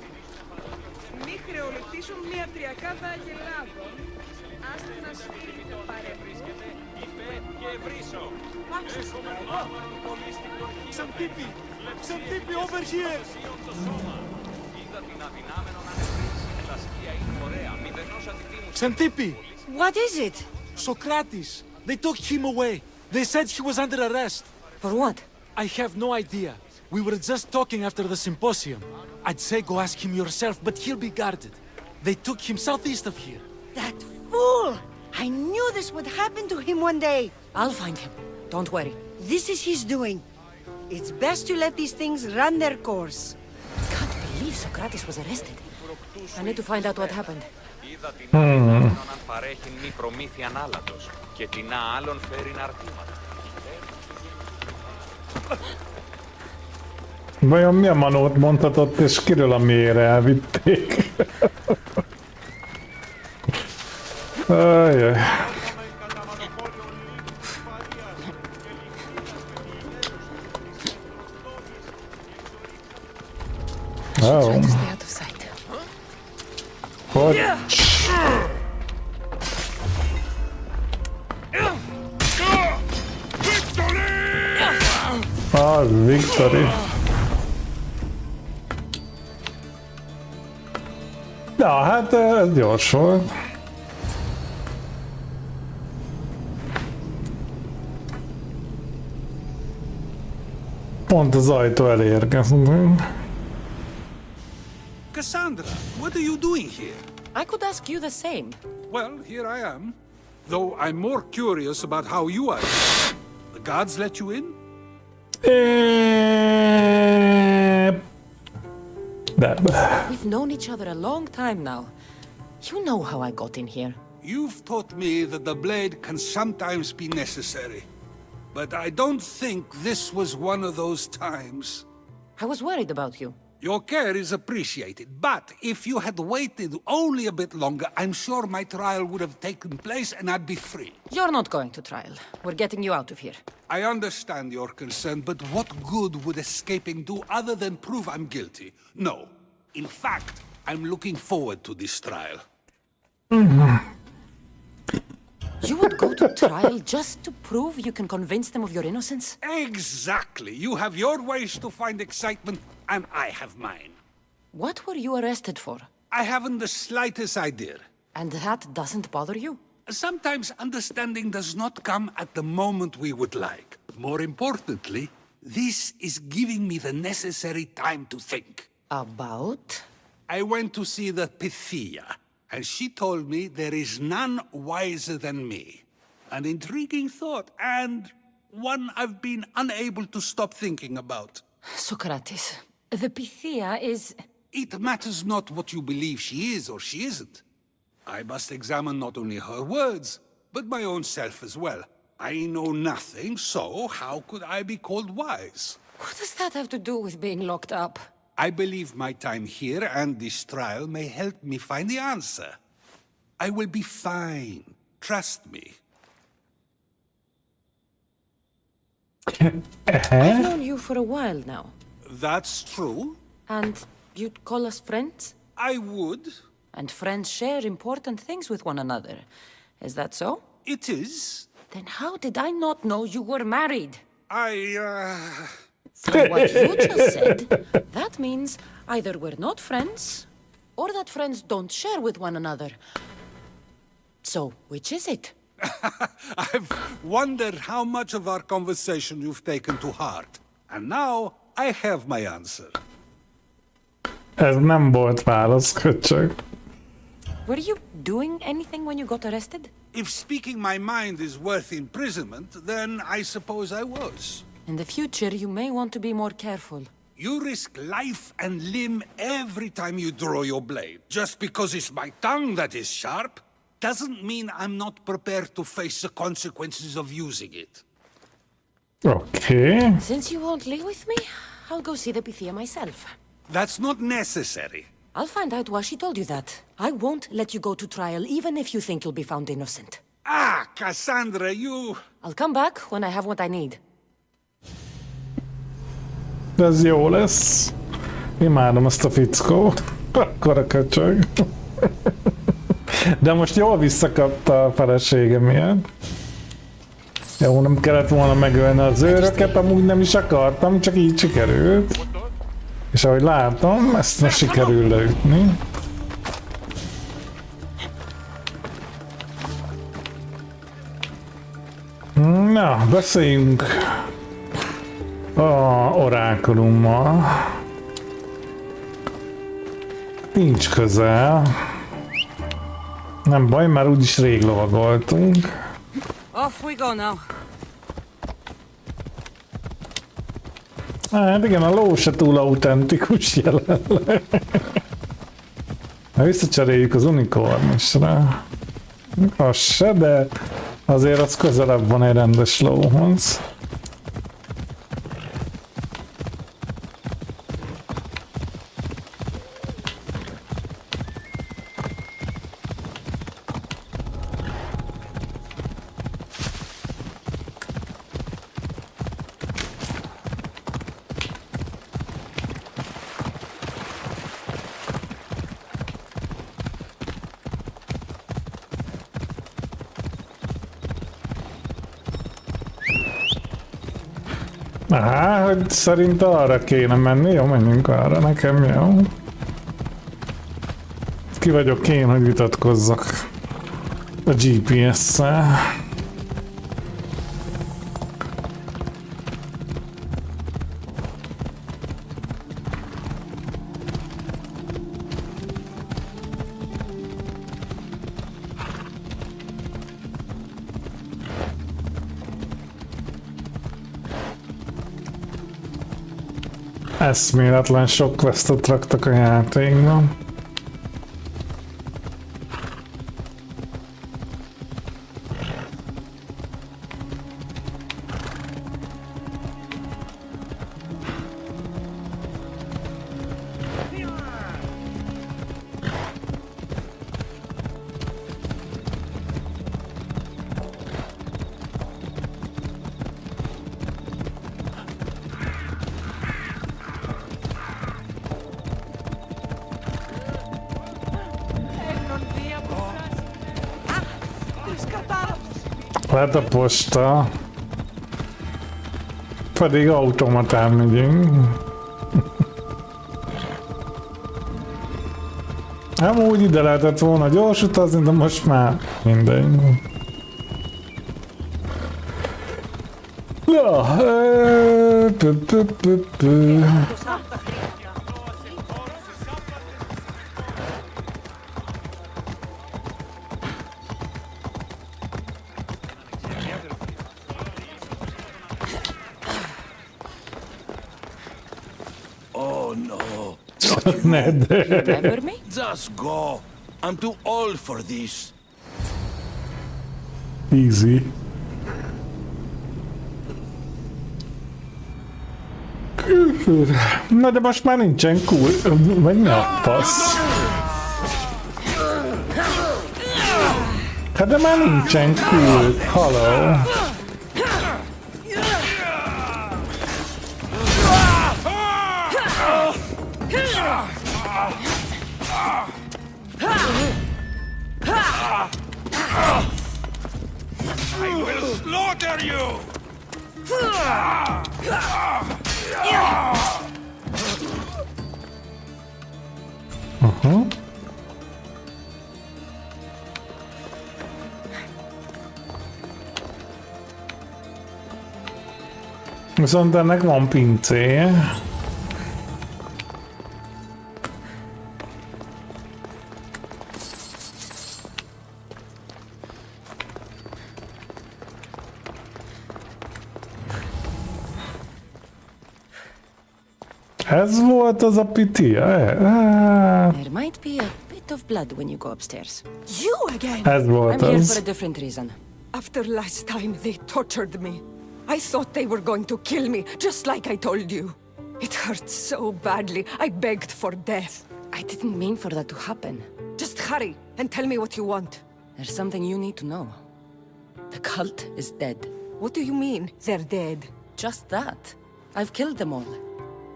Μη χρεολογητήσουν μια τριακάδα αγελάδων. Άστε να στείλει παρέμβρισκεται. Είπε και βρίσω. Xanthippe! Xanthippe, over here! Xanthippe! What is it? Socrates! They took him away. They said he was under arrest. For what? I have no idea. We were just talking after the symposium. I'd say go ask him yourself, but he'll be guarded. They took him southeast of here. That fool! I knew this would happen to him one day. I'll find him. Don't worry. This is his doing. It's best to let these things run their course. I can't believe Socrates was arrested. I need to find out what happened. Είδα την αν παρέχει μη προμήθειαν άλατος και την άλλον φέρει ναρτήματα. Vajon milyen manót mondhatott, és kiről a mélyre elvitték? Ajaj. Oh. Try to stay out of sight. Hogy? Ah, Victory. Ja, hát ez gyors volt. Pont az ajtó elé érkeztünk. Cassandra, what are you doing here? I could ask you the same. Well, here I am. Though I'm more curious about how you are. The gods let you in? We've known each other a long time now. You know how I got in here. You've taught me that the blade can sometimes be necessary. But I don't think this was one of those times. I was worried about you. Your care is appreciated, but if you had waited only a bit longer, I'm sure my trial would have taken place and I'd be free. You're not going to trial. We're getting you out of here. I understand your concern, but what good would escaping do other than prove I'm guilty? No. In fact, I'm looking forward to this trial. You would go to trial just to prove you can convince them of your innocence? Exactly. You have your ways to find excitement, and I have mine. What were you arrested for? I haven't the slightest idea. And that doesn't bother you? Sometimes understanding does not come at the moment we would like. More importantly, this is giving me the necessary time to think. About? I went to see the Pythia, and she told me there is none wiser than me. An intriguing thought, and one I've been unable to stop thinking about. Socrates, the Pythia is... It matters not what you believe she is or she isn't. I must examine not only her words, but my own self as well. I know nothing, so how could I be called wise? What does that have to do with being locked up? I believe my time here and this trial may help me find the answer. I will be fine. Trust me. I've known you for a while now. That's true. And you'd call us friends? I would. And friends share important things with one another. Is that so? It is. Then how did I not know you were married? From what you just said, that means either we're not friends, or that friends don't share with one another. So, which is it? I've wondered how much of our conversation you've taken to heart. And now I have my answer. Ez nem volt válasz, köcsög. Were you doing anything when you got arrested? If speaking my mind is worth imprisonment, then I suppose I was. In the future, you may want to be more careful. You risk life and limb every time you draw your blade. Just because it's my tongue that is sharp, doesn't mean I'm not prepared to face the consequences of using it. Okay. Since you won't leave with me, I'll go see the Pythia myself. That's not necessary. I'll find out why she told you that. I won't let you go to trial, even if you think you'll be found innocent. Ah, Cassandra, you... I'll come back when I have what I need. Ez jó lesz. Imádom ezt a fickót. Akkora köcsög. De most jól visszakapta a felesége miatt. Jó, nem kellett volna megölni az őröket, amúgy nem is akartam, csak így sikerült. És ahogy látom, ezt most sikerül leütni. Na, beszéljünk a orákulummal. Nincs közel. Nem baj, már úgyis rég lovagoltunk. Off we go now. Hát igen, a ló se túl autentikus jelenleg. Visszacseréljük az unikornisra. Az se, de azért az közelebb van egy rendes lóhoz. Hogy szerint arra kéne menni, jó, menjünk arra, nekem jó. Ki vagyok én, hogy vitatkozzak a GPS-szel. Eszméletlen sok questot raktak a játékban. Hát a posta. Pedig automatán megyünk. Amúgy ide lehetett volna gyors utazni, de most már mindegy. Ja, Remember me? Just go. I'm too old for this. Easy. Na de most már nincsen cool, vagy mi a fasz? Hát de már nincsen cool, hello. slaughter you! Viszont ennek van pincéje. Ez volt az a piti? There might be a bit of blood when you go upstairs. You again? Ez volt I'm here az. for a different reason. After last time, they tortured me. I thought they were going to kill me, just like I told you. It hurt so badly. I begged for death. I didn't mean for that to happen. Just hurry and tell me what you want. There's something you need to know. The cult is dead. What do you mean, they're dead? Just that. I've killed them all.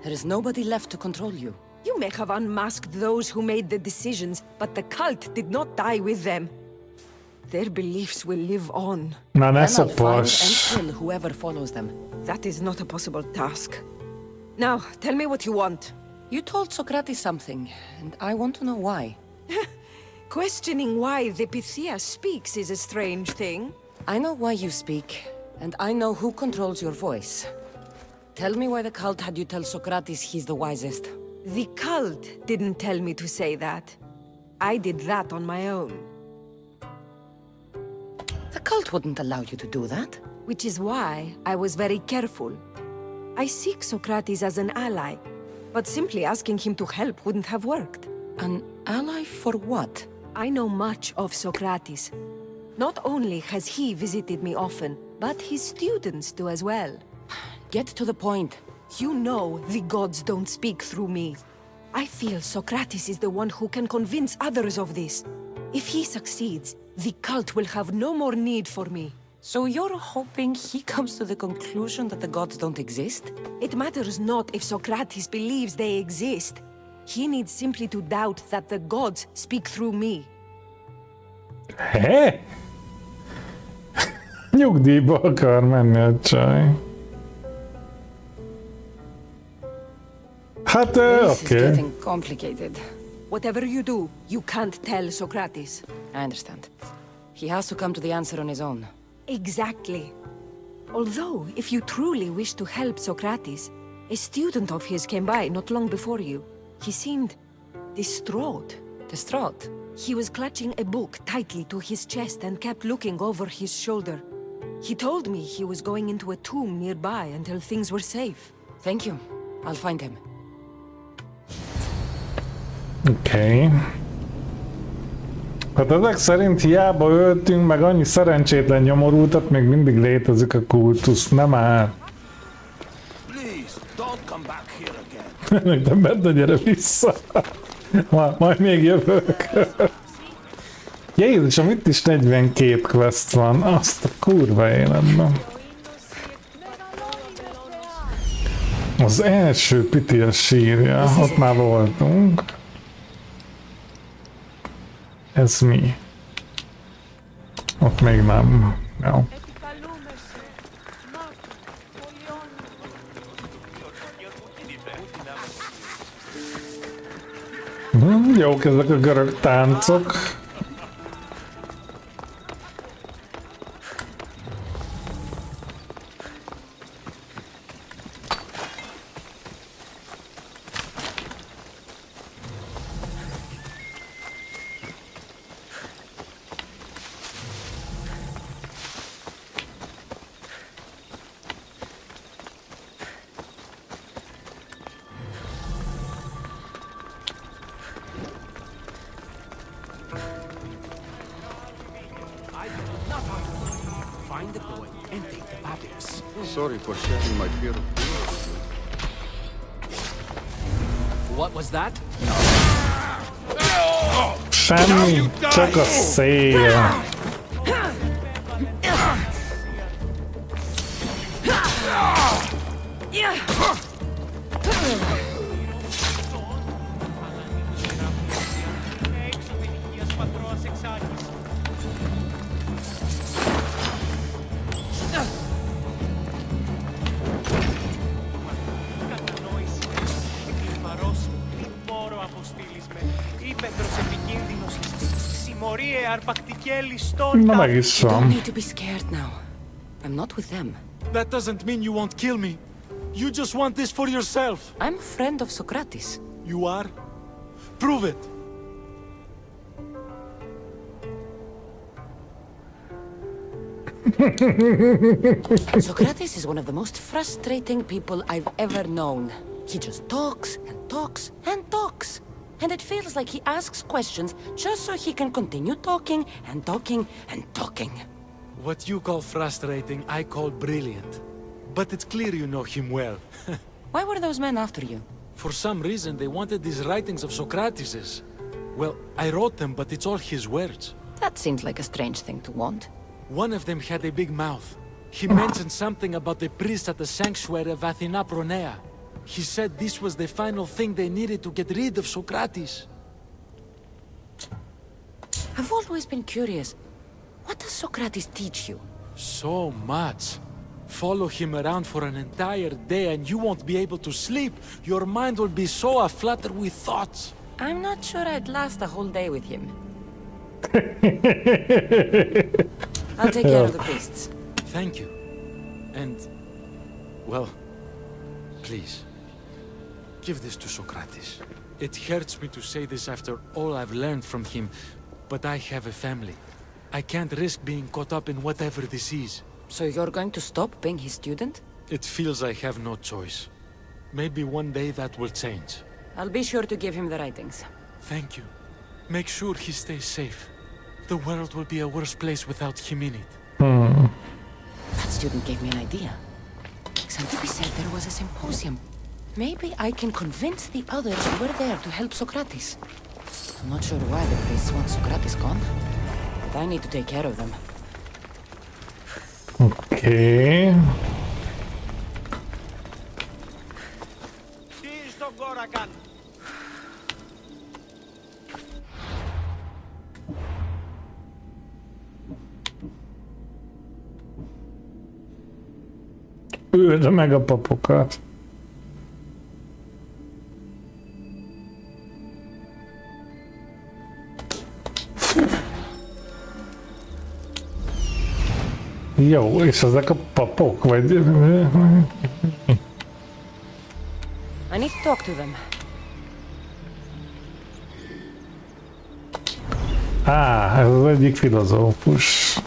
There is nobody left to control you. You may have unmasked those who made the decisions, but the cult did not die with them. Their beliefs will live on. Na ne Then I'll find and szaposs. kill whoever follows them. That is not a possible task. Now, tell me what you want. You told Socrates something, and I want to know why. Questioning why the Pythia speaks is a strange thing. I know why you speak, and I know who controls your voice. Tell me why the cult had you tell Socrates he's the wisest. The cult didn't tell me to say that. I did that on my own. The cult wouldn't allow you to do that. Which is why I was very careful. I seek Socrates as an ally, but simply asking him to help wouldn't have worked. An ally for what? I know much of Socrates. Not only has he visited me often, but his students do as well. Get to the point. You know the gods don't speak through me. I feel Socrates is the one who can convince others of this. If he succeeds, the cult will have no more need for me. So you're hoping he comes to the conclusion that the gods don't exist? It matters not if Socrates believes they exist. He needs simply to doubt that the gods speak through me. Hé? Nyugdíjba akar menni a csaj. Hát, This is oké. getting complicated. Whatever you do, you can't tell Socrates. I understand. He has to come to the answer on his own. Exactly. Although, if you truly wish to help Socrates, a student of his came by not long before you. He seemed distraught. Distraught? He was clutching a book tightly to his chest and kept looking over his shoulder. He told me he was going into a tomb nearby until things were safe. Thank you. I'll find him. Oké. Hát ezek szerint hiába öltünk, meg annyi szerencsétlen nyomorultat, még mindig létezik a kultusz, nem áll. Please, don't come back here again. De Berta, gyere vissza. Majd még jövök. Ja Jézusom, itt is 42 quest van, azt a kurva életben. Az első Pythia sírja, ott már voltunk. Ez mi? Ott még nem. Jó. Jók ezek a görög táncok. Find the boy and take the babbies. Sorry for sharing my fear of What was that? Semmi, csak a szél. Na meg is You don't van. need to be scared now. I'm not with them. That doesn't mean you won't kill me. You just want this for yourself. I'm a friend of Socrates. You are? Prove it. Socrates is one of the most frustrating people I've ever known. He just talks and talks and talks. And it feels like he asks questions just so he can continue talking and talking and talking. What you call frustrating, I call brilliant. But it's clear you know him well. Why were those men after you? For some reason, they wanted these writings of Socrates's. Well, I wrote them, but it's all his words. That seems like a strange thing to want. One of them had a big mouth. He mentioned something about the priest at the sanctuary of Athena Pronea. He said this was the final thing they needed to get rid of Socrates. I've always been curious. What does Socrates teach you? So much. Follow him around for an entire day and you won't be able to sleep. Your mind will be so aflutter with thoughts. I'm not sure I'd last a whole day with him. I'll take care of the priests. Thank you. And, well, please, give this to Socrates. It hurts me to say this after all I've learned from him, but I have a family. I can't risk being caught up in whatever this is. So you're going to stop being his student? It feels I have no choice. Maybe one day that will change. I'll be sure to give him the writings. Thank you. Make sure he stays safe. The world will be a worse place without him in it. That student gave me an idea. Xantippe said there was a symposium. Maybe I can convince the others we're there to help Socrates. I'm not sure why the priests want Socrates gone, but I need to take care of them. Okay. Üld meg a papokat. Jó, és ezek a papok, vagy... I need to talk to them. Ez az egyik filozófus.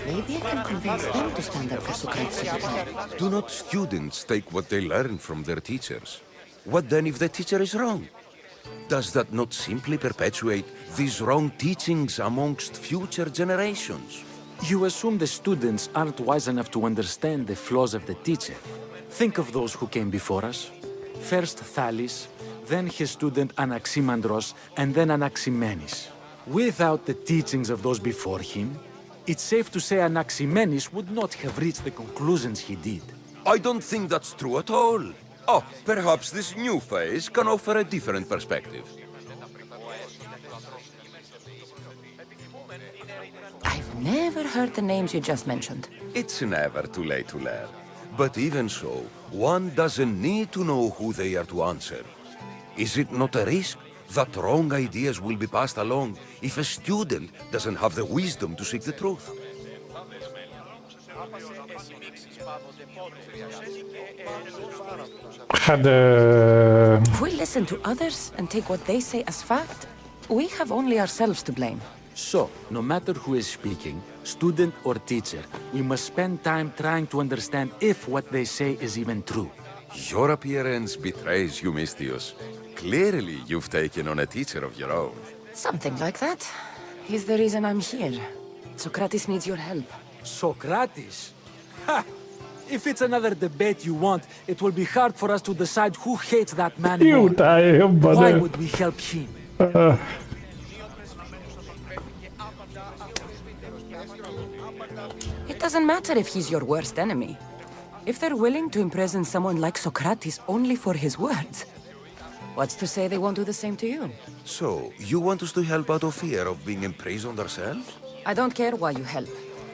Maybe I can convince them to stand up for Socrates as well. Do not students take what they learn from their teachers? What then if the teacher is wrong? Does that not simply perpetuate these wrong teachings amongst future generations? You assume the students aren't wise enough to understand the flaws of the teacher. Think of those who came before us. First Thales, then his student Anaximandros, and then Anaximenes. Without the teachings of those before him, it's safe to say Anaximenes would not have reached the conclusions he did. I don't think that's true at all. Oh, perhaps this new phase can offer a different perspective. I've never heard the names you just mentioned. It's never too late to learn. But even so, one doesn't need to know who they are to answer. Is it not a risk that wrong ideas will be passed along if a student doesn't have the wisdom to seek the truth? If we listen to others and take what they say as fact, we have only ourselves to blame. So, no matter who is speaking, student or teacher, we must spend time trying to understand if what they say is even true. Your appearance betrays you, Mystios. Clearly, you've taken on a teacher of your own. Something like that. He's the reason I'm here. Socrates needs your help. Socrates? Ha! If it's another debate you want, it will be hard for us to decide who hates that man more. Why would we help him? It doesn't matter if he's your worst enemy. If they're willing to imprison someone like Socrates only for his words, what's to say they won't do the same to you? So, you want us to help out of fear of being imprisoned ourselves? I don't care why you help.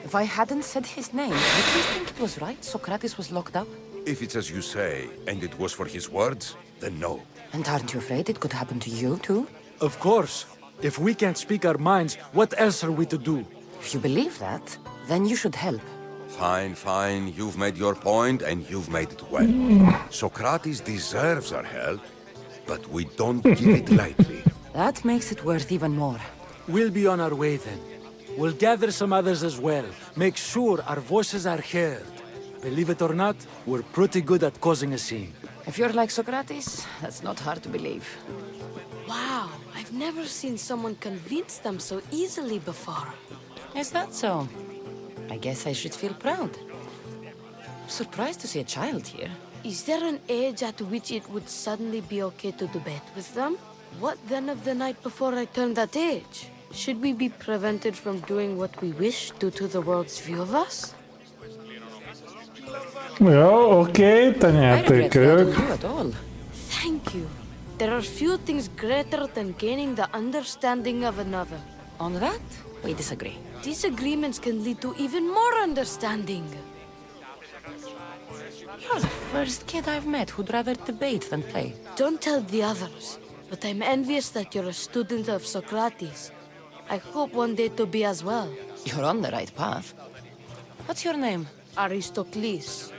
If I hadn't said his name, would you think it was right Socrates was locked up? If it's as you say, and it was for his words, then no. And aren't you afraid it could happen to you, too? Of course. If we can't speak our minds, what else are we to do? If you believe that, then you should help. Fine, fine. You've made your point, and you've made it well. Socrates deserves our help, but we don't give it lightly. That makes it worth even more. We'll be on our way then. We'll gather some others as well. Make sure our voices are heard. Believe it or not, we're pretty good at causing a scene. If you're like Socrates, that's not hard to believe. Wow, I've never seen someone convince them so easily before. Is that so? I guess I should feel proud. I'm surprised to see a child here. Is there an age at which it would suddenly be okay to debate with them? What then of the night before I turned that age? Should we be prevented from doing what we wish due to the world's view of us? Jó, oké, te nyerték ők. Thank you. There are few things greater than gaining the understanding of another. On that, we disagree. Disagreements can lead to even more understanding. You're the first kid I've met who'd rather debate than play. Don't tell the others, but I'm envious that you're a student of Socrates. I hope one day to be as well. You're on the right path. What's your name? Aristocles.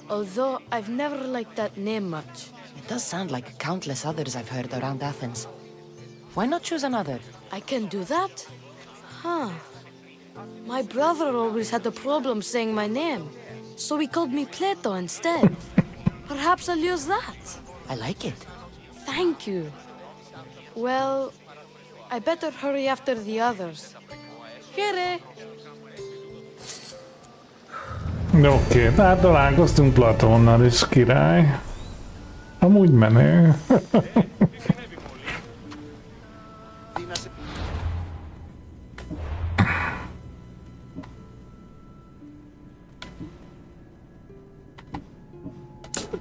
Although I've never liked that name much. It does sound like countless others I've heard around Athens. Why not choose another? I can do that? Huh. My brother always had a problem saying my name, so he called me Plato instead. Perhaps I'll use that. I like it. Thank you. Well, I better hurry after the others. Here. Oké, tehát találkoztunk Platonnal is, király. Amúgy menő.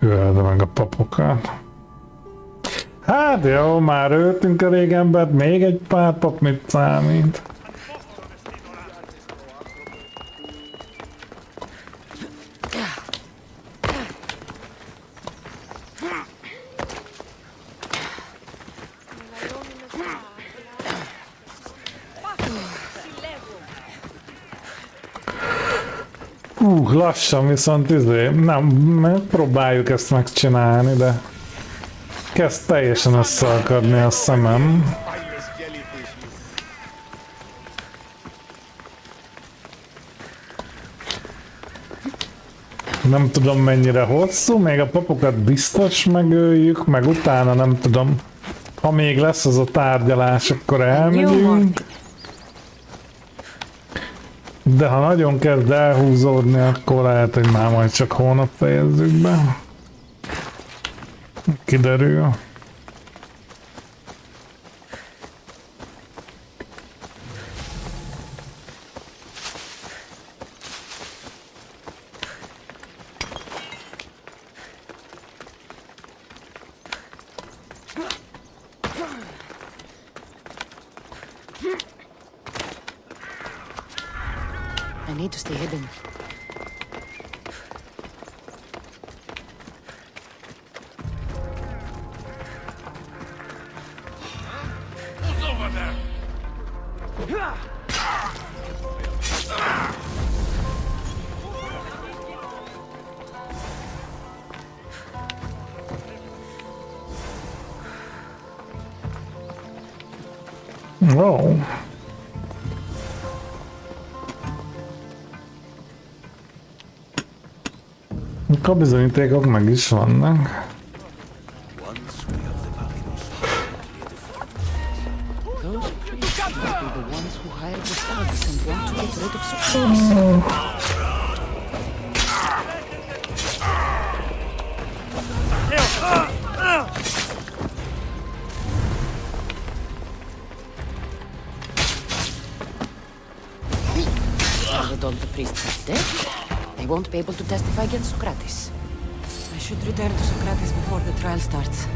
Öld meg a papokat. Hát jó, már öltünk a régembert, még egy pár pap mit számít. Lassan viszont nem, megpróbáljuk ezt megcsinálni, de kezd teljesen összeakadni a szemem. Nem tudom mennyire hosszú, még a papokat biztos megöljük, meg utána nem tudom, ha még lesz az a tárgyalás, akkor elmegyünk. De ha nagyon kezd elhúzódni, akkor lehet, hogy már majd csak hónap fejezzük be. Kiderül. I need to stay hidden. Who's over there? Oh. A bizonyítékok meg is vannak. Those priests must be the ones who hired the thugs and want to get rid of Socrates. Now that all the priests are dead, They won't be able to testify against Socrates. I should return to Socrates before the trial starts.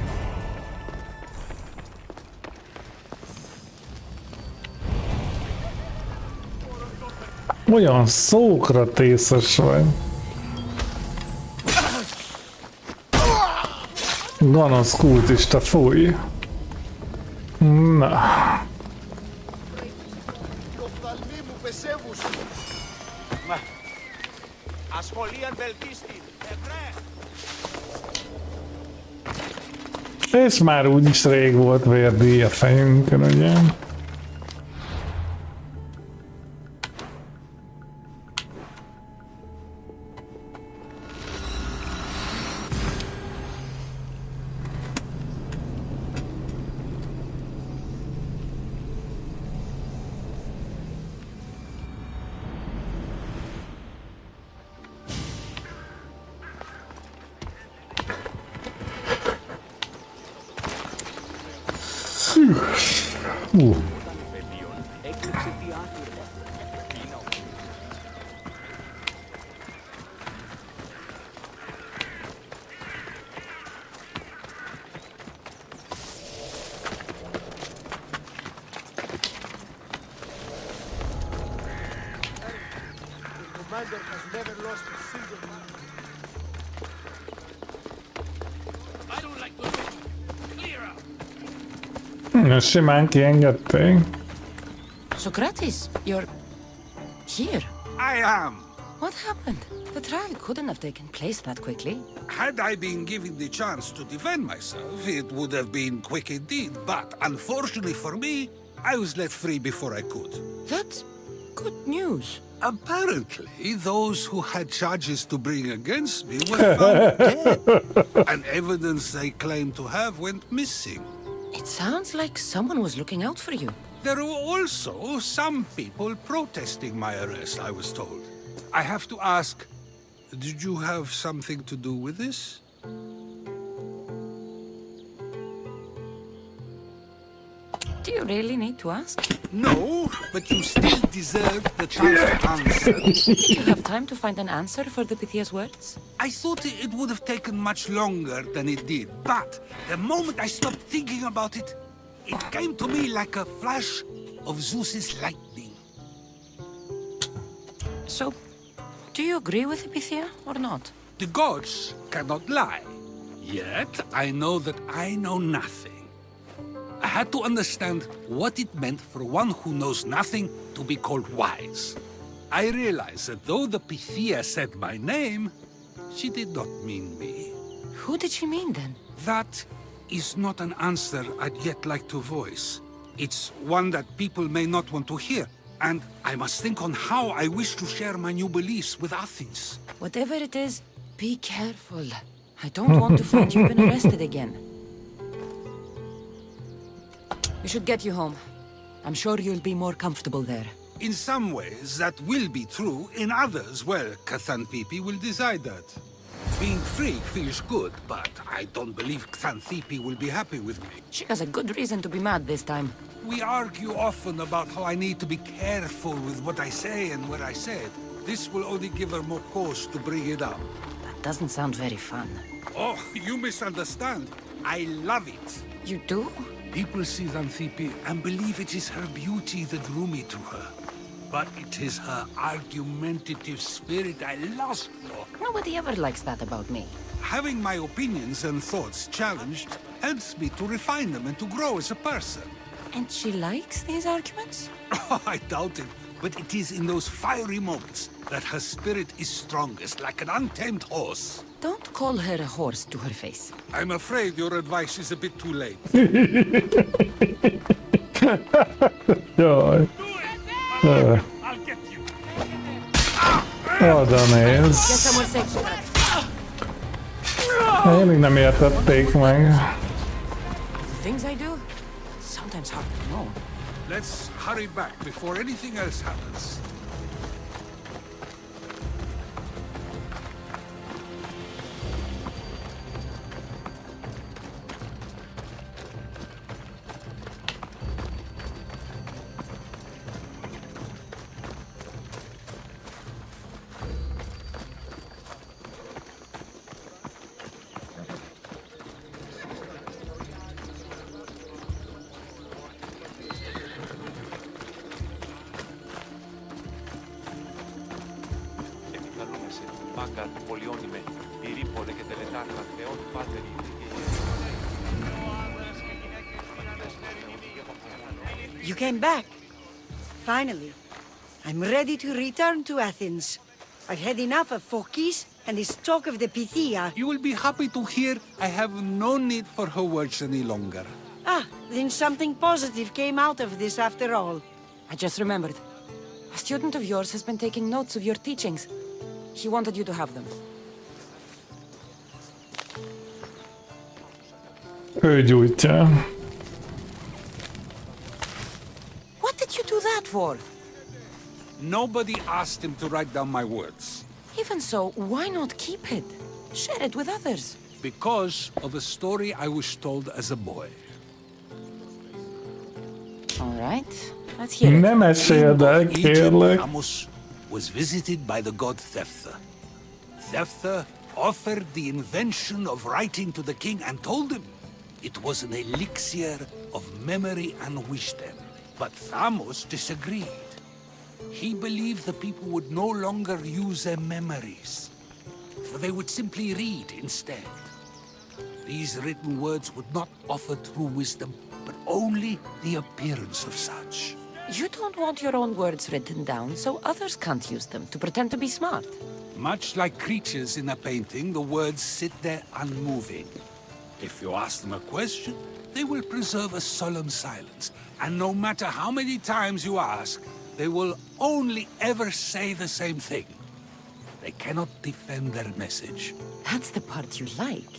Olyan szókratészes vagy. Gonosz kultista, fúj. Na. Ασχολίαν βελτίστη. És már úgyis rég volt vérdíj a fejünkön, ugye? Commander has never lost a single man. I don't like the way. Clear out. Simán kiengedték. Socrates, you're here. I am. What happened? The trial couldn't have taken place that quickly. Had I been given the chance to defend myself, it would have been quick indeed. But unfortunately for me, I was let free before I could. That's good news. Apparently, those who had charges to bring against me were found dead, and evidence they claimed to have went missing. It sounds like someone was looking out for you. There were also some people protesting my arrest, I was told. I have to ask, did you have something to do with this? Do you really need to ask? No, but you still deserve the chance to answer. Do you have time to find an answer for the Pythia's words? I thought it would have taken much longer than it did, but the moment I stopped thinking about it, it came to me like a flash of Zeus's lightning. So, do you agree with Pythia or not? The gods cannot lie. Yet, I know that I know nothing. I had to understand what it meant for one who knows nothing to be called wise. I realized that though the Pythia said my name, she did not mean me. Who did she mean then? That is not an answer I'd yet like to voice. It's one that people may not want to hear, and I must think on how I wish to share my new beliefs with Athens. Whatever it is, be careful. I don't want to find you've been arrested again. We should get you home. I'm sure you'll be more comfortable there. In some ways, that will be true. In others, well, Xanthippe will decide that. Being free feels good, but I don't believe Xanthippe will be happy with me. She has a good reason to be mad this time. We argue often about how I need to be careful with what I say and where I say it. This will only give her more cause to bring it up. That doesn't sound very fun. Oh, you misunderstand. I love it. You do? People see Xanthippe and believe it is her beauty that drew me to her. But it is her argumentative spirit I lust for. Nobody ever likes that about me. Having my opinions and thoughts challenged helps me to refine them and to grow as a person. And she likes these arguments? Oh, I doubt it. But it is in those fiery moments that her spirit is strongest, like an untamed horse. Don't call her a horse to her face. I'm afraid your advice is a bit too late. Jaj. Oda néz. Én még nem értették meg. The things I do, sometimes hard to know. Let's hurry back before anything else happens. Μάκαρ, πολιόνιμε, ηρύπολε και τελετάρτα, Θεόν Πάτερ, You came back. Finally. I'm ready to return to Athens. I've had enough of Phokis and this talk of the Pythia. You will be happy to hear I have no need for her words any longer. Ah, then something positive came out of this after all. I just remembered. A student of yours has been taking notes of your teachings. He wanted you to have them. Ő gyújtja. What did you do that for? Nobody asked him to write down my words. Even so, why not keep it? Share it with others. Because of a story I was told as a boy. All right, let's hear it. Nem esélyed el, kérlek. Thamos was visited by the god Thephtha. Thephtha offered the invention of writing to the king and told him it was an elixir of memory and wisdom. But Thamos disagreed. He believed the people would no longer use their memories, for they would simply read instead. These written words would not offer true wisdom, but only the appearance of such. You don't want your own words written down, so others can't use them to pretend to be smart. Much like creatures in a painting, the words sit there unmoving. If you ask them a question, they will preserve a solemn silence. And no matter how many times you ask, they will only ever say the same thing. They cannot defend their message. That's the part you like.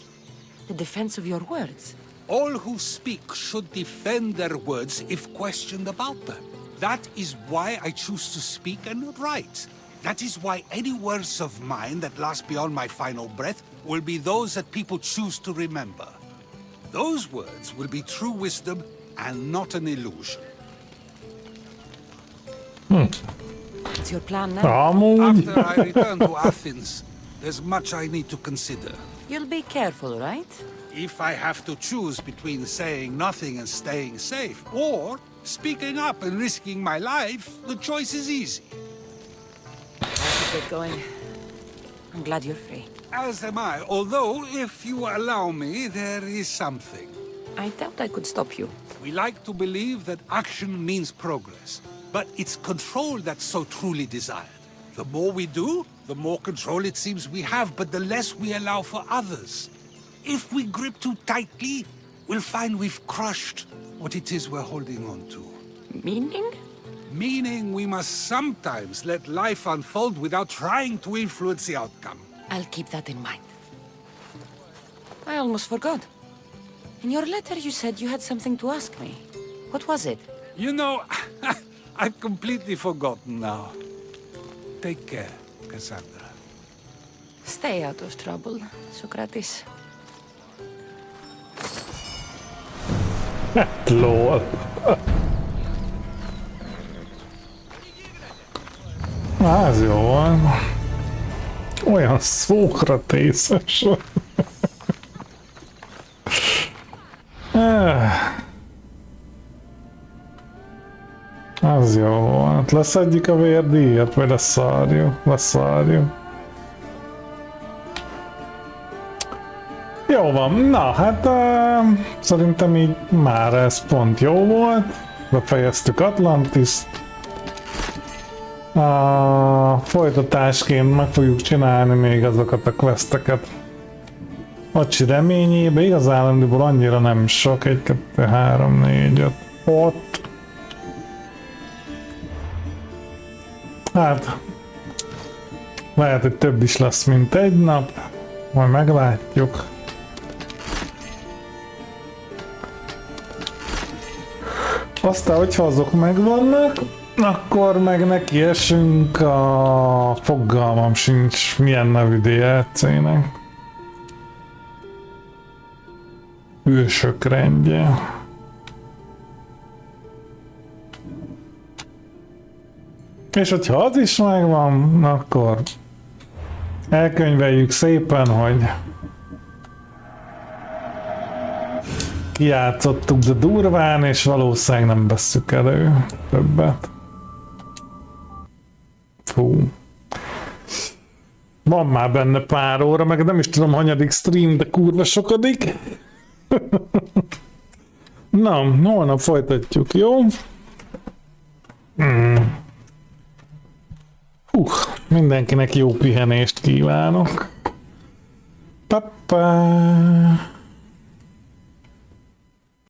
The defense of your words. All who speak should defend their words if questioned about them. That is why I choose to speak and not write. That is why any words of mine that last beyond my final breath will be those that people choose to remember. Those words will be true wisdom and not an illusion. What's your plan now? After I return to Athens, there's much I need to consider. You'll be careful, right? If I have to choose between saying nothing and staying safe, or speaking up and risking my life, the choice is easy. I should get going. I'm glad you're free. As am I, although, if you allow me, there is something. I doubt I could stop you. We like to believe that action means progress, but it's control that's so truly desired. The more we do, the more control it seems we have, but the less we allow for others. If we grip too tightly, we'll find we've crushed what it is we're holding on to. Meaning? Meaning we must sometimes let life unfold without trying to influence the outcome. I'll keep that in mind. I almost forgot. In your letter you said you had something to ask me. What was it? You know, I've completely forgotten now. Take care, Cassandra. Stay out of trouble, Socrates. Lol. Az jó van. Olyan szókratészes. Az jó volt. Leszedjük a vérdíjat, vagy leszarjuk? Leszarjuk. Jó van, na hát szerintem így már ez pont jó volt. Befejeztük Atlantis-t. Folytatásként meg fogjuk csinálni még azokat a questeket. Acsi reményébe, igazándiból annyira nem sok, 1, 2, 3, 4, 5, 6. Hát, lehet, hogy több is lesz, mint egy nap, majd meglátjuk. Aztán, hogyha azok megvannak, akkor meg nekiesünk a fogalmam sincs milyen nevű DLC-nek. Ősök rendje. És hogyha az is megvan, akkor elkönyveljük szépen, hogy kijátszottuk, de durván, és valószínűleg nem vesszük elő többet. Fú. Van már benne pár óra, meg nem is tudom, hanyadik stream, de kurva sokadik. Na, holnap folytatjuk, jó? Mindenkinek jó pihenést kívánok. Pa-pa.